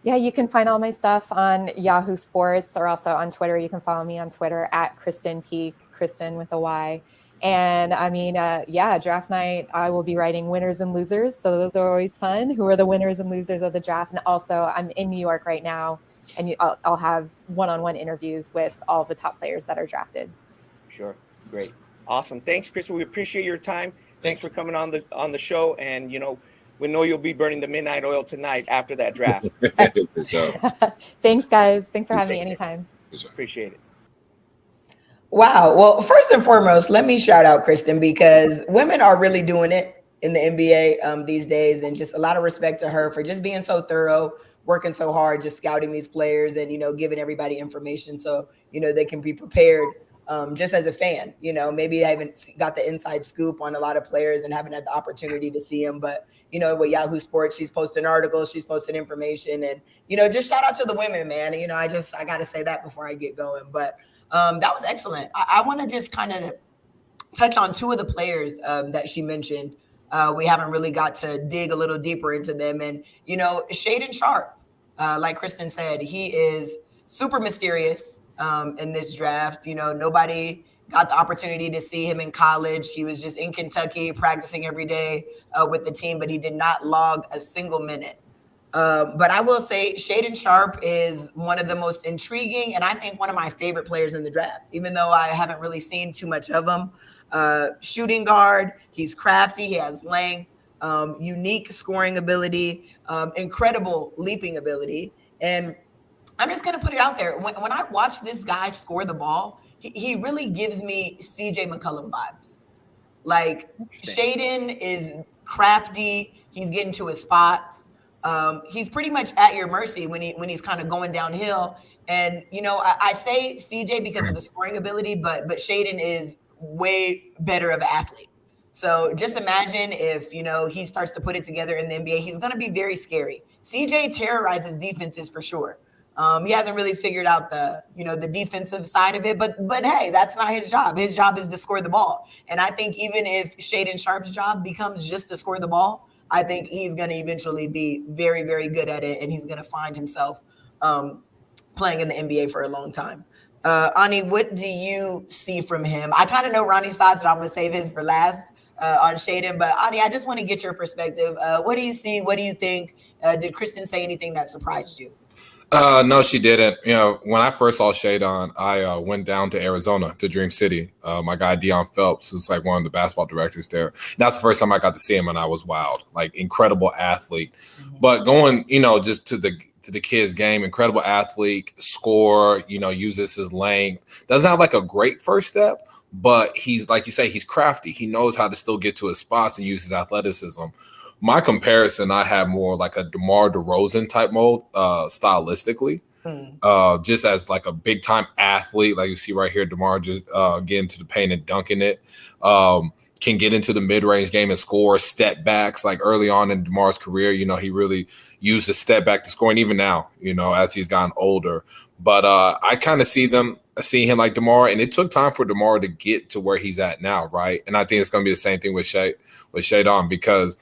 Yeah, you can find all my stuff on Yahoo Sports or also on Twitter. You can follow me on Twitter at Krysten Peak, Krysten with a Y. And I mean, draft night, I will be writing winners and losers. So those are always fun. Who are the winners and losers of the draft? And also I'm in New York right now, and I'll have one-on-one interviews with all the top players that are drafted. Sure. Great. Awesome. Thanks, Krysten. We appreciate your time. Thanks for coming on the show, and we know you'll be burning the midnight oil tonight after that draft. For sure. Thanks, guys. Thanks for having me Appreciate it. anytime. Appreciate it. Wow. Well, first and foremost, let me shout out Krysten, because women are really doing it in the NBA these days, and just a lot of respect to her for just being so thorough, working so hard, just scouting these players and, giving everybody information so, they can be prepared. Just as a fan, maybe I haven't got the inside scoop on a lot of players and haven't had the opportunity to see them, but with Yahoo Sports, she's posting articles, she's posting information, and just shout out to the women, man. I got to say that before I get going, but that was excellent. I want to just kind of touch on two of the players that she mentioned. We haven't really got to dig a little deeper into them, and Shaedon Sharpe, like Krysten said, he is super mysterious in this draft. Nobody got the opportunity to see him in college. He was just in Kentucky practicing every day with the team, but he did not log a single minute. But I will say Shaedon Sharpe is one of the most intriguing and I think one of my favorite players in the draft, even though I haven't really seen too much of him. Shooting guard, he's crafty, he has length, unique scoring ability, incredible leaping ability. And I'm just going to put it out there. When I watch this guy score the ball, he really gives me CJ McCollum vibes. Like, Shaedon is crafty. He's getting to his spots. He's pretty much at your mercy when he's kind of going downhill. And, I say CJ because of the scoring ability, but Shaedon is way better of an athlete. So just imagine if, he starts to put it together in the NBA, he's going to be very scary. CJ terrorizes defenses for sure. He hasn't really figured out the defensive side of it, but hey, that's not his job. His job is to score the ball. And I think even if Shaedon Sharpe's job becomes just to score the ball, I think he's going to eventually be very, very good at it, and he's going to find himself playing in the NBA for a long time. Ani, what do you see from him? I kind of know Ronnie's thoughts, and I'm going to save his for last on Shaedon. But Ani, I just want to get your perspective. What do you see? What do you think? Did Krysten say anything that surprised you? No, she didn't. When I first saw Shaedon, I went down to Arizona, to Dream City. My guy Deion Phillips, who's like one of the basketball directors there. That's the first time I got to see him, and I was wowed. Like, incredible athlete. Mm-hmm. But going, just to the kid's game, incredible athlete, score, uses his length. Doesn't have like a great first step, but he's, like you say, he's crafty. He knows how to still get to his spots and use his athleticism. My comparison, I have more like a DeMar DeRozan type mold, stylistically, just as like a big time athlete, like you see right here. DeMar just getting to the paint and dunking it, can get into the mid range game and score step backs. Like early on in DeMar's career, he really used a step back to score, and even now, as he's gotten older. But I kind of see him like DeMar, and it took time for DeMar to get to where he's at now, right? And I think it's going to be the same thing with Shaedon, because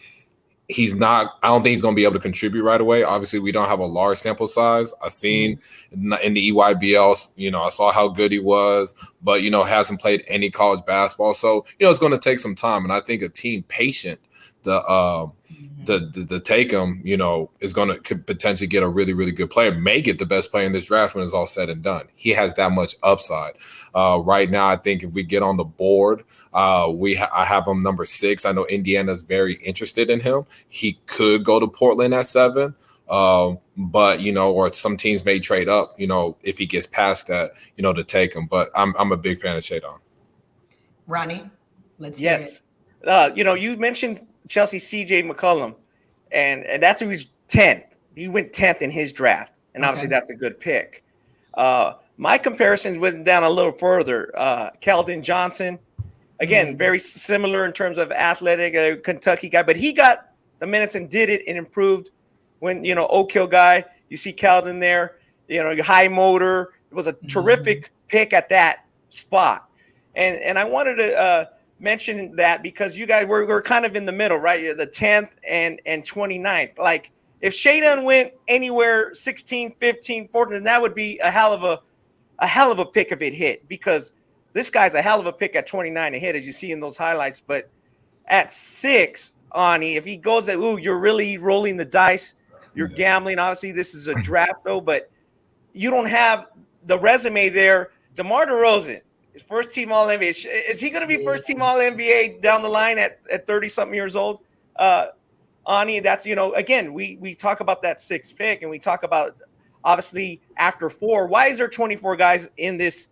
I don't think he's going to be able to contribute right away. Obviously, we don't have a large sample size. I've seen in the EYBL, I saw how good he was, but, hasn't played any college basketball. So, it's going to take some time. And I think a team patient the take him, is could potentially get a really, really good player, may get the best player in this draft when it's all said and done. He has that much upside. Right now, I think if we get on the board, I have him number 6. I know Indiana's very interested in him. He could go to Portland at 7. But or some teams may trade up, if he gets past that, to take him. But I'm a big fan of Shaedon. Ronnie, let's hear it. You mentioned Chelsea CJ McCollum, and that's who he's 10th. He went 10th in his draft, and obviously that's a good pick. My comparisons went down a little further. Keldon Johnson, again, very similar in terms of athletic, Kentucky guy, but he got the minutes and did it and improved. When Oak Hill guy, you see Keldon there, high motor. It was a terrific pick at that spot, and I wanted to mention that because you guys were kind of in the middle, right? You're the 10th and 29th. Like, if Shaedon went anywhere 16, 15, 14, that would be a hell of a pick if it hit, because this guy's a hell of a pick at 29 to hit, as you see in those highlights. But at 6, Ani, if he goes that, you're really rolling the dice, you're gambling. Obviously, this is a draft though, but you don't have the resume there. DeMar DeRozan, First team All NBA. Is he going to be first team All NBA down the line at 30-something years old? Ani, that's, again, we talk about that 6th pick, and we talk about, obviously, after 4. Why is there 24 guys in this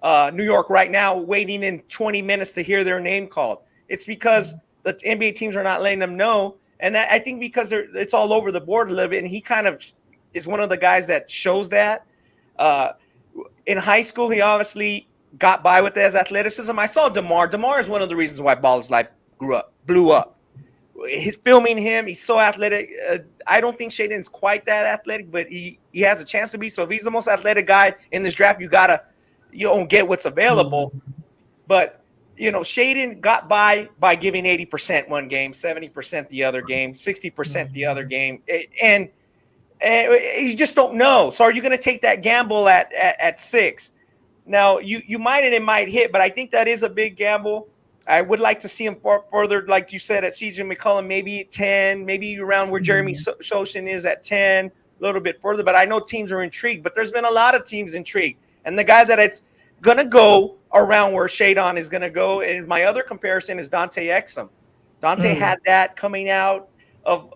New York right now waiting in 20 minutes to hear their name called? It's because the NBA teams are not letting them know. And I think because it's all over the board a little bit, and he kind of is one of the guys that shows that. In high school, he obviously got by with his athleticism. I saw DeMar. DeMar is one of the reasons why Ballislife blew up. He's filming him. He's so athletic. I don't think Shaedon's quite that athletic, but he has a chance to be. So if he's the most athletic guy in this draft, you don't get what's available. But, Shaedon got by giving 80% one game, 70% the other game, 60% the other game. And you just don't know. So are you going to take that gamble at 6? Now, you might and it might hit, but I think that is a big gamble. I would like to see him further, like you said, at CJ McCollum, maybe at 10, maybe around where Jeremy Sochan is at 10, a little bit further. But I know teams are intrigued, but there's been a lot of teams intrigued. And the guy that it's going to go around where Shaedon is going to go, and my other comparison is Dante Exum. Dante had that coming out of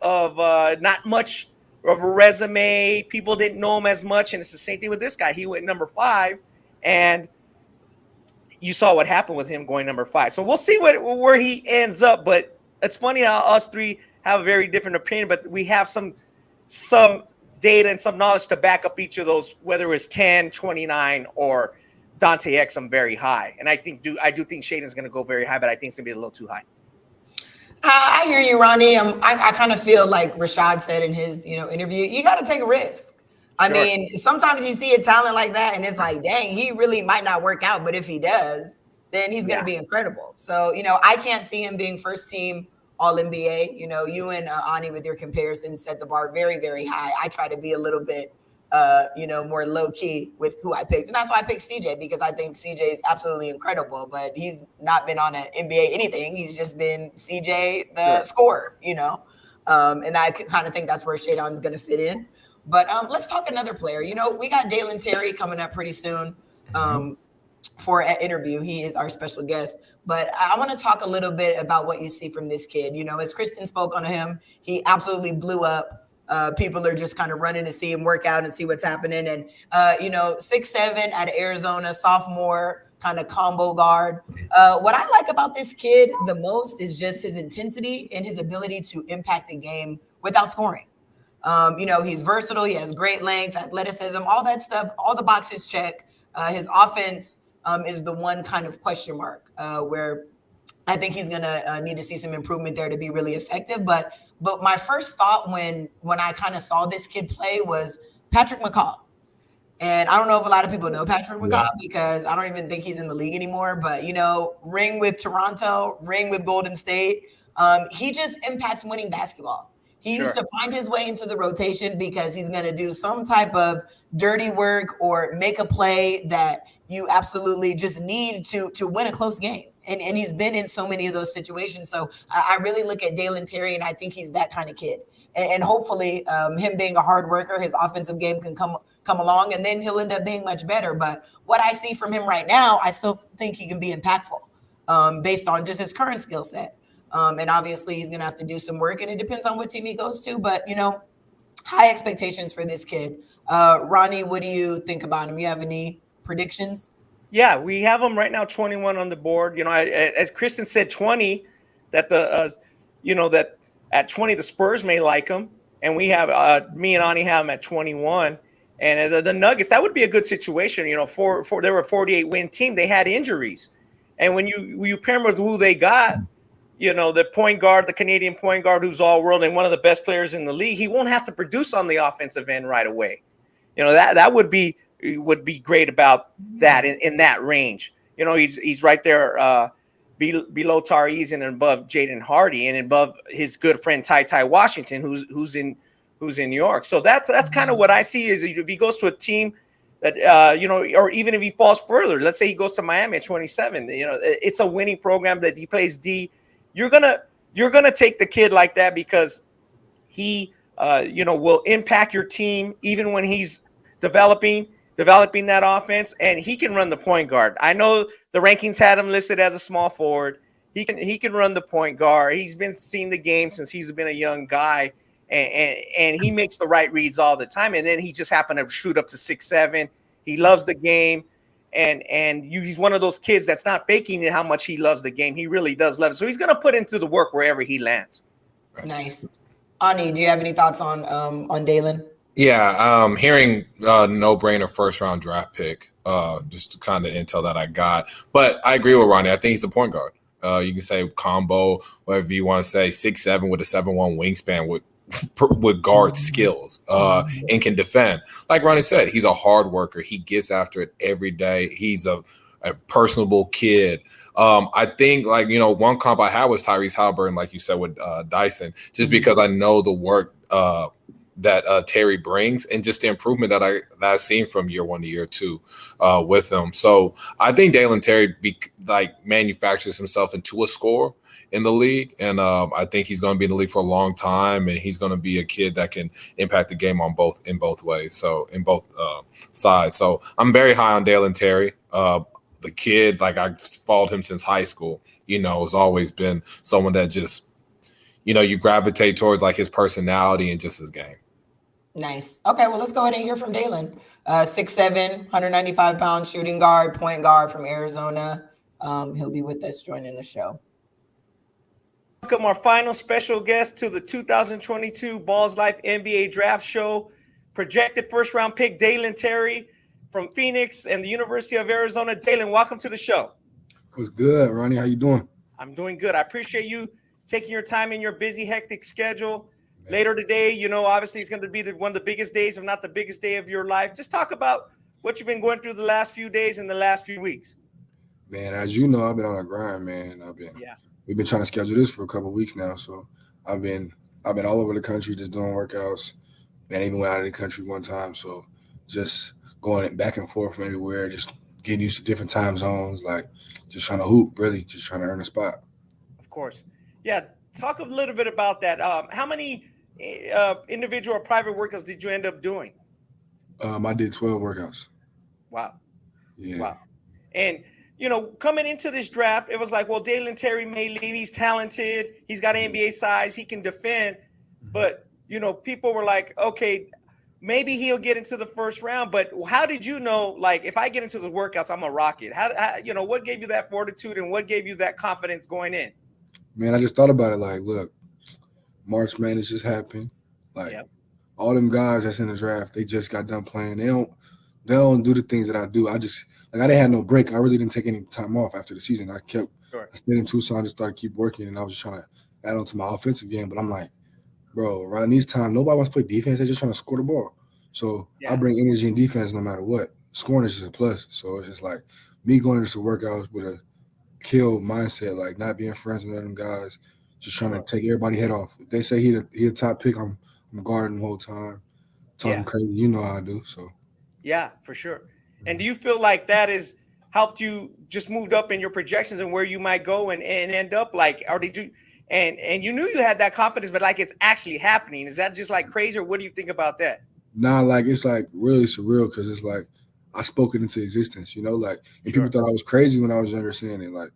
not much of a resume. People didn't know him as much, and it's the same thing with this guy. He went number 5, and you saw what happened with him going number 5. So we'll see where he ends up. But it's funny how us three have a very different opinion, but we have some data and some knowledge to back up each of those, whether it was 10, 29, or Dante Exum very high. And I do think Shaedon's going to go very high, but I think it's going to be a little too high. I hear you, Ronnie. I kind of feel like Rashad said in his interview, you got to take a risk. I mean, sometimes you see a talent like that, and it's like, dang, he really might not work out, but if he does, then he's going to be incredible. So, I can't see him being first team All NBA. You and Ani with your comparison set the bar very, very high. I try to be a little bit, more low key with who I picked, and that's why I picked CJ, because I think CJ is absolutely incredible. But he's not been on an NBA anything. He's just been CJ the scorer, and I kind of think that's where Shaedon's going to fit in. But let's talk another player. We got Dalen Terry coming up pretty soon for an interview. He is our special guest. But I want to talk a little bit about what you see from this kid. As Krysten spoke on him, he absolutely blew up. People are just kind of running to see him work out and see what's happening. And, 6'7" out of Arizona, sophomore, kind of combo guard. What I like about this kid the most is just his intensity and his ability to impact a game without scoring. He's versatile. He has great length, athleticism, all that stuff, all the boxes check. His offense is the one kind of question mark where I think he's going to need to see some improvement there to be really effective. But my first thought when I kind of saw this kid play was Patrick McCaw. And I don't know if a lot of people know Patrick McCaw because I don't even think he's in the league anymore. But, ring with Toronto, ring with Golden State. He just impacts winning basketball. He used to find his way into the rotation because he's going to do some type of dirty work or make a play that you absolutely just need to win a close game. And he's been in so many of those situations. So I really look at Dalen Terry, and I think he's that kind of kid. And hopefully him being a hard worker, his offensive game can come along, and then he'll end up being much better. But what I see from him right now, I still think he can be impactful based on just his current skill set. And obviously he's going to have to do some work, and it depends on what team he goes to. But, high expectations for this kid. Ronnie, what do you think about him? You have any predictions? Yeah, we have him right now, 21 on the board. As Krysten said, 20, that that at 20 the Spurs may like him, and we have me and Ani have him at 21. And the Nuggets, that would be a good situation. They were a 48 win team. They had injuries, and when you pair them with who they got, the point guard, the Canadian point guard who's all world and one of the best players in the league, he won't have to produce on the offensive end right away. That would be great about that in that range. He's right there below Tyrese and above Jaden Hardy and above his good friend Ty Washington, who's in New York. So that's kind of what I see is if he goes to a team that or even if he falls further, let's say he goes to Miami at 27, it's a winning program that he plays D. You're gonna take the kid like that because he will impact your team even when he's developing. developing that offense, and he can run the point guard. I know the rankings had him listed as a small forward. He can run the point guard. He's been seeing the game since he's been a young guy, and he makes the right reads all the time. And then he just happened to shoot up to 6'7". He loves the game, and he's one of those kids that's not faking it how much he loves the game. He really does love it. So he's going to put into the work wherever he lands. Nice. Ani, do you have any thoughts on Dalen? Yeah, hearing no-brainer first-round draft pick, just the kind of intel that I got. But I agree with Ronnie. I think he's a point guard. You can say combo, whatever you want to say, 6'7" with a 7'1" wingspan with guard skills and can defend. Like Ronnie said, he's a hard worker. He gets after it every day. He's a personable kid. I think, like, one comp I had was Tyrese Halliburton, like you said, with Dyson, just because I know the work that Terry brings and just the improvement that I've seen from year 1 to year 2 with him. So I think Dalen Terry manufactures himself into a scorer in the league, and I think he's going to be in the league for a long time, and he's going to be a kid that can impact the game in both ways. So in both sides. So I'm very high on Dalen Terry. The kid, like, I've followed him since high school. Has always been someone that just you gravitate towards, like, his personality and just his game. Nice. Okay, well, let's go ahead and hear from Dalen. 6'7", 195-pound shooting guard, point guard from Arizona. He'll be with us joining the show. Welcome our final special guest to the 2022 Ballislife NBA Draft Show. Projected first-round pick Dalen Terry from Phoenix and the University of Arizona. Dalen, welcome to the show. What's good, Ronnie? How you doing? I'm doing good. I appreciate you taking your time in your busy, hectic schedule. Later today, obviously it's going to be one of the biggest days, if not the biggest day of your life. Just talk about what you've been going through the last few days and the last few weeks. Man, as you know, I've been on a grind, man. We've been trying to schedule this for a couple of weeks now. So I've been all over the country just doing workouts. Man, even went out of the country one time. So just going back and forth from everywhere, just getting used to different time zones, like just trying to hoop, really, just trying to earn a spot. Of course. Yeah. Talk a little bit about that. How many individual or private workouts did you end up doing? I did 12 workouts. Wow. Yeah. Wow. And, coming into this draft, it was like, well, Dalen Terry may leave. He's talented. He's got NBA size. He can defend. But, people were like, okay, maybe he'll get into the first round. But how did you know, like, if I get into the workouts, I'm a rocket? How what gave you that fortitude and what gave you that confidence going in? Man, I just thought about it. Like, look, March Madness just happened. Like, all them guys that's in the draft, they just got done playing. They don't do the things that I do. I didn't have no break. I really didn't take any time off after the season. I stayed in Tucson, just started keep working, and I was just trying to add on to my offensive game. But I'm like, bro, around these times, nobody wants to play defense. They're just trying to score the ball. So I bring energy and defense no matter what. Scoring is just a plus. So it's just like me going into workouts with a kill mindset, like not being friends with them guys, just trying to take everybody's head off. If they say he a top pick, I'm guarding the whole time, talking crazy. You know how I do. So yeah, for sure. And do you feel like that has helped you just moved up in your projections and where you might go and end up, like, or did you and you knew you had that confidence, but like it's actually happening? Is that just like crazy, or what do you think about that? Nah, like it's like really surreal because it's like I spoke it into existence, like, and people thought I was crazy when I was younger saying it. Like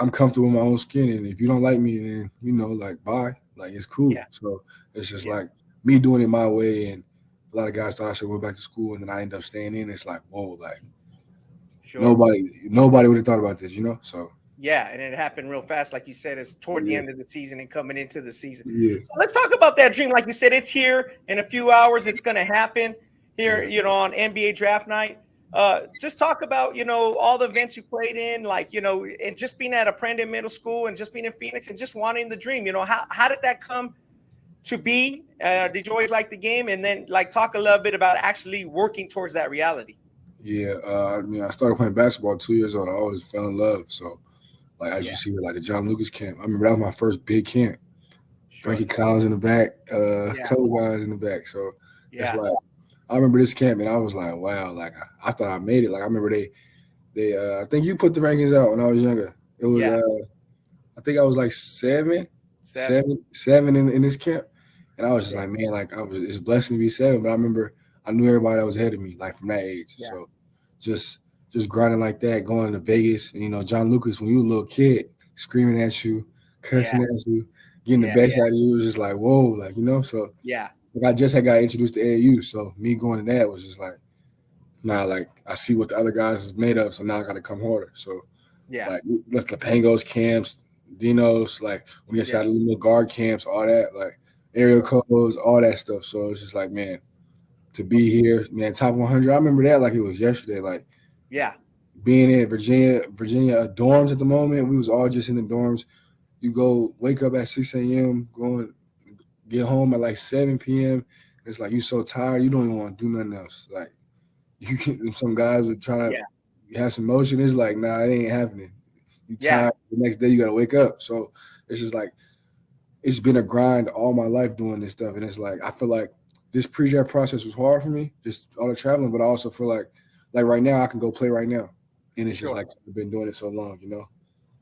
I'm comfortable in my own skin, and if you don't like me, then like, bye. Like, it's cool. Yeah. So it's just like me doing it my way, and a lot of guys thought I should go back to school, and then I end up staying in. It's like, whoa, like nobody would have thought about this, So yeah, and it happened real fast, like you said. It's toward the end of the season and coming into the season. Yeah. So let's talk about that dream. Like you said, it's here in a few hours. It's going to happen here, on NBA Draft Night. Just talk about, all the events you played in, like, and just being at Apprenda Middle School and just being in Phoenix and just wanting the dream. How did that come to be? Did you always like the game? And then, like, talk a little bit about actually working towards that reality. Yeah, I started playing basketball at 2 years old. I always fell in love. So, like, as you see, like the John Lucas camp, I remember that was my first big camp. Frankie Collins in the back, a couple guys in the back. So it's like, I remember this camp, and I was like, wow, like I thought I made it. Like, I remember they I think you put the rankings out when I was younger. It was I think I was like seven in this camp. And I was just like, man, like it's a blessing to be 7. But I remember I knew everybody that was ahead of me, like from that age. Yeah. So just grinding like that, going to Vegas. And, John Lucas, when you were a little kid, screaming at you, cussing at you, getting the best out of you, it was just like, whoa, like, so like I just had got introduced to AAU. So me going to that was just like, nah, like I see what the other guys is made of, so now I got to come harder. So like let's the Pangos camps, Dinos, like when you get out of little guard camps, all that, like aerial codes, all that stuff. So it's just like, man, to be here, man, top 100. I remember that like it was yesterday. Like being in Virginia dorms at the moment, we was all just in the dorms. You go wake up at 6 a.m., going get home at like 7 p.m. It's like you so tired, you don't even want to do nothing else. Like some guys are trying to have some motion. It's like, nah, it ain't happening. You tired. The next day you got to wake up. So it's just like, it's been a grind all my life doing this stuff. And it's like, I feel like this pre-draft process was hard for me, just all the traveling, but I also feel like right now I can go play right now. And it's just like, I've been doing it so long,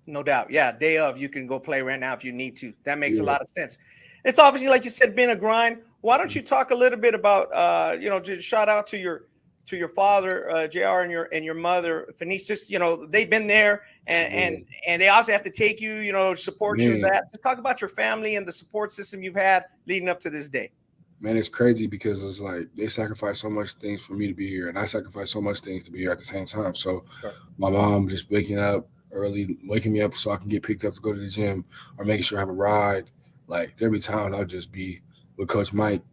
No doubt. Yeah. Day of, you can go play right now if you need to. That makes a lot of sense. It's obviously, like you said, been a grind. Why don't you talk a little bit about, just shout out to your father, JR, and your mother, Fenice. Just, they've been there and they also have to take you, support you in that. Just talk about your family and the support system you've had leading up to this day. Man, it's crazy because it's like they sacrifice so much things for me to be here, and I sacrifice so much things to be here at the same time. So my mom just waking me up so I can get picked up to go to the gym, or making sure I have a ride. Like there'll be times I'll just be with Coach Mike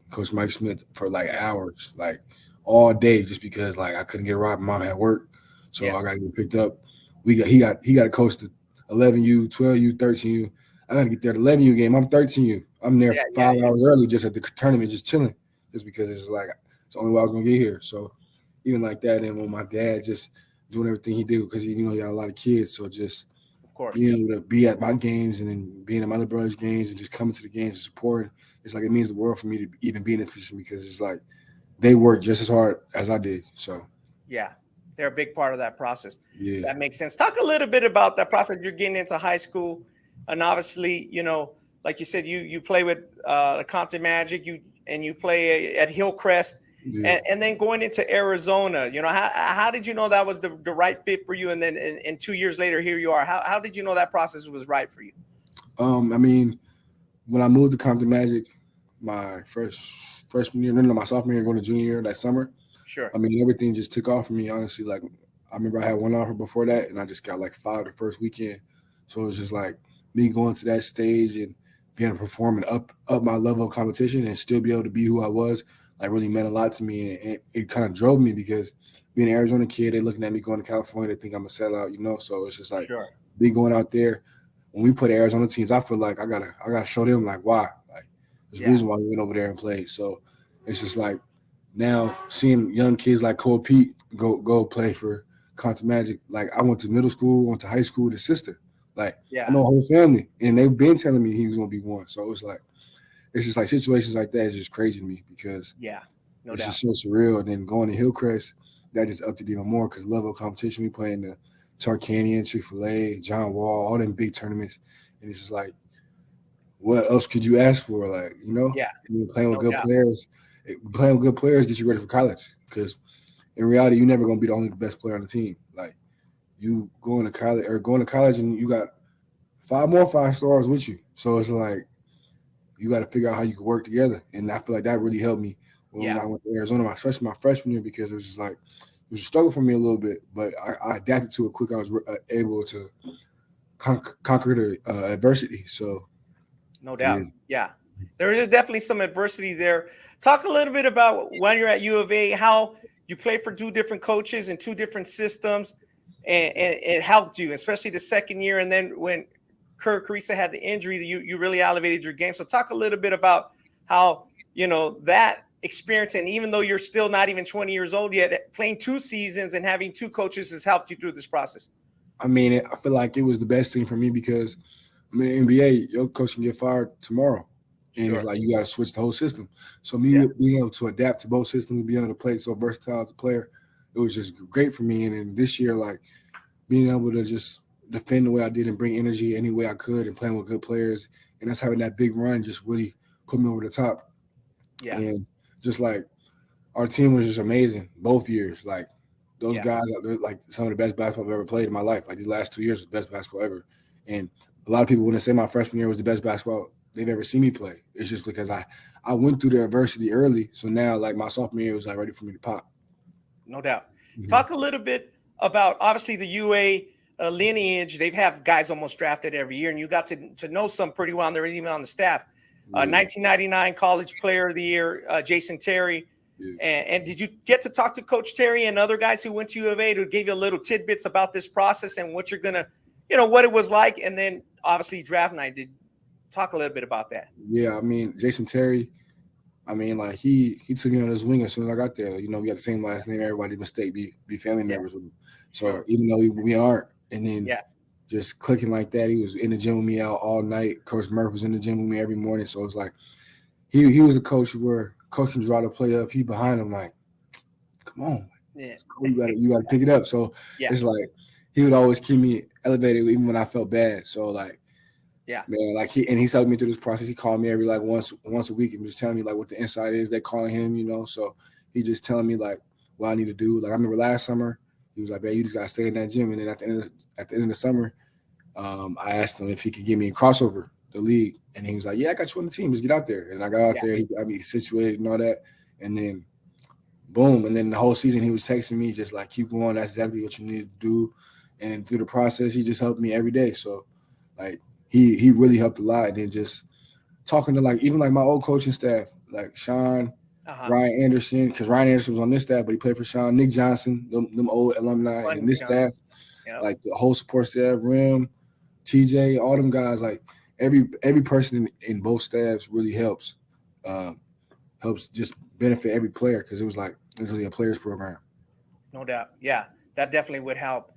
Smith for like hours, like all day, just because like I couldn't get a ride. My mom had work, so I got to get picked up. He got to coach the 11U, 12U, 13U. I got to get there to 11U game. I'm 13U. I'm there 5 hours early just at the tournament, just chilling, just because it's like it's the only way I was gonna get here. So even like that, and when my dad just doing everything he did because he got a lot of kids, so just being able to be at my games and then being at my other brothers' games and just coming to the games and supporting, it's like it means the world for me to even be in this position because it's like they work just as hard as I did. So they're a big part of that process. Yeah, that makes sense. Talk a little bit about that process. You're getting into high school, and obviously, like you said, you play with the Compton Magic, you play at Hillcrest, and then going into Arizona. How did you know that was the right fit for you? And then and 2 years later, here you are. How did you know that process was right for you? I mean, when I moved to Compton Magic, my freshman year, my sophomore year, going to junior year that summer. Sure. I mean, everything just took off for me, honestly. Like I remember I had one offer before that, and I just got like 5 the first weekend. So it was just like me going to that stage and being able to perform and up my level of competition and still be able to be who I was, like really meant a lot to me. And it kind of drove me because being an Arizona kid, they're looking at me going to California, they think I'm a sellout, So it's just like me going out there. When we put Arizona teams, I feel like I gotta show them like why. Like there's a reason why we went over there and played. So it's just like now seeing young kids like Cole Pete go play for Compton Magic. Like I went to middle school, went to high school with his sister. Like I know a whole family, and they've been telling me he was gonna be one. So it's just like situations like that is just crazy to me because it's just so surreal. And then going to Hillcrest, that just upped it even more because level of competition. We playing the Tarkanian, Chick-fil-A, John Wall, all them big tournaments, and it's just like, what else could you ask for? Like and playing with good players. Playing with good players gets you ready for college because in reality, you're never gonna be the only best player on the team. Like you going to college and you got 5 more 5-stars with you. So it's like you got to figure out how you can work together. And I feel like that really helped me when I went to Arizona, especially my freshman year, because it was just like it was a struggle for me a little bit, but I adapted to it quick. I was able to conquer the adversity. So no doubt, there is definitely some adversity there. Talk a little bit about when you're at U of A, how you play for 2 different coaches and 2 different systems. And it helped you, especially the second year. And then when Krysten had the injury, you really elevated your game. So talk a little bit about how, that experience. And even though you're still not even 20 years old yet, playing 2 seasons and having 2 coaches has helped you through this process. I mean, I feel like it was the best thing for me because, NBA, your coach can get fired tomorrow. And it's like you got to switch the whole system. So me being able to adapt to both systems, being able to play so versatile as a player, it was just great for me. And then this year, like being able to just defend the way I did and bring energy any way I could and playing with good players. And that's having that big run just really put me over the top. Yeah. And just like our team was just amazing both years. Like those Yeah. guys, they're like some of the best basketball I've ever played in my life. Like these last 2 years was the best basketball ever. And a lot of people wouldn't say my freshman year was the best basketball they've ever seen me play. It's just because I went through the adversity early. So now like my sophomore year was like ready for me to pop. No doubt. Mhm. Talk a little bit about obviously the UA lineage. They have guys almost drafted every year, and you got to know some pretty well. And they're even on the staff. Yeah. 1999 College Player of the Year, Jason Terry. Yeah. And did you get to talk to Coach Terry and other guys who went to U of A who gave you a little tidbits about this process and what you're gonna, what it was like? And then obviously draft night. Did talk a little bit about that? Yeah, I mean, Jason Terry, I mean, like he took me on his wing as soon as I got there. We got the same last name. Everybody mistake be family members with him. So Sure. even though we aren't, and then Yeah. just clicking like that, he was in the gym with me out all night. Coach Murph was in the gym with me every morning. So it's like he was a coach where coach can draw the play up. He behind him like, come on, Yeah. you gotta pick it up. So Yeah. it's like he would always keep me elevated even when I felt bad. So like. Yeah. Man, like he helped me through this process. He called me every like once a week and just telling me like what the inside is. They calling him, So he just telling me like what I need to do. Like I remember last summer, he was like, "Man, you just gotta stay in that gym." And then at the end of the summer, I asked him if he could give me a crossover the league, and he was like, "Yeah, I got you on the team. Just get out there." And I got out there. He got me situated and all that, and then boom. And then the whole season he was texting me just like, "Keep going. That's exactly what you need to do." And through the process, he just helped me every day. So like. He really helped a lot, and then just talking to like even like my old coaching staff, like Sean, Ryan Anderson, because Ryan Anderson was on this staff, but he played for Sean, Nick Johnson, them old alumni, and this staff, like the whole support staff, Rim, TJ, all them guys, like every person in both staffs really helps just benefit every player because it was like literally a players program. No doubt, yeah, that definitely would help.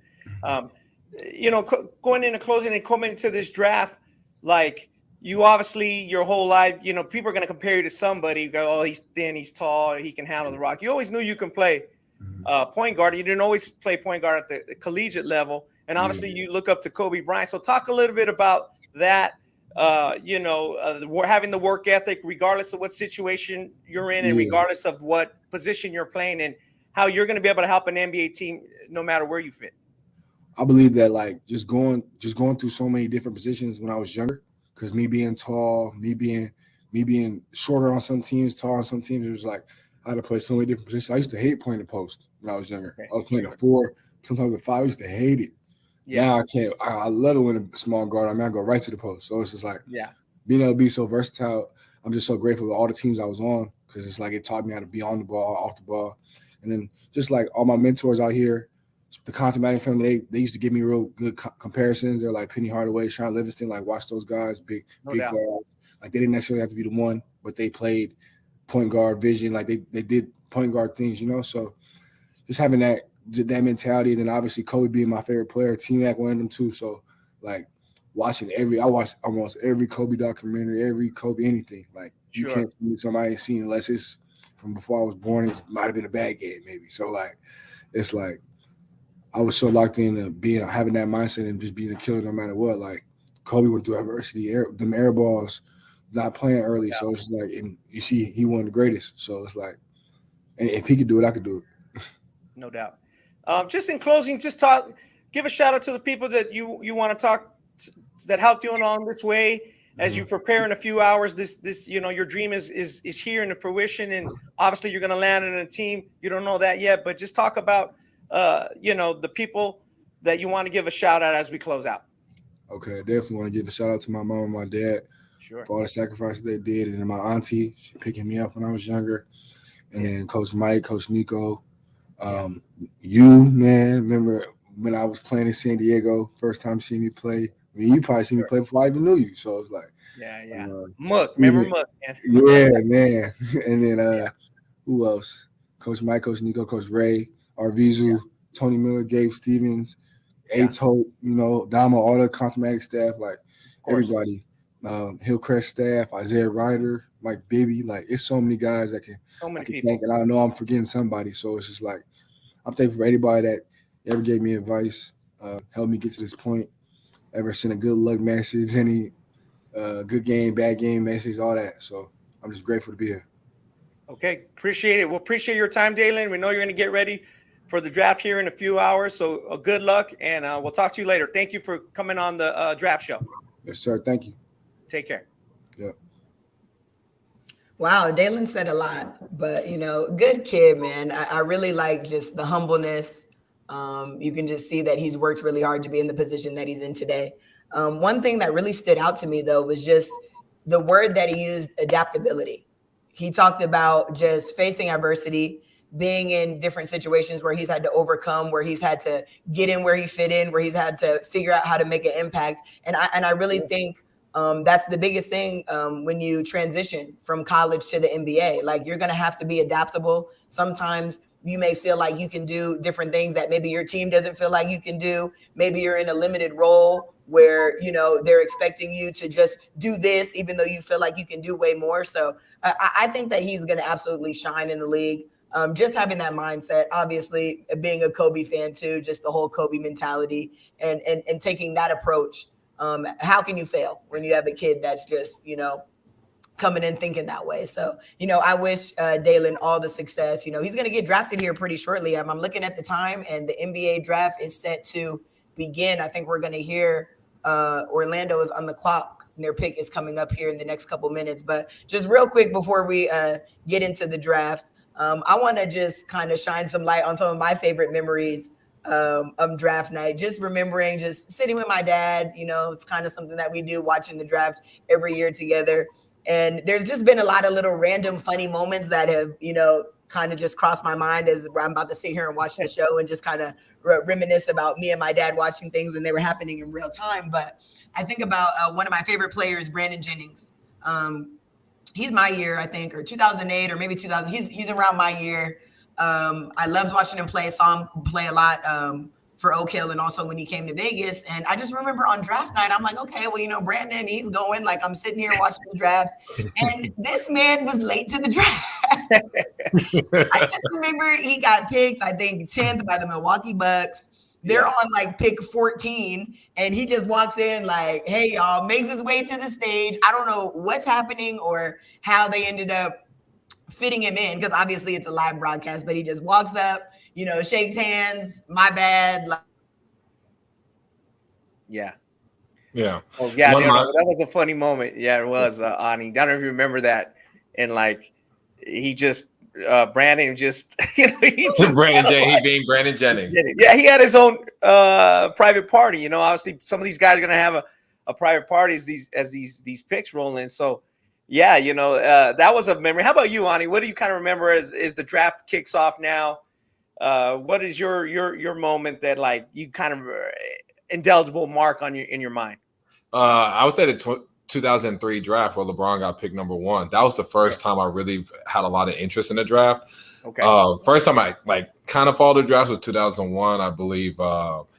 Going into closing and coming to this draft, like you obviously your whole life, people are going to compare you to somebody. You go, oh, he's thin, he's tall, he can handle the rock. You always knew you can play point guard. You didn't always play point guard at the collegiate level. And obviously you look up to Kobe Bryant. So talk a little bit about that, having the work ethic, regardless of what situation you're in and regardless of what position you're playing and how you're going to be able to help an NBA team no matter where you fit. I believe that like just going through so many different positions when I was younger, because me being tall, me being shorter on some teams, tall on some teams, it was like I had to play so many different positions. I used to hate playing the post when I was younger. I was playing the 4, sometimes the 5. I used to hate it. Yeah. Now I can't. I love it when a small guard. I mean, I go right to the post. So it's just like being able to be so versatile. I'm just so grateful for all the teams I was on because it's like it taught me how to be on the ball, off the ball, and then just like all my mentors out here. The content management family, they used to give me real good comparisons. They're like Penny Hardaway, Sean Livingston, like watch those guys, big guards. Like they didn't necessarily have to be the one, but they played point guard vision. Like they did point guard things, So just having that mentality. And then obviously Kobe being my favorite player, T-Mac one of them too. So like I watched almost every Kobe documentary, every Kobe anything. Like you can't see somebody ain't seen unless it's from before I was born. It might have been a bad game maybe. So like it's like. I was so locked in to having that mindset and just being a killer no matter what. Like Kobe went through adversity, them air balls, not playing early. So it's like, and you see, he one of the greatest. So it's like, and if he could do it, I could do it. No doubt. Just in closing, give a shout out to the people that you want to talk that helped you along this way as you prepare in a few hours. This your dream is here in the fruition, and obviously you're going to land in a team. You don't know that yet, but just talk about. The people that you want to give a shout out as we close out. Okay, I definitely want to give a shout out to my mom and my dad for all the sacrifices they did, and then my auntie, she picking me up when I was younger, and then Coach Mike, Coach Nico, you man, remember when I was playing in San Diego, first time seeing me play. I mean, you probably seen me play before I even knew you, so it's like Muck, remember Muck, man. Yeah, man, and then who else? Coach Mike, Coach Nico, Coach Ray. Arvizu, Tony Miller, Gabe Stevens, Hope, Dama, all the consumatic staff, like everybody, Hillcrest staff, Isaiah Ryder, Mike Bibby, like it's so many guys that can thank, and I know I'm forgetting somebody. So it's just like I'm thankful for anybody that ever gave me advice, helped me get to this point, ever sent a good luck message, any good game, bad game message, all that. So I'm just grateful to be here. Okay, appreciate it. We'll appreciate your time, Dalen. We know you're going to get ready for the draft here in a few hours. So good luck, and we'll talk to you later. Thank you for coming on the draft show. Yes, sir. Thank you. Take care. Yeah. Wow, Dalen said a lot, but good kid, man. I really like just the humbleness. You can just see that he's worked really hard to be in the position that he's in today. One thing that really stood out to me, though, was just the word that he used, adaptability. He talked about just facing adversity, being in different situations where he's had to overcome, where he's had to get in where he fit in, where he's had to figure out how to make an impact. And I really think that's the biggest thing when you transition from college to the NBA. Like, you're going to have to be adaptable. Sometimes you may feel like you can do different things that maybe your team doesn't feel like you can do. Maybe you're in a limited role where, they're expecting you to just do this, even though you feel like you can do way more. So I think that he's going to absolutely shine in the league. Just having that mindset, obviously being a Kobe fan too, just the whole Kobe mentality and taking that approach. How can you fail when you have a kid that's just, coming in thinking that way? So, I wish Dalen all the success. He's going to get drafted here pretty shortly. I'm looking at the time, and the NBA draft is set to begin. I think we're going to hear Orlando is on the clock, and their pick is coming up here in the next couple minutes. But just real quick before we get into the draft, I want to just kind of shine some light on some of my favorite memories of draft night. Just remembering just sitting with my dad. It's kind of something that we do, watching the draft every year together. And there's just been a lot of little random funny moments that have, kind of just crossed my mind as I'm about to sit here and watch the show and just kind of reminisce about me and my dad watching things when they were happening in real time. But I think about one of my favorite players, Brandon Jennings. He's my year, I think, or 2008 or maybe 2000. He's around my year. I loved watching him play. Saw him play a lot for Oak Hill and also when he came to Vegas. And I just remember on draft night, I'm like, okay, well, Brandon, he's going. Like, I'm sitting here watching the draft. And this man was late to the draft. I just remember he got picked, I think, 10th by the Milwaukee Bucks. They're on like pick 14, and he just walks in like, hey, y'all, makes his way to the stage. I don't know what's happening or how they ended up fitting him in, because obviously it's a live broadcast, but he just walks up, shakes hands, my bad. Yeah. Yeah. Oh, yeah. That was a funny moment. Yeah, it was, Ani. I don't know if you remember that. And like, he just, Brandon just, Brandon Jennings, he being Brandon Jennings. Yeah, he had his own private party. Obviously some of these guys are gonna have a private party as these picks roll in. So yeah, that was a memory. How about you, Ani? What do you kind of remember as the draft kicks off now? What is your moment that like you kind of indelible mark on in your mind? I would say the 2003 draft where LeBron got picked number 1. That was the first time I really had a lot of interest in the draft. Okay. First time I kind of followed the draft was 2001. I believe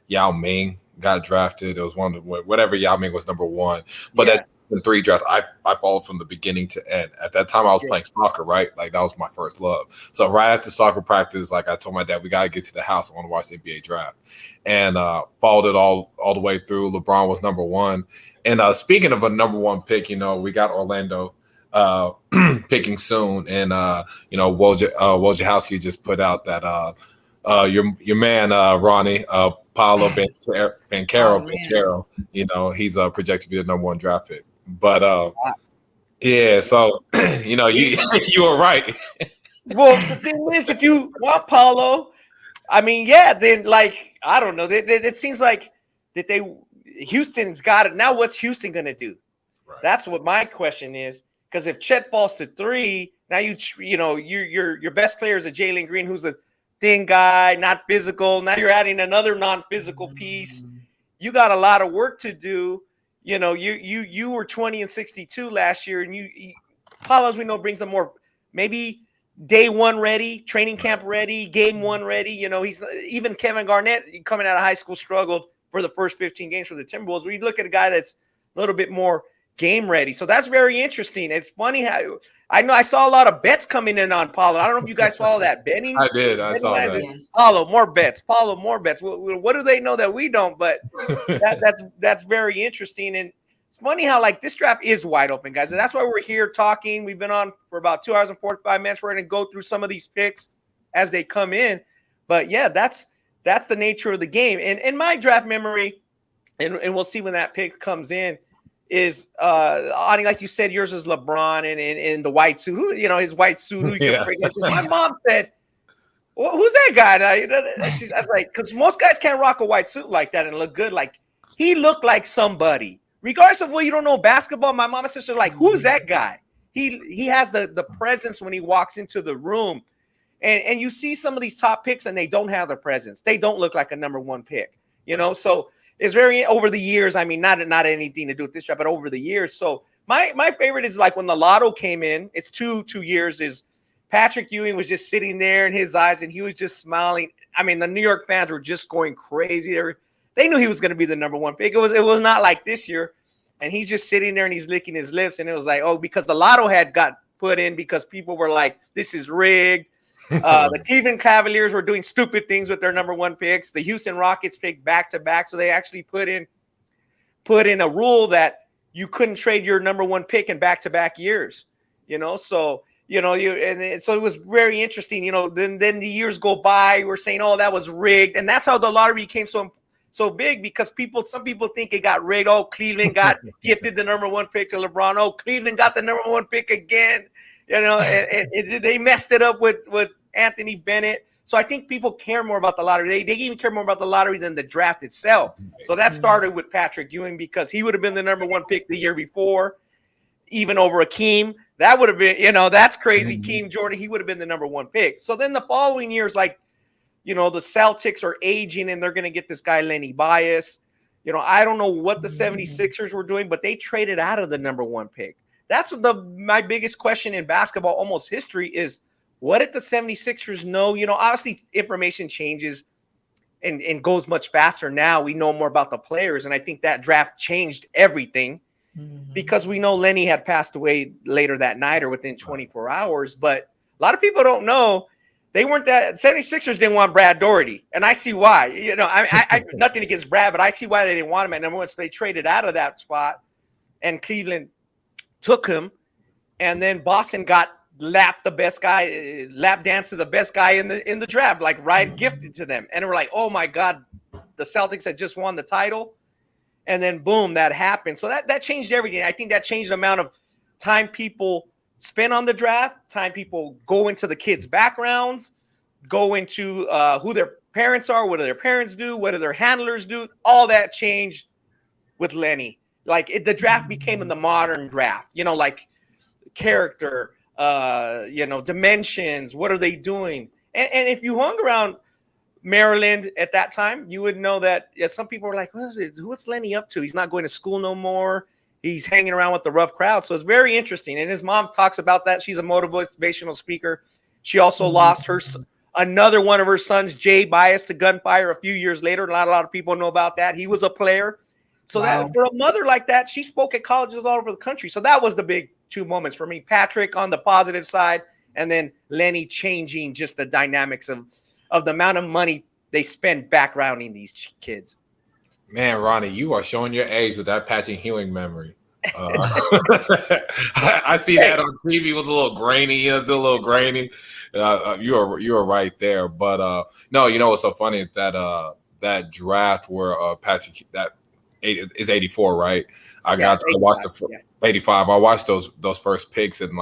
Yao Ming got drafted. It was whatever Yao Ming was number 1. But that 3 draft, I followed from the beginning to end. At that time, I was playing soccer, right? Like, that was my first love. So right after soccer practice, like, I told my dad, we got to get to the house. I want to watch the NBA draft. And followed it all the way through. LeBron was number 1. And speaking of a number 1 pick, we got Orlando picking soon. And, Wojciechowski just put out that your man, Ronnie, Paolo Banchero, he's projected to be the number 1 draft pick. But yeah, so you were right. Well, the thing is, if you want Paolo, I mean, yeah, then like I don't know. It seems like that Houston's got it now. What's Houston gonna do? Right. That's what my question is. Because if Chet falls to 3, now your best player is a Jalen Green, who's a thin guy, not physical. Now you're adding another non-physical piece. You got a lot of work to do. You were 20 and 62 last year, and Paolo, as we know, brings them more maybe day 1 ready, training camp ready, game 1 ready. He's even Kevin Garnett coming out of high school struggled for the first 15 games for the Timberwolves. We look at a guy that's a little bit more game ready. So that's very interesting. It's funny how I saw a lot of bets coming in on Paolo. I don't know if you guys follow that betting. I did. I saw that. Yes. Paolo, more bets. Paolo, more bets. What do they know that we don't? But that's very interesting. And funny how like this draft is wide open, guys. And that's why we're here talking. We've been on for about 2 hours and 45 minutes. We're going to go through some of these picks as they come in. But yeah, that's the nature of the game. And in my draft memory, and we'll see when that pick comes in, is Ani, like you said, yours is LeBron and in the white suit. Who, his white suit. Who you can my mom said, well, who's that guy? I was like, because most guys can't rock a white suit like that and look good. Like, he looked like somebody. Regardless of what you don't know basketball, my mom and sister are like, who's that guy? He has the presence when he walks into the room. And you see some of these top picks and they don't have the presence. They don't look like a number one pick, So it's very over the years. I mean, not anything to do with this draft, but over the years. So my favorite is like when the lotto came in. It's two years. Is Patrick Ewing was just sitting there in his eyes and he was just smiling. I mean, the New York fans were just going crazy. They knew he was going to be the number one pick. It was not like this year. And he's just sitting there and he's licking his lips. And it was like, oh, because the lotto had got put in because people were like, this is rigged. The Cleveland Cavaliers were doing stupid things with their number one picks. The Houston Rockets picked back-to-back. So they actually put in a rule that you couldn't trade your number one pick in back-to-back years. So so it was very interesting. Then the years go by. We're saying, oh, that was rigged. And that's how the lottery became so big, because some people think it got rigged. Oh, Cleveland got gifted the number one pick to LeBron. Oh, Cleveland got the number one pick again. And they messed it up with Anthony Bennett. So I think people care more about the lottery. They even care more about the lottery than the draft itself. So that started with Patrick Ewing, because he would have been the number one pick the year before, even over Akeem. That would have been, that's crazy. Akeem Jordan, he would have been the number one pick. So then the following years, like, the Celtics are aging and they're going to get this guy, Lenny Bias. I don't know what the 76ers were doing, but they traded out of the number one pick. That's my biggest question in basketball, almost history, is what did the 76ers know? Obviously information changes and goes much faster now. We know more about the players, and I think that draft changed everything because we know Lenny had passed away later that night or within 24 hours. But a lot of people don't know. They weren't that 76ers didn't want Brad Daugherty, and I see why. I nothing against Brad, but I see why they didn't want him at number one. So they traded out of that spot, and Cleveland took him, and then Boston got lap dance to the best guy in the draft, like right gifted to them, and we're like, oh my God, the Celtics had just won the title, and then boom, that happened. So that changed everything. I think that changed the amount of time people spend on the draft, time people go into the kids' backgrounds, go into who their parents are, what do their parents do, what do their handlers do. All that changed with Lenny. Like the draft became in the modern draft, like character, dimensions. What are they doing? And if you hung around Maryland at that time, you would know that some people were like, what's Lenny up to? He's not going to school no more. He's hanging around with the rough crowd. So it's very interesting. And his mom talks about that. She's a motivational speaker. She also lost another one of her sons, Jay Bias, to gunfire a few years later. Not a lot of people know about that. He was a player. So that for a mother like that, she spoke at colleges all over the country. So that was the big two moments for me. Patrick on the positive side, and then Lenny changing just the dynamics of the amount of money they spend backgrounding these kids. Man, Ronnie, you are showing your age with that Patrick Ewing memory. I see that on TV with a little grainy. It's a little grainy. You are right there. But no, what's so funny is that that draft where Patrick is 84, right? I watched the 85. I watched those first picks and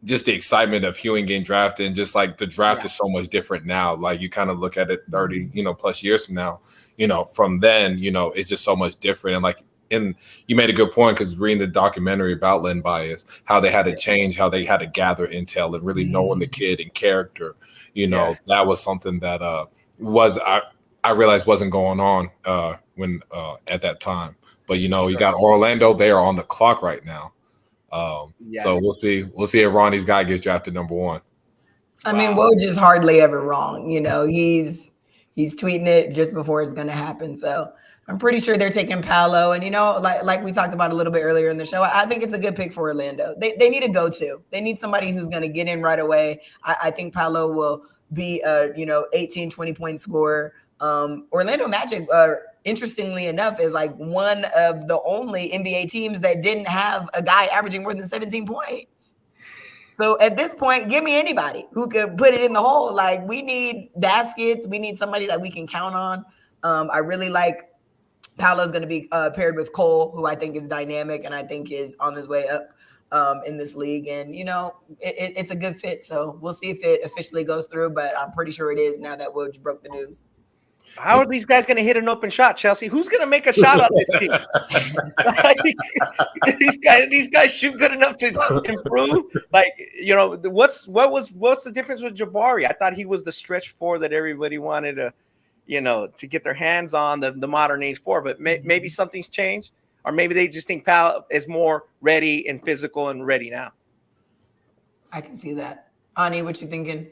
just the excitement of Ewing getting drafted, and just like the draft is so much different now. Like you kind of look at it 30, plus years from now, from then, it's just so much different. And you made a good point, because reading the documentary about Len Bias, how they had to change, how they had to gather intel and really knowing the kid and character, that was something that I realized wasn't going on when at that time. But you got Orlando; they are on the clock right now. So we'll see if Ronnie's guy gets drafted number one. I mean, Woj is hardly ever wrong. He's tweeting it just before it's going to happen. So I'm pretty sure they're taking Paolo. And, like we talked about a little bit earlier in the show, I think it's a good pick for Orlando. They need a go-to. They need somebody who's going to get in right away. I think Paolo will be a, 18, 20-point scorer. Orlando Magic interestingly enough, is like one of the only NBA teams that didn't have a guy averaging more than 17 points. So at this point, give me anybody who could put it in the hole. Like, we need baskets. We need somebody that we can count on. I really like Paolo's going to be paired with Cole, who I think is dynamic and I think is on his way up in this league. And, it's a good fit. So we'll see if it officially goes through, but I'm pretty sure it is now that Woj broke the news. How are these guys going to hit an open shot, Chelsea? Who's going to make a shot on this team? these guys shoot good enough to improve. Like, what's the difference with Jabari? I thought he was the stretch four that everybody wanted to get their hands on, the modern age four. But maybe something's changed, or maybe they just think Pal is more ready and physical and ready now. I can see that. Ani, what you thinking?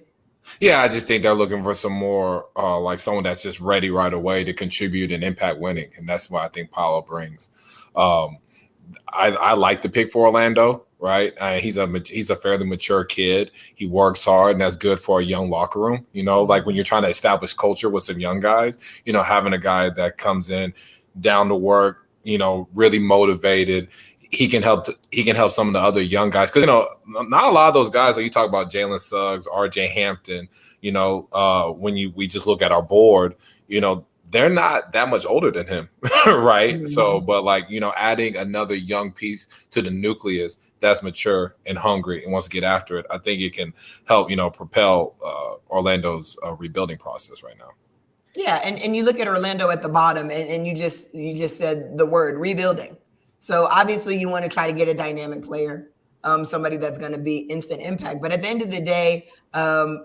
Yeah, I just think they're looking for some more, like someone that's just ready right away to contribute and impact winning, and that's what I think Paolo brings. I like the pick for Orlando, right? He's a fairly mature kid. He works hard, and that's good for a young locker room. Like when you're trying to establish culture with some young guys, having a guy that comes in down to work, really motivated. He can help some of the other young guys, because not a lot of those guys that you talk about, Jalen Suggs, RJ Hampton, when we just look at our board, they're not that much older than him, right? Mm-hmm. So, but adding another young piece to the nucleus that's mature and hungry and wants to get after it, I think it can help propel Orlando's rebuilding process right now. Yeah, and you look at Orlando at the bottom, and you just said the word rebuilding. So obviously you want to try to get a dynamic player, somebody that's going to be instant impact. But at the end of the day,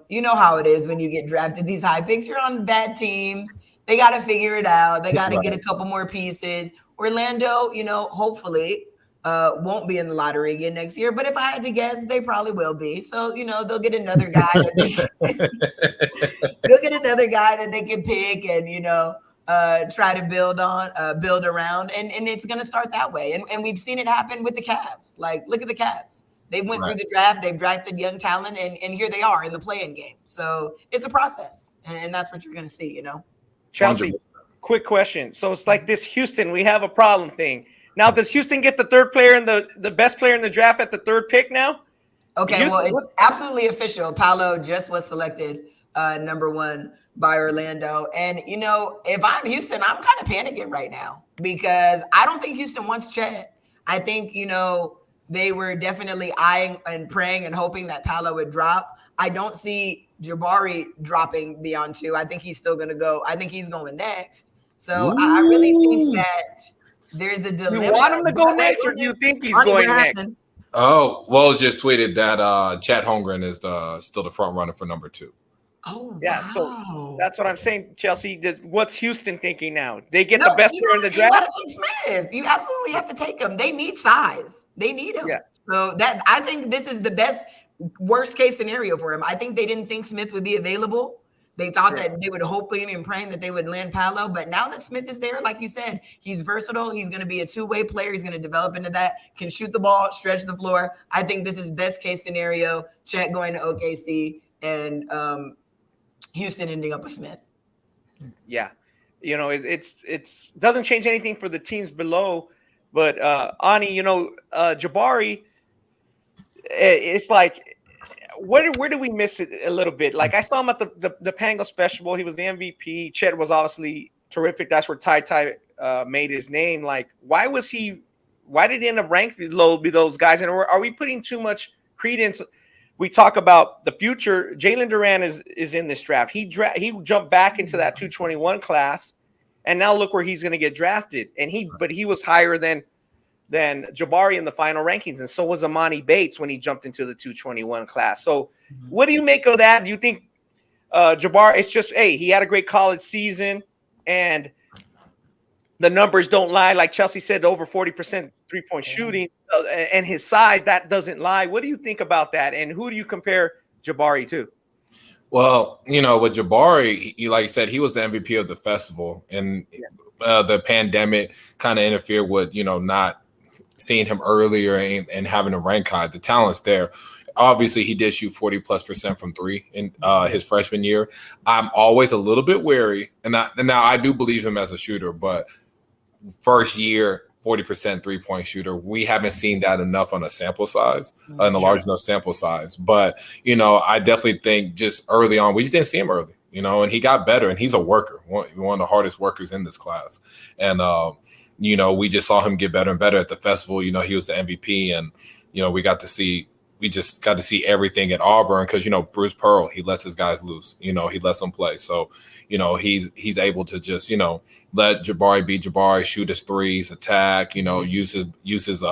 you know how it is when you get drafted, these high picks, you're on bad teams. They got to figure it out. They got to get a couple more pieces. Orlando, hopefully won't be in the lottery again next year. But if I had to guess, they probably will be. So, they'll get another guy. They'll get another guy that they can pick and, try to build around, and it's going to start that way. And we've seen it happen with the Cavs. Like, look at the Cavs. They went through the draft, they've drafted young talent, and here they are in the play-in game. So it's a process, and that's what you're going to see, Chelsea, quick question. So it's like this Houston, we have a problem thing. Now, does Houston get the third player and the best player in the draft at the third pick now? Okay, Houston, well, it's absolutely official. Paolo just was selected number one by Orlando. And, if I'm Houston, I'm kind of panicking right now because I don't think Houston wants Chet. I think, they were definitely eyeing and praying and hoping that Paolo would drop. I don't see Jabari dropping beyond 2. I think he's still going to go. I think he's going next. So I really think that there's a dilemma. You want him to go next, or do you think he's going next? Oh, Wells just tweeted that Chet Holmgren is still the front runner for number 2. Oh, yeah. Wow. So that's what I'm saying, Chelsea. What's Houston thinking now? They get the best player in the draft. You gotta take Smith. You absolutely have to take him. They need size. They need him. Yeah. So I think this is the best worst case scenario for him. I think they didn't think Smith would be available. They thought that they would hoping and praying that they would land Paolo. But now that Smith is there, like you said, he's versatile. He's going to be a two-way player. He's going to develop into that, can shoot the ball, stretch the floor. I think this is best case scenario. Chet going to OKC and Houston ending up with Smith. Yeah. It's doesn't change anything for the teams below. But Ani, Jabari, it's like, where do we miss it a little bit? Like, I saw him at the Pangos Festival. He was the MVP. Chet was obviously terrific. That's where Ty made his name. Like, why did he end up ranked below those guys? And are we putting too much credence? We talk about the future. Jalen Duran is in this draft. He jumped back into that 221 class, and now look where he's going to get drafted. And he was higher than Jabari in the final rankings, and so was Amani Bates when he jumped into the 221 class. So what do you make of that? Do you think Jabari, it's just, hey, he had a great college season, and the numbers don't lie. Like Chelsea said, over 40% three-point shooting, and his size, that doesn't lie. What do you think about that, and who do you compare Jabari to? Well, with Jabari, like you said, he was the MVP of the festival, and the pandemic kind of interfered with, not seeing him earlier and having him rank high. The talent's there. obviously he did shoot 40+% from three in his freshman year. I'm always a little bit wary, and now I do believe him as a shooter, but first year 40% 3-point shooter, we haven't seen that enough on a sample size, on a large enough sample size. But I definitely think just early on, we just didn't see him early, and he got better, and he's a worker, one of the hardest workers in this class. And we just saw him get better and better at the festival. He was the MVP, and we just got to see everything at Auburn because Bruce Pearl, he lets his guys loose. He lets them play. So he's able to just let Jabari be Jabari, shoot his threes, attack. Use his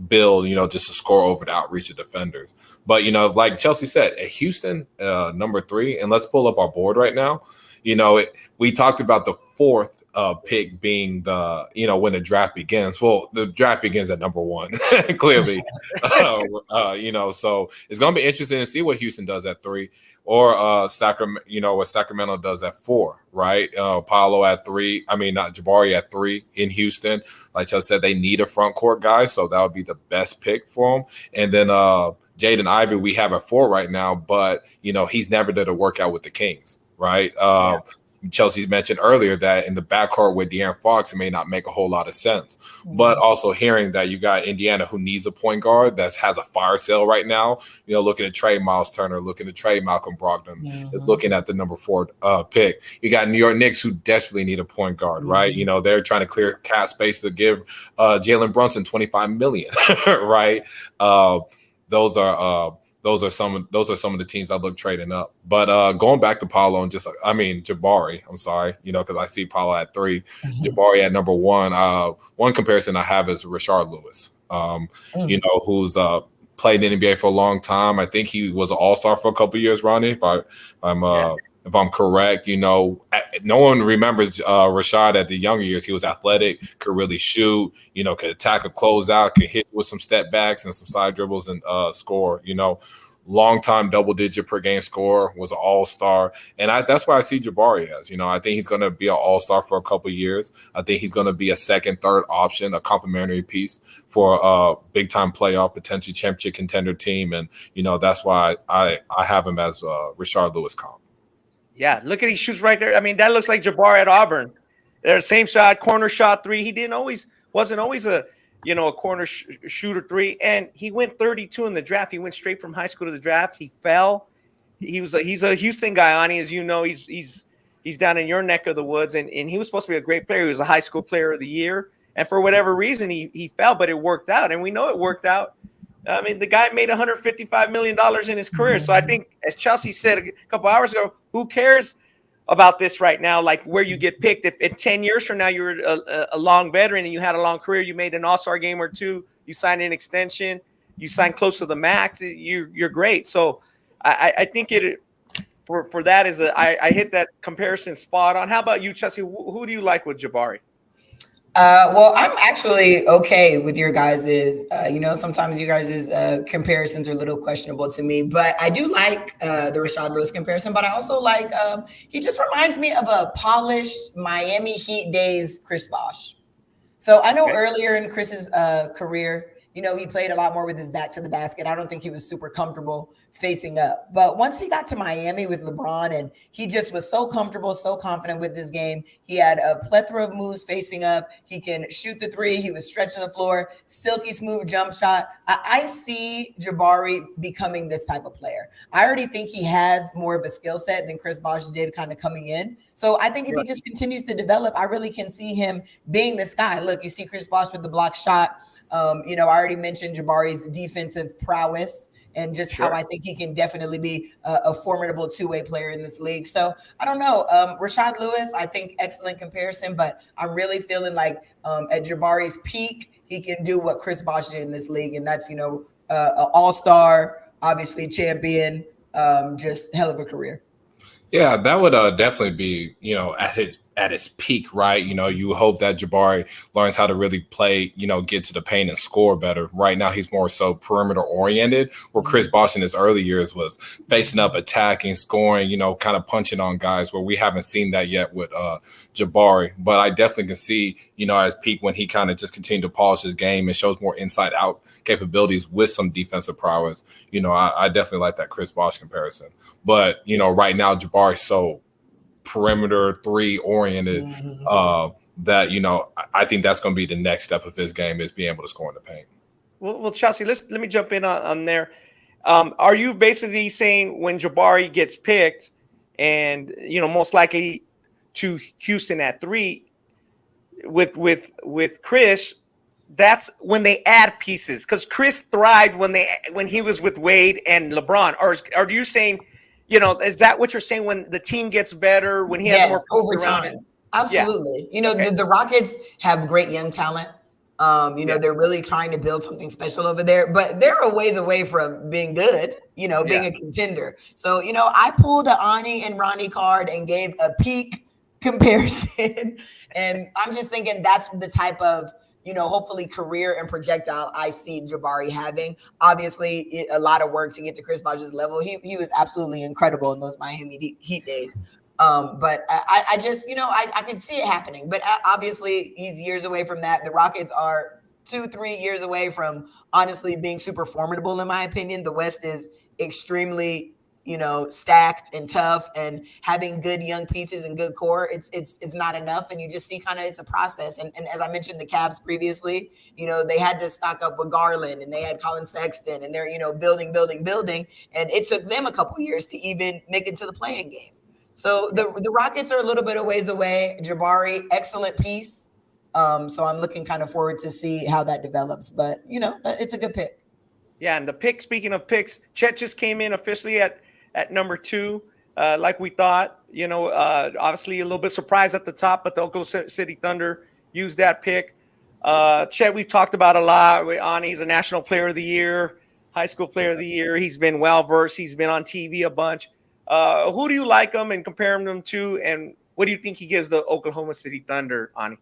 build. Just to score over the outreach of defenders. But like Chelsea said, at Houston, number 3, and let's pull up our board right now. We talked about the 4th pick being the when the draft begins. Well, the draft begins at number 1 clearly. So it's gonna be interesting to see what Houston does at 3, or Sacramento, what Sacramento does at 4, right? Paolo at 3. I mean, not Jabari at 3 in Houston. Like I said, they need a front court guy, so that would be the best pick for them. And then Jaden Ivey we have at 4 right now, but he's never did a workout with the Kings, right? Chelsea mentioned earlier that in the backcourt with De'Aaron Fox, it may not make a whole lot of sense. But also hearing that you got Indiana, who needs a point guard that has a fire sale right now, looking to trade Miles Turner, looking to trade Malcolm Brogdon, is looking at the number 4 pick. You got New York Knicks, who desperately need a point guard, right? They're trying to clear cap space to give Jalen Brunson $25 million, right? Those are some of the teams I look trading up. But going back to Paolo and Jabari, I'm sorry, because I see Paolo at 3, Jabari at number 1. One comparison I have is Rashad Lewis, who's played in the NBA for a long time. I think he was an all-star for a couple of years, Ronnie, if I'm correct. No one remembers Rashad at the younger years. He was athletic, could really shoot, could attack a closeout, could hit with some step backs and some side dribbles and score, long-time double-digit per game scorer, was an all-star. And that's why I see Jabari as. I think he's going to be an all-star for a couple of years. I think he's going to be a second, third option, a complementary piece for a big-time playoff, potentially championship contender team. And, that's why I have him as Rashard Lewis comp. Yeah, look at he shoots right there. I mean, that looks like Jabari at Auburn. They're the same shot, corner shot 3. He wasn't always a corner shooter 3, and he went 32 in the draft. He went straight from high school to the draft. He fell. He's a Houston guy, Ani, as you know. He's down in your neck of the woods, and he was supposed to be a great player. He was a high school player of the year, and for whatever reason, he fell, but it worked out, and we know it worked out. I mean, the guy made $155 million in his career. So I think, as Chelsea said a couple hours ago, who cares about this right now, like where you get picked? If 10 years from now you're a long veteran and you had a long career, you made an all-star game or 2, you signed an extension, you signed close to the max, you're great. So I think for that is I hit that comparison spot on. How about you, Chelsea? Who do you like with Jabari? Well, I'm actually okay with your guys's. Sometimes you guys' comparisons are a little questionable to me, but I do like the Rashad Lewis comparison. But I also like he just reminds me of a polished Miami Heat days Chris Bosh. So I know earlier in Chris's career, he played a lot more with his back to the basket. I don't think he was super comfortable facing up. But once he got to Miami with LeBron, and he just was so comfortable, so confident with this game. He had a plethora of moves facing up. He can shoot the 3. He was stretching the floor, silky smooth jump shot. I see Jabari becoming this type of player. I already think he has more of a skill set than Chris Bosh did kind of coming in. So I think if he just continues to develop, I really can see him being this guy. Look, you see Chris Bosh with the block shot. I already mentioned Jabari's defensive prowess and just how I think he can definitely be a formidable 2-way player in this league. So I don't know. Rashad Lewis, I think excellent comparison, but I'm really feeling like at Jabari's peak, he can do what Chris Bosh did in this league. And that's, an all-star, obviously champion, just hell of a career. Yeah, that would definitely be, at its peak, right? You hope that Jabari learns how to really play, get to the paint and score better. Right now, he's more so perimeter oriented, where Chris Bosh in his early years was facing up, attacking, scoring, kind of punching on guys, where we haven't seen that yet with Jabari. But I definitely can see, at his peak when he kind of just continued to polish his game and shows more inside out capabilities with some defensive prowess. I definitely like that Chris Bosh comparison. But, right now, Jabari's so perimeter 3 oriented that I think that's going to be the next step of his game, is being able to score in the paint. Well, Chelsea, let me jump in on there. Are you basically saying when Jabari gets picked and most likely to Houston at 3 with Chris, that's when they add pieces? Because Chris thrived when he was with Wade and LeBron. Or are you saying, is that what you're saying, when the team gets better, when he has more over time? Absolutely. Yeah. Okay. The Rockets have great young talent. They're really trying to build something special over there, but they're a ways away from being good, being a contender. So, I pulled an Ani and Ronnie card and gave a peak comparison. And I'm just thinking that's the type of, hopefully career and projectile I see Jabari having. Obviously, a lot of work to get to Chris Bosh's level. He was absolutely incredible in those Miami Heat days. But I just, I can see it happening. But obviously, he's years away from that. The Rockets are 2-3 years away from honestly being super formidable, in my opinion. The West is extremely, stacked and tough, and having good young pieces and good core, it's not enough. And you just see it's a process. And as I mentioned, the Cavs previously, they had to stock up with Garland, and they had Colin Sexton, and they're, building. And it took them a couple years to even make it to the playing game. So the Rockets are a little bit of ways away. Jabari, excellent piece. So I'm looking kind of forward to see how that develops. But, it's a good pick. Yeah, and the pick, speaking of picks, Chet just came in officially at number 2, like we thought. Obviously a little bit surprised at the top, but the Oklahoma City Thunder used that pick. Chet, we've talked about a lot. He's a National Player of the Year, High School Player of the Year. He's been well-versed. He's been on TV a bunch. Who do you like him and compare him to, and what do you think he gives the Oklahoma City Thunder, Ani?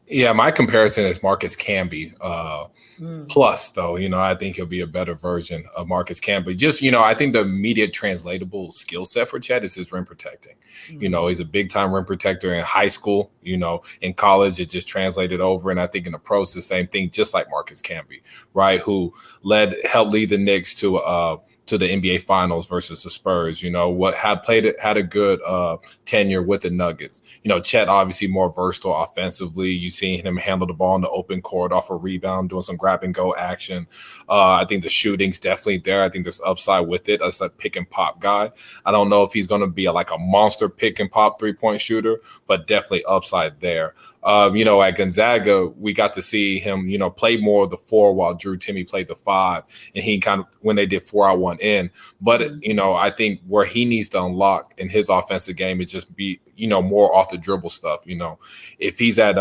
Yeah, my comparison is Marcus Camby plus, though. I think he'll be a better version of Marcus Camby. Just, I think the immediate translatable skill set for Chet is his rim protecting. He's a big-time rim protector in high school. In college, it just translated over. And I think in the pros, the same thing, just like Marcus Camby, right, who helped lead the Knicks to the NBA Finals versus the Spurs. Had a good tenure with the Nuggets. Chet obviously more versatile offensively. You seen him handle the ball in the open court off a rebound, doing some grab and go action. I think the shooting's definitely there. I think there's upside with it as a pick and pop guy. I don't know if he's going to be like a monster pick and pop 3-point shooter, but definitely upside there. At Gonzaga, we got to see him, play more of the 4 while Drew Timme played the 5, and he kind of, when they did 4-out-1 in. But, I think where he needs to unlock in his offensive game is just be, more off the dribble stuff. If he's at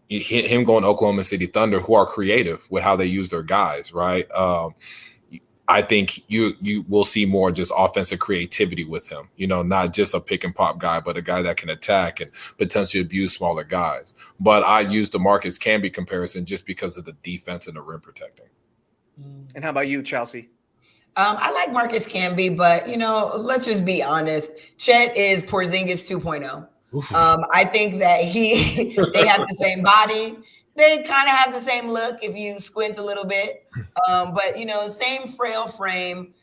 him going to Oklahoma City Thunder, who are creative with how they use their guys, right? I think you will see more just offensive creativity with him, not just a pick and pop guy, but a guy that can attack and potentially abuse smaller guys. But I use the Marcus Camby comparison just because of the defense and the rim protecting. And how about you, Chelsea? I like Marcus Camby, but, let's just be honest. Chet is Porzingis 2.0. I think that they have the same body. They kind of have the same look if you squint a little bit. But, same frail frame,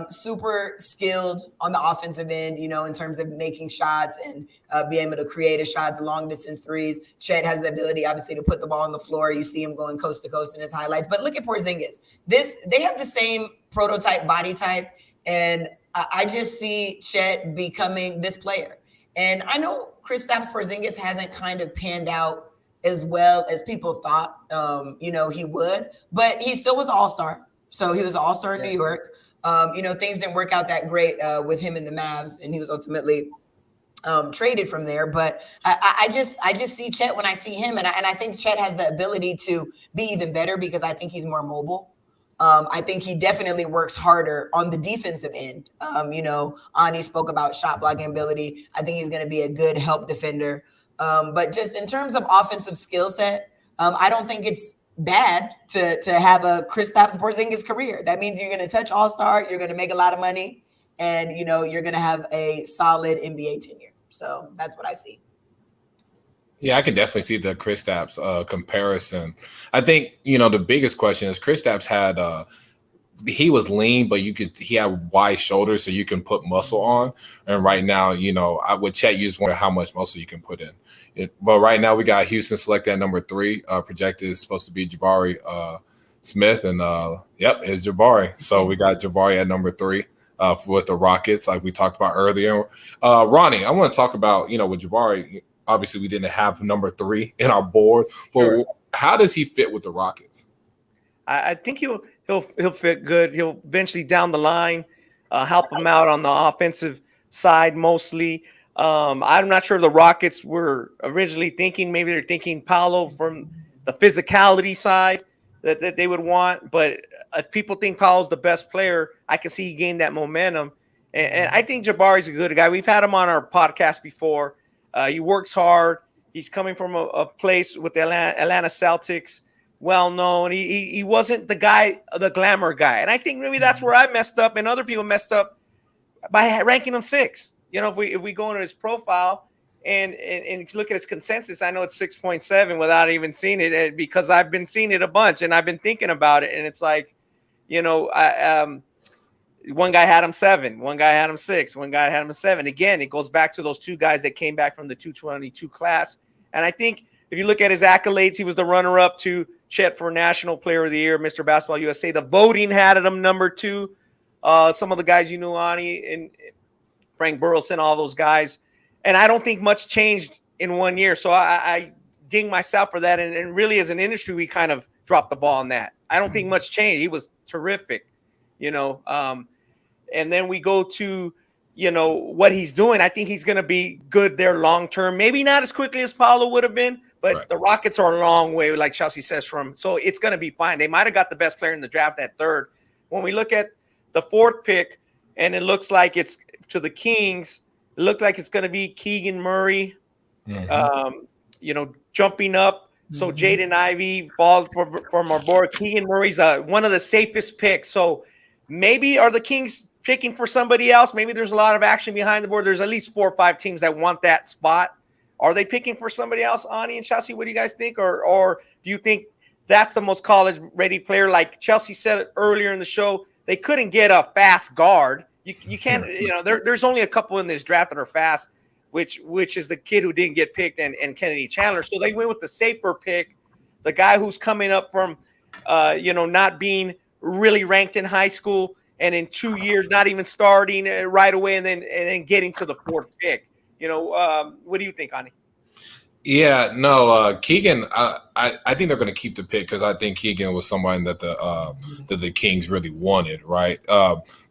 super skilled on the offensive end, in terms of making shots and being able to create a shots, long distance threes. Chet has the ability, obviously, to put the ball on the floor. You see him going coast to coast in his highlights. But look at Porzingis. They have the same prototype body type. And I just see Chet becoming this player. And I know Kristaps Porzingis hasn't kind of panned out as well as people thought, he would, but he still was an all-star. So he was an all-star in New York. Things didn't work out that great with him in the Mavs, and he was ultimately traded from there. But I just see Chet when I see him, and I think Chet has the ability to be even better because I think he's more mobile. I think he definitely works harder on the defensive end. Ani spoke about shot blocking ability. I think he's going to be a good help defender. But just in terms of offensive skill set, I don't think it's bad to have a Kristaps Porzingis career. That means you're going to touch All-Star, you're going to make a lot of money, and you're going to have a solid NBA tenure. So that's what I see. Yeah, I can definitely see the Kristaps comparison. I think the biggest question is Kristaps had he was lean, but he had wide shoulders, so you can put muscle on. And right now, with Chet, you just wonder how much muscle you can put in. But right now, we got Houston selected at number 3. Projected is supposed to be Jabari Smith, and it's Jabari. So we got Jabari at number 3 with the Rockets, like we talked about earlier. Ronnie, I want to talk about with Jabari. Obviously, we didn't have number 3 in our board, but sure. How does he fit with the Rockets? I think he'll fit good. He'll eventually down the line help him out on the offensive side mostly. I'm not sure the Rockets were originally thinking. Maybe they're thinking Paolo from the physicality side that they would want. But if people think Paolo's the best player, I can see he gained that momentum. And I think Jabari's a good guy. We've had him on our podcast before. He works hard. He's coming from a place with the Atlanta Celtics. Well known. He wasn't the guy, the glamour guy. And I think maybe that's where I messed up and other people messed up by ranking him 6. If we go into his profile and look at his consensus, I know it's 6.7 without even seeing it because I've been seeing it a bunch and I've been thinking about it. And it's like, one guy had him 7, one guy had him 6, one guy had him 7. Again, it goes back to those 2 guys that came back from the 222 class. And I think if you look at his accolades, he was the runner-up to Chet for National Player of the Year, Mr. Basketball USA. The voting had him number 2. Some of the guys Ani and Frank Burleson, all those guys. And I don't think much changed in 1 year. So I ding myself for that. And really, as an industry, we kind of dropped the ball on that. I don't think much changed. He was terrific, and then we go to, what he's doing. I think he's going to be good there long term. Maybe not as quickly as Paolo would have been, but right. The Rockets are a long way, like Chelsea says, so it's going to be fine. They might have got the best player in the draft at 3rd. When we look at the 4th pick, and it looks like it's to the Kings, it looked like it's going to be Keegan Murray, jumping up. So Jaden Ivey falls from our board. Keegan Murray's one of the safest picks. So maybe are the Kings picking for somebody else? Maybe there's a lot of action behind the board. There's at least 4 or 5 teams that want that spot. Are they picking for somebody else, Ani and Chelsea? What do you guys think? Or do you think that's the most college-ready player? Like Chelsea said earlier in the show, they couldn't get a fast guard. You can't, there's only a couple in this draft that are fast, which is the kid who didn't get picked and Kennedy Chandler. So they went with the safer pick, the guy who's coming up from, not being really ranked in high school and in 2 years not even starting right away and then getting to the 4th pick. What do you think, Ani? Yeah, no, Keegan, I think they're going to keep the pick because I think Keegan was somebody that the Kings really wanted, right?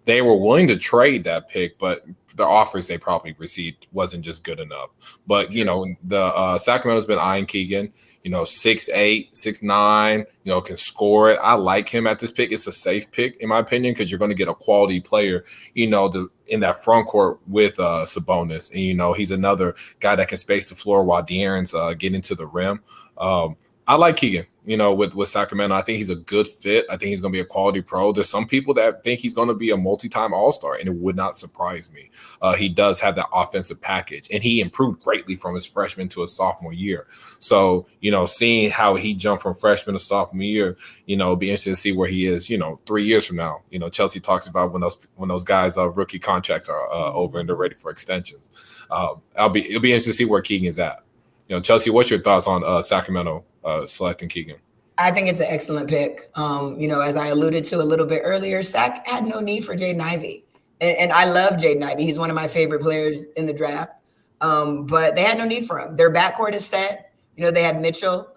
They were willing to trade that pick, but the offers they probably received wasn't just good enough. But, the Sacramento's been eyeing Keegan, 6'8", 6'9", can score it. I like him at this pick. It's a safe pick, in my opinion, because you're going to get a quality player, in that front court with Sabonis. And, he's another guy that can space the floor while De'Aaron's getting to the rim. I like Keegan, with Sacramento. I think he's a good fit. I think he's going to be a quality pro. There's some people that think he's going to be a multi-time All-Star, and it would not surprise me. He does have that offensive package, and he improved greatly from his freshman to his sophomore year. So, seeing how he jumped from freshman to sophomore year, it'll be interesting to see where he is, 3 years from now. Chelsea talks about when those guys' rookie contracts are over and they're ready for extensions. It'll be interesting to see where Keegan is at. Chelsea, what's your thoughts on Sacramento selecting Keegan? I think it's an excellent pick. As I alluded to a little bit earlier, Sac had no need for Jaden Ivey. And I love Jaden Ivey. He's one of my favorite players in the draft. But they had no need for him. Their backcourt is set. They had Mitchell,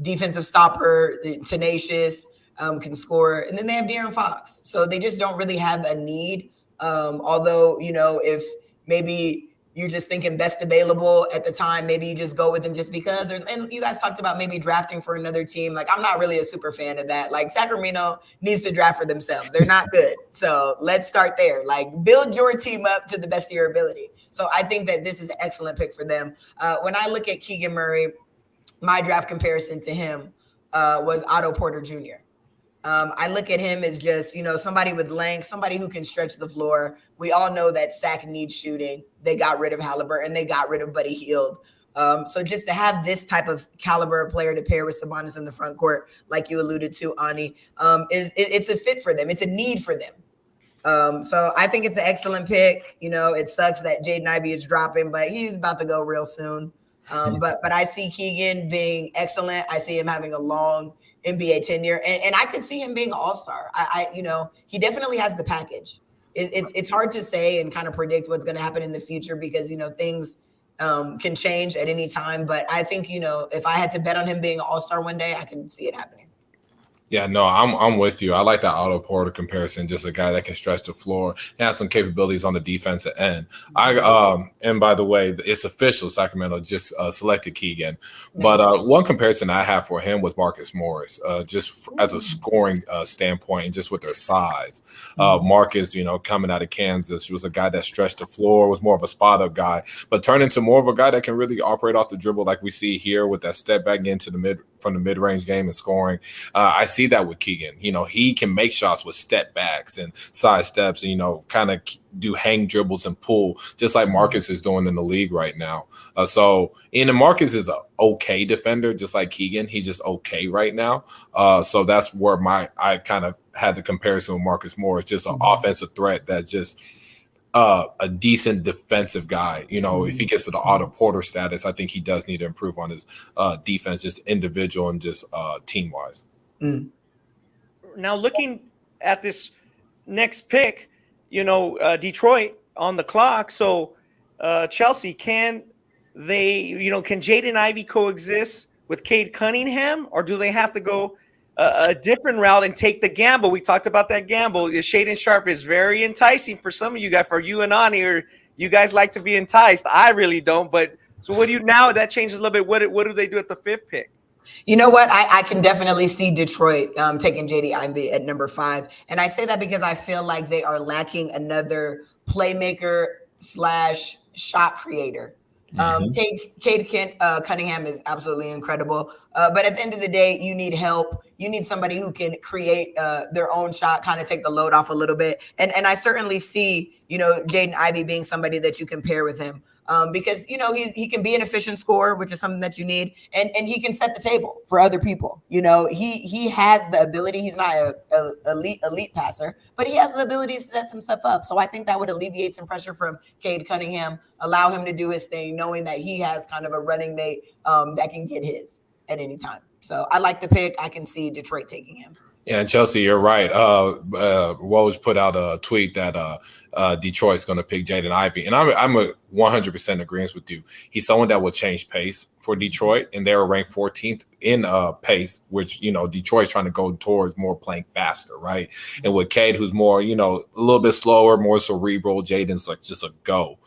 defensive stopper, tenacious, can score. And then they have De'Aaron Fox. So they just don't really have a need. Although, if maybe you're just thinking best available at the time. Maybe you just go with him just because. And you guys talked about maybe drafting for another team. Like, I'm not really a super fan of that. Like, Sacramento needs to draft for themselves. They're not good. So let's start there. Like, build your team up to the best of your ability. So I think that this is an excellent pick for them. When I look at Keegan Murray, my draft comparison to him was Otto Porter Jr. I look at him as just, somebody with length, somebody who can stretch the floor. We all know that Sac needs shooting. They got rid of Halliburton. They got rid of Buddy Hield. So just to have this type of caliber of player to pair with Sabonis in the front court, like you alluded to, Ani, it's a fit for them. It's a need for them. So I think it's an excellent pick. It sucks that Jaden Ivey is dropping, but he's about to go real soon. But I see Keegan being excellent. I see him having a long NBA tenure, and I could see him being an all-star. He definitely has the package. It's hard to say and kind of predict what's going to happen in the future because things can change at any time. But I think if I had to bet on him being an all-star one day, I can see it happening. Yeah, no, I'm with you. I like that Otto Porter comparison. Just a guy that can stretch the floor and has some capabilities on the defensive end. And by the way, it's official. Sacramento just selected Keegan. Nice. But one comparison I have for him was Marcus Morris, as a scoring standpoint and just with their size. Marcus, coming out of Kansas, he was a guy that stretched the floor, was more of a spot up guy, but turned into more of a guy that can really operate off the dribble, like we see here with that step back into from the mid-range game and scoring. I see that with Keegan. He can make shots with step backs and side steps and, kind of do hang dribbles and pull, just like Marcus is doing in the league right now. And Marcus is an okay defender, just like Keegan. He's just okay right now. So that's where I kind of had the comparison with Marcus Morris, just an offensive threat that's just a decent defensive guy. If he gets to the Otto Porter status, I think he does need to improve on his defense, just individual and just team-wise. Now, looking at this next pick, Detroit on the clock. So, Chelsea, can Jaden Ivey coexist with Cade Cunningham, or do they have to go a different route and take the gamble? We talked about that gamble. Shaedon Sharpe is very enticing for some of you guys. For you and Ani, or you guys like to be enticed. I really don't. But so what do you now? That changes a little bit. What do they do at the 5th pick? You know what? I can definitely see Detroit taking JD Ivey at number 5. And I say that because I feel like they are lacking another playmaker / shot creator. Cade Cunningham is absolutely incredible. But at the end of the day, you need help. You need somebody who can create their own shot, kind of take the load off a little bit. And I certainly see, Jaden Ivey being somebody that you can pair with him. Because he can be an efficient scorer, which is something that you need, and he can set the table for other people. He has the ability. He's not a elite passer, but he has the ability to set some stuff up. So I think that would alleviate some pressure from Cade Cunningham, allow him to do his thing, knowing that he has kind of a running mate that can get his at any time. So I like the pick. I can see Detroit taking him. Yeah, and Chelsea, you're right. Woj put out a tweet that Detroit's going to pick Jaden Ivey, and I'm 100% agreement with you. He's someone that will change pace for Detroit, and they were ranked 14th in pace, which Detroit's trying to go towards more playing faster, right? And with Cade, who's more a little bit slower, more cerebral, Jaden's like just a go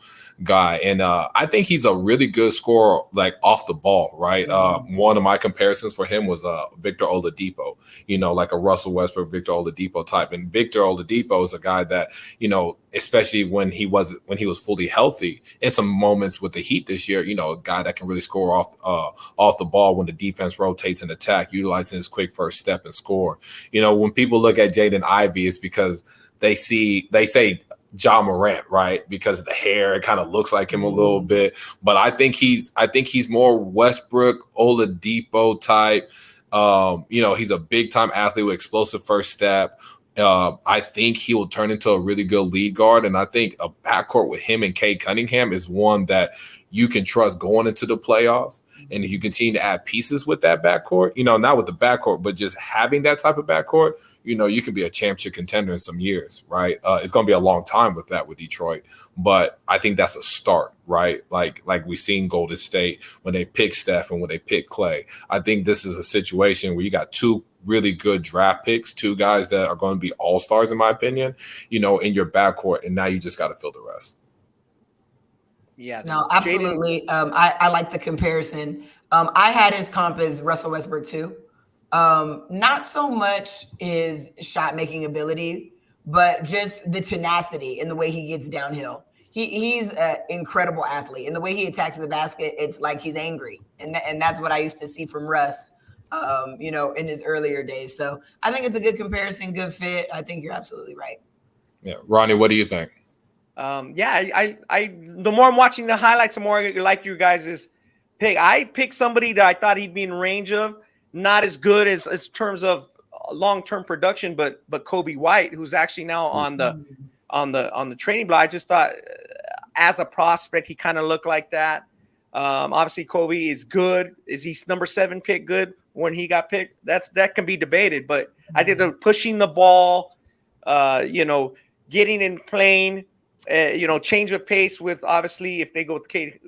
guy, and I think he's a really good scorer, like off the ball, right? One of my comparisons for him was Victor Oladipo, like a Russell Westbrook, Victor Oladipo type. And Victor Oladipo is a guy that, especially when he was fully healthy, in some moments with the Heat this year, a guy that can really score off the ball when the defense rotates and attack, utilizing his quick first step and score. When people look at Jaden Ivey, it's because they say Ja Morant, right? Because of the hair, it kind of looks like him a little bit. But I think he's more Westbrook, Oladipo type. He's a big time athlete with explosive first step. I think he will turn into a really good lead guard. And I think a backcourt with him and Cade Cunningham is one that you can trust going into the playoffs. And if you continue to add pieces with that backcourt, not with the backcourt, but just having that type of backcourt, you can be a championship contender in some years, right? It's going to be a long time with that with Detroit, but I think that's a start, right? Like we've seen Golden State when they pick Steph and when they pick Clay. I think this is a situation where you got 2 really good draft picks, 2 guys that are going to be all-stars, in my opinion, in your backcourt, and now you just got to fill the rest. Yeah. No, absolutely. I like the comparison. I had his comp as Russell Westbrook too. Not so much his shot making ability, but just the tenacity in the way he gets downhill. He's an incredible athlete, and the way he attacks the basket, it's like he's angry, and that's what I used to see from Russ, in his earlier days. So I think it's a good comparison, good fit. I think you're absolutely right. Yeah, Ronnie, what do you think? I the more I'm watching the highlights, the more I like you guys' pick. I picked somebody that I thought he'd be in range of, not as good as terms of long-term production, but Kobe White, who's actually now on the training block. I just thought as a prospect, he kind of looked like that. Obviously, Kobe is good. Is he number 7 pick good when he got picked? That can be debated. But I did the pushing the ball, getting in playing. Change of pace with obviously if they go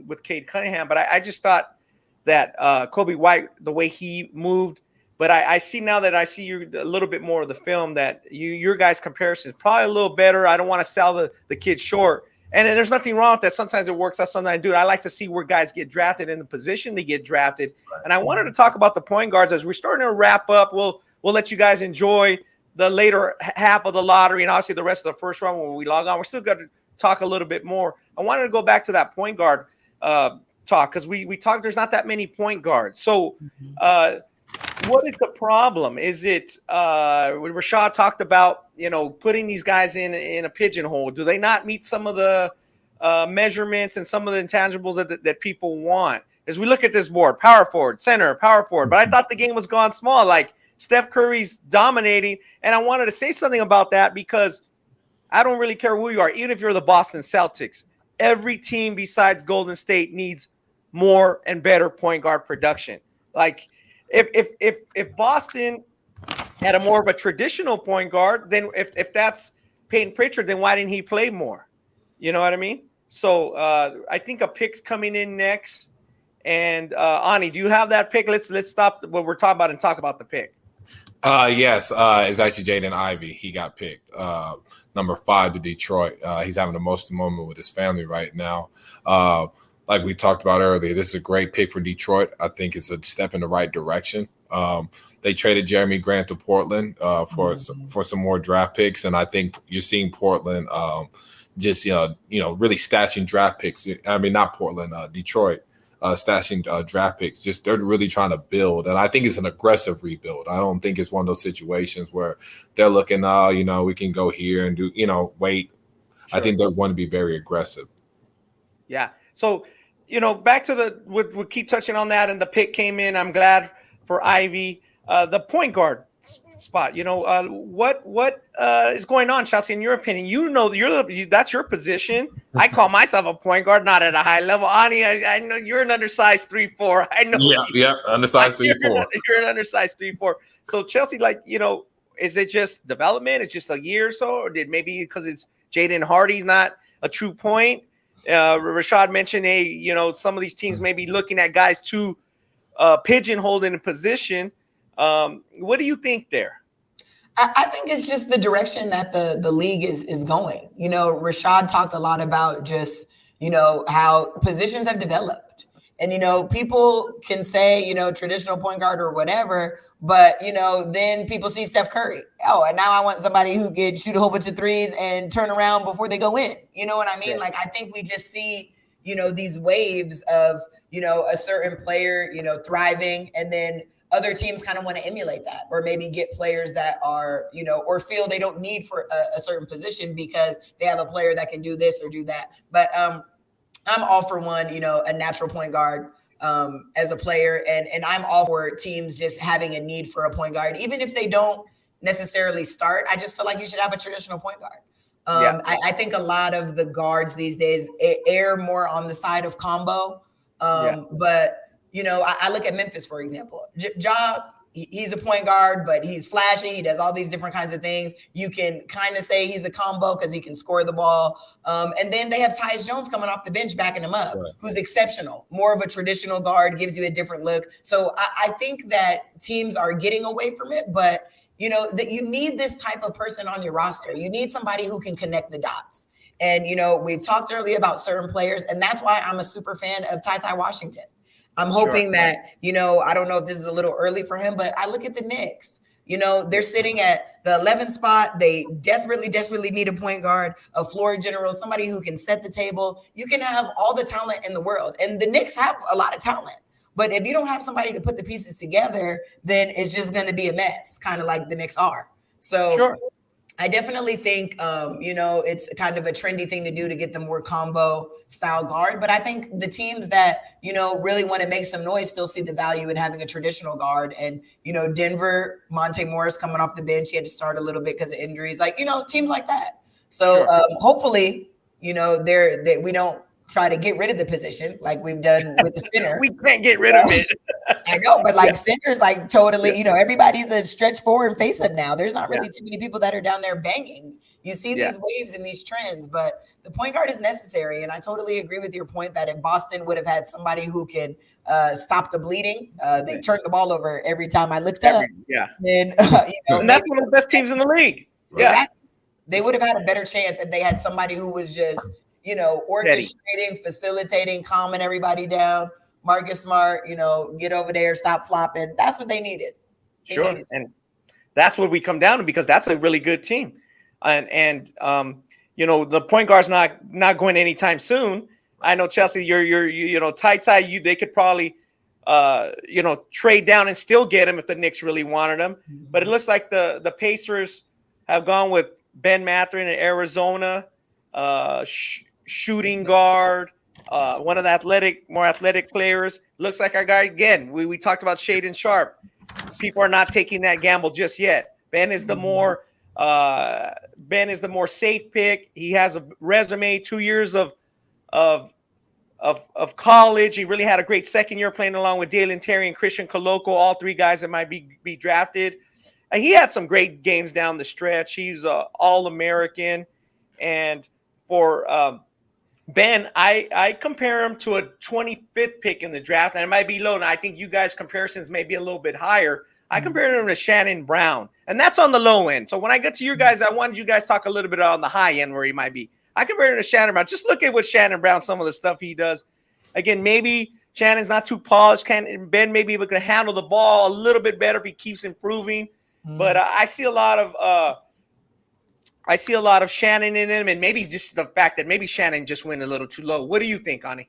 with Cade Cunningham. But I just thought that Kobe White, the way he moved. But I see now that I see you a little bit more of the film that your guys' comparison is probably a little better. I don't want to sell the kid short. And there's nothing wrong with that. Sometimes it works out, sometimes I do it. I like to see where guys get drafted in the position they get drafted. And I wanted to talk about the point guards as we're starting to wrap up. We'll let you guys enjoy the later half of the lottery and obviously the rest of the first round when we log on. We're still going to talk a little bit more. I wanted to go back to that point guard talk because we talked. There's not that many point guards. So what is the problem? Is it Rashad talked about putting these guys in a pigeonhole? Do they not meet some of the measurements and some of the intangibles that people want? As we look at this board, power forward, center, power forward. But I thought the game was gone small. Like Steph Curry's dominating, and I wanted to say something about that because I don't really care who you are, even if you're the Boston Celtics. Every team besides Golden State needs more and better point guard production. Like if Boston had a more of a traditional point guard, then if that's Peyton Pritchard, then why didn't he play more? You know what I mean? So I think a pick's coming in next. And Ani, do you have that pick? Let's stop what we're talking about and talk about the pick. Yes, it's actually Jaden Ivey. He got picked. Number 5 to Detroit. He's having the most moment with his family right now. Like we talked about earlier, this is a great pick for Detroit. I think it's a step in the right direction. They traded Jeremy Grant to Portland for some more draft picks, and I think you're seeing Portland just really stashing draft picks. I mean, not Portland, Detroit. Stashing draft picks. Just they're really trying to build, and I think it's an aggressive rebuild. I don't think it's one of those situations where they're looking, we can go here and do, wait. Sure. I think they're going to be very aggressive. Yeah. So, back to we'll keep touching on that, and the pick came in. I'm glad for Ivy. The point guard spot. What is going on, Chelsea? In your opinion, that's your position. I call myself a point guard, not at a high level. Ani, I know you're an undersized 3'4". I know. Yeah, undersized 3'4". You're an undersized 3'4". So Chelsea, is it just development? It's just a year or so, or did maybe because it's Jaden Hardy's not a true point? Rashad mentioned, some of these teams may be looking at guys too pigeonholed in a position. What do you think there? I think it's just the direction that the league is going. Rashad talked a lot about just, how positions have developed. And, people can say, traditional point guard or whatever, but, then people see Steph Curry. Oh, and now I want somebody who can shoot a whole bunch of threes and turn around before they go in. You know what I mean? Yeah. I think we just see, these waves of, a certain player, thriving, and then other teams kind of want to emulate that, or maybe get players that are, or feel they don't need for a certain position because they have a player that can do this or do that. But I'm all for one, a natural point guard as a player. And I'm all for teams just having a need for a point guard. Even if they don't necessarily start, I just feel like you should have a traditional point guard. I think a lot of the guards these days err more on the side of combo. But I look at Memphis, for example. Ja, he's a point guard, but he's flashy. He does all these different kinds of things. You can kind of say he's a combo because he can score the ball. And then they have Tyus Jones coming off the bench backing him up, who's exceptional. More of a traditional guard, gives you a different look. So I think that teams are getting away from it, but that you need this type of person on your roster. You need somebody who can connect the dots. And, we've talked earlier about certain players, and that's why I'm a super fan of Ty Washington. I'm hoping that, I don't know if this is a little early for him, but I look at the Knicks. They're sitting at the 11th spot. They desperately need a point guard, a floor general, somebody who can set the table. You can have all the talent in the world. And the Knicks have a lot of talent. But if you don't have somebody to put the pieces together, then it's just going to be a mess, kind of like the Knicks are. So I definitely think, it's kind of a trendy thing to do to get the more combo style guard. But I think the teams that, really want to make some noise still see the value in having a traditional guard. And, Denver, Monte Morris coming off the bench, he had to start a little bit because of injuries, teams like that. So hopefully, we don't try to get rid of the position like we've done with the center. We can't get rid of it. I know, but centers, totally, everybody's a stretch forward and face up now. There's not really too many people that are down there banging. You see these waves and these trends, but the point guard is necessary. And I totally agree with your point that if Boston would have had somebody who can stop the bleeding, they turned the ball over every time I looked up. And that's one of the best teams in the league. Exactly. They would have had a better chance if they had somebody who was just, orchestrating, facilitating, calming everybody down. Marcus Smart, get over there, stop flopping. That's what they needed. And that's what we come down to, because that's a really good team. And the point guard's not going anytime soon. I know, Chelsea, you're Ty, they could probably trade down and still get him if the Knicks really wanted him. Mm-hmm. But it looks like the Pacers have gone with Ben Mathurin in Arizona, shooting guard, one of the more athletic players. Looks like our guy again. We talked about Shaedon Sharpe. People are not taking that gamble just yet. Ben is the more safe pick. He has a resume, 2 years of college. He really had a great second year playing along with Dalen Terry and Christian Koloko, all three guys that might be drafted. And he had some great games down the stretch. He's All-American. And for Ben, I compare him to a 25th pick in the draft, and it might be low. And I think you guys' comparisons may be a little bit higher. I compare him to Shannon Brown, and that's on the low end. So when I get to you guys, I wanted you guys to talk a little bit on the high end where he might be. I compare him to Shannon Brown. Just look at what Shannon Brown, some of the stuff he does. Again, maybe Shannon's not too polished. Ben may be able to handle the ball a little bit better if he keeps improving. But I see a lot of Shannon in him, and maybe just the fact that maybe Shannon just went a little too low. What do you think, Ani?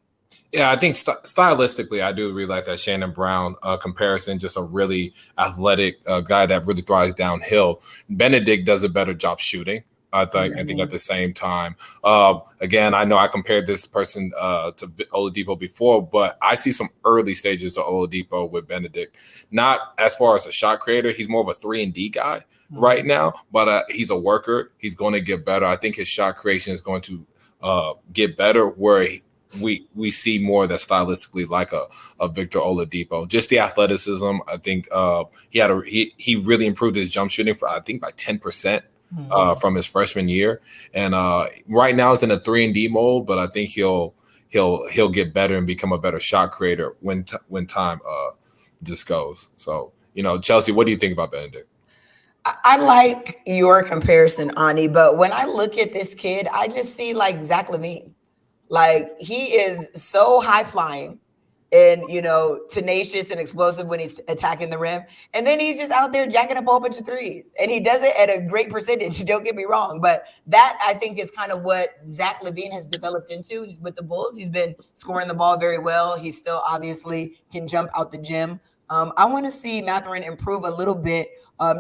Yeah, I think stylistically, I do really like that Shannon Brown comparison. Just a really athletic guy that really thrives downhill. Benedict does a better job shooting, I think. I think at the same time. Again, I know I compared this person to Oladipo before, but I see some early stages of Oladipo with Benedict. Not as far as a shot creator. He's more of a 3-and-D guy right now, but he's a worker. He's going to get better. I think his shot creation is going to get better, where we see more that stylistically like a Victor Oladipo. Just the athleticism. I think he really improved his jump shooting by 10%. From his freshman year, and right now it's in a 3-and-D mold, but I think he'll get better and become a better shot creator when time just goes. So, Chelsea, what do you think about Benedict? I like your comparison, Ani, but when I look at this kid, I just see like Zach LaVine. Like, he is so high flying and, tenacious and explosive when he's attacking the rim. And then he's just out there jacking up a whole bunch of threes. And he does it at a great percentage, don't get me wrong. But that, I think, is kind of what Zach LaVine has developed into with the Bulls. He's been scoring the ball very well. He still obviously can jump out the gym. I want to see Mathurin improve a little bit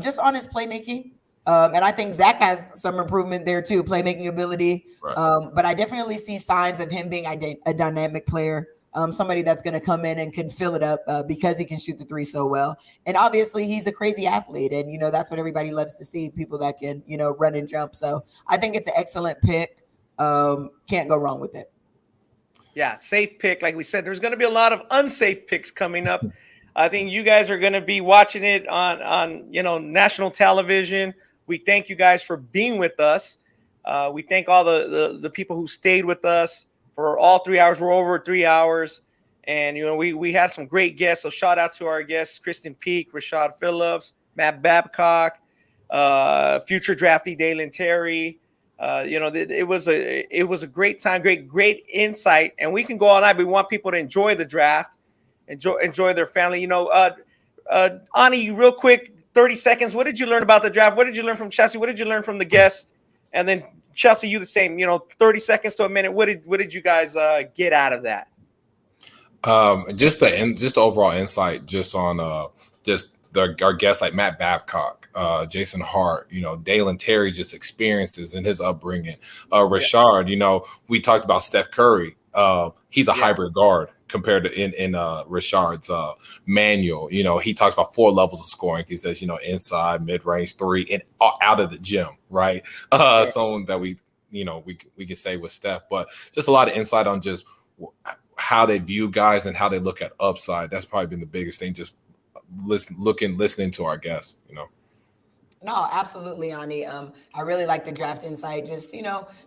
just on his playmaking. And I think Zach has some improvement there too, playmaking ability. Right. But I definitely see signs of him being a dynamic player. Somebody that's going to come in and can fill it up because he can shoot the three so well. And obviously he's a crazy athlete. And, that's what everybody loves to see, people that can, run and jump. So I think it's an excellent pick. Can't go wrong with it. Yeah, safe pick. Like we said, there's going to be a lot of unsafe picks coming up. I think you guys are going to be watching it on national television. We thank you guys for being with us. We thank all the people who stayed with us for all 3 hours. We're over 3 hours. And, we had some great guests. So shout out to our guests, Krysten Peak, Rashad Phillips, Matt Babcock, future draftee Dalen Terry, It was a great time, great insight, and we can go all night. We want people to enjoy the draft, enjoy their family. Ani, real quick, 30 seconds. What did you learn about the draft? What did you learn from Chelsea? What did you learn from the guests? And then Chelsea, you the same. 30 seconds to a minute. What did you guys get out of that? Just the overall insight, just on our guests like Matt Babcock, Jason Hart, Dalen Terry's just experiences and his upbringing. Rashad, we talked about Steph Curry. He's a hybrid guard compared to in Rashad's manual. He talks about 4 levels of scoring. He says, inside, mid-range, 3, and out of the gym, right? Someone that we can say with Steph, but just a lot of insight on just how they view guys and how they look at upside. That's probably been the biggest thing, just listening to our guests, No, absolutely, Ani. I really like the draft insight. Just,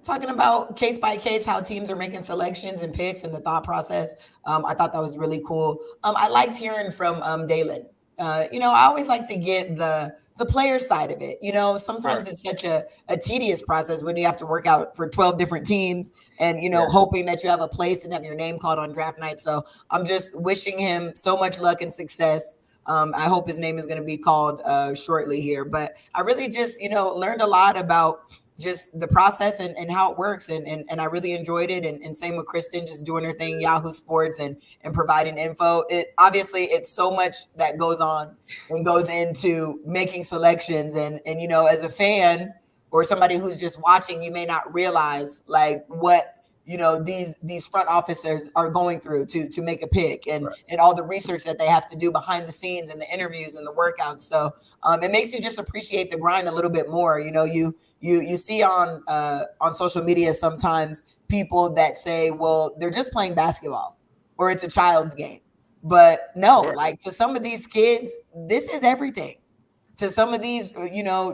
talking about case by case, how teams are making selections and picks and the thought process. I thought that was really cool. I liked hearing from Dalen. I always like to get the player side of it. Sometimes it's such a tedious process when you have to work out for 12 different teams and, hoping that you have a place and have your name called on draft night. So I'm just wishing him so much luck and success. I hope his name is going to be called shortly here. But I really just, learned a lot about just the process and how it works. And I really enjoyed it. And same with Krysten, just doing her thing, Yahoo Sports and providing info. It's so much that goes on and goes into making selections. And as a fan or somebody who's just watching, you may not realize like what these front officers are going through to make a pick and all the research that they have to do behind the scenes and the interviews and the workouts. So it makes you just appreciate the grind a little bit more. You see on social media sometimes people that say, well, they're just playing basketball or it's a child's game. But no, like to some of these kids, this is everything. To some of these,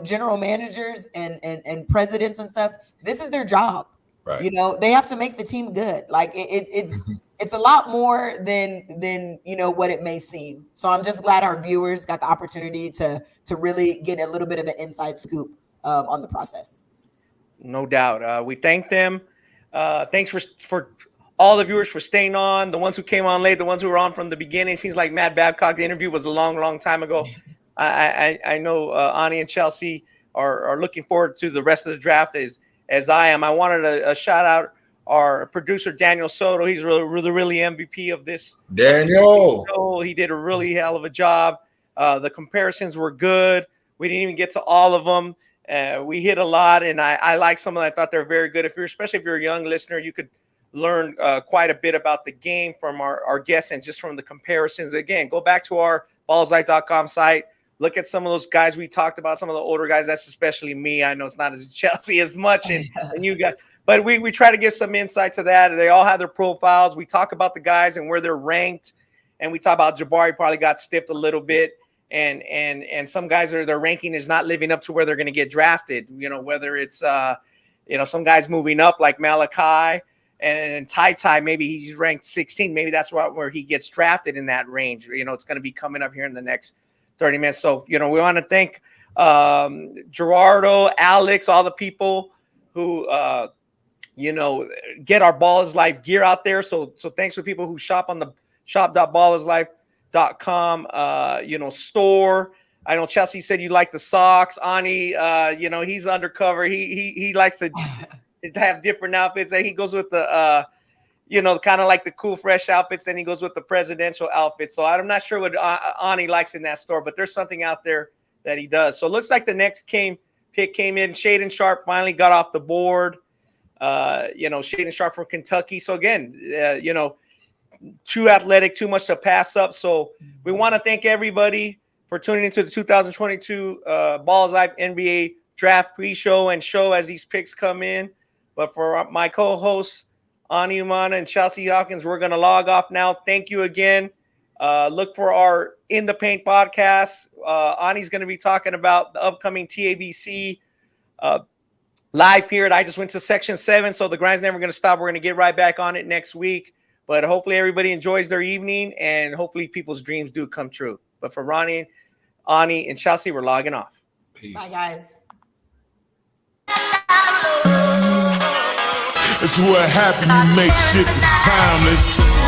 general managers and presidents and stuff, this is their job. Right. They have to make the team good. Like it's a lot more than what it may seem. So I'm just glad our viewers got the opportunity to really get a little bit of an inside scoop on the process. No doubt. We thank them. Thanks for all the viewers for staying on. The ones who came on late, the ones who were on from the beginning. It seems like Matt Babcock, the interview was a long time ago. I know Ani and Chelsea are looking forward to the rest of the draft as I am. I wanted to shout out our producer, Daniel Soto. He's really MVP of this. Daniel. He did a really hell of a job. The comparisons were good. We didn't even get to all of them. We hit a lot, and I like some of them. I thought they're very good. Especially if you're a young listener, you could learn quite a bit about the game from our guests and just from the comparisons. Again, go back to our ballislife.com site. Look at some of those guys we talked about, some of the older guys. That's especially me. I know it's not as Chelsea as much and you guys, but we try to give some insight to that. They all have their profiles. We talk about the guys and where they're ranked, and we talk about Jabari probably got stiffed a little bit, and some guys their ranking is not living up to where they're going to get drafted. Whether it's some guys moving up like Malachi and Ty, maybe he's ranked 16. Maybe that's where he gets drafted in that range. It's going to be coming up here in the next 30 minutes. So, we want to thank Gerardo, Alex, all the people who, get our Ballislife gear out there. So thanks for people who shop on the shop.ballislife.com, store. I know Chelsea said you like the socks. Ani, he's undercover. He likes to have different outfits. And he goes with the, kind of like the cool, fresh outfits. Then he goes with the presidential outfits. So I'm not sure what Ani likes in that store, but there's something out there that he does. So it looks like the next pick came in. Shaden Sharp finally got off the board. Shaden Sharp from Kentucky. So again, too athletic, too much to pass up. So we want to thank everybody for tuning into the 2022 Ballislife NBA Draft Pre-Show and show as these picks come in. But for my co-hosts, Ani, Umana, and Chelsea Hopkins, we're going to log off now. Thank you again. Look for our In the Paint podcast. Ani's going to be talking about the upcoming TABC live period. I just went to Section 7, so the grind's never going to stop. We're going to get right back on it next week. But hopefully everybody enjoys their evening, and hopefully people's dreams do come true. But for Ronnie, Ani, and Chelsea, we're logging off. Peace. Bye, guys. It's what happened, you make shit that's timeless.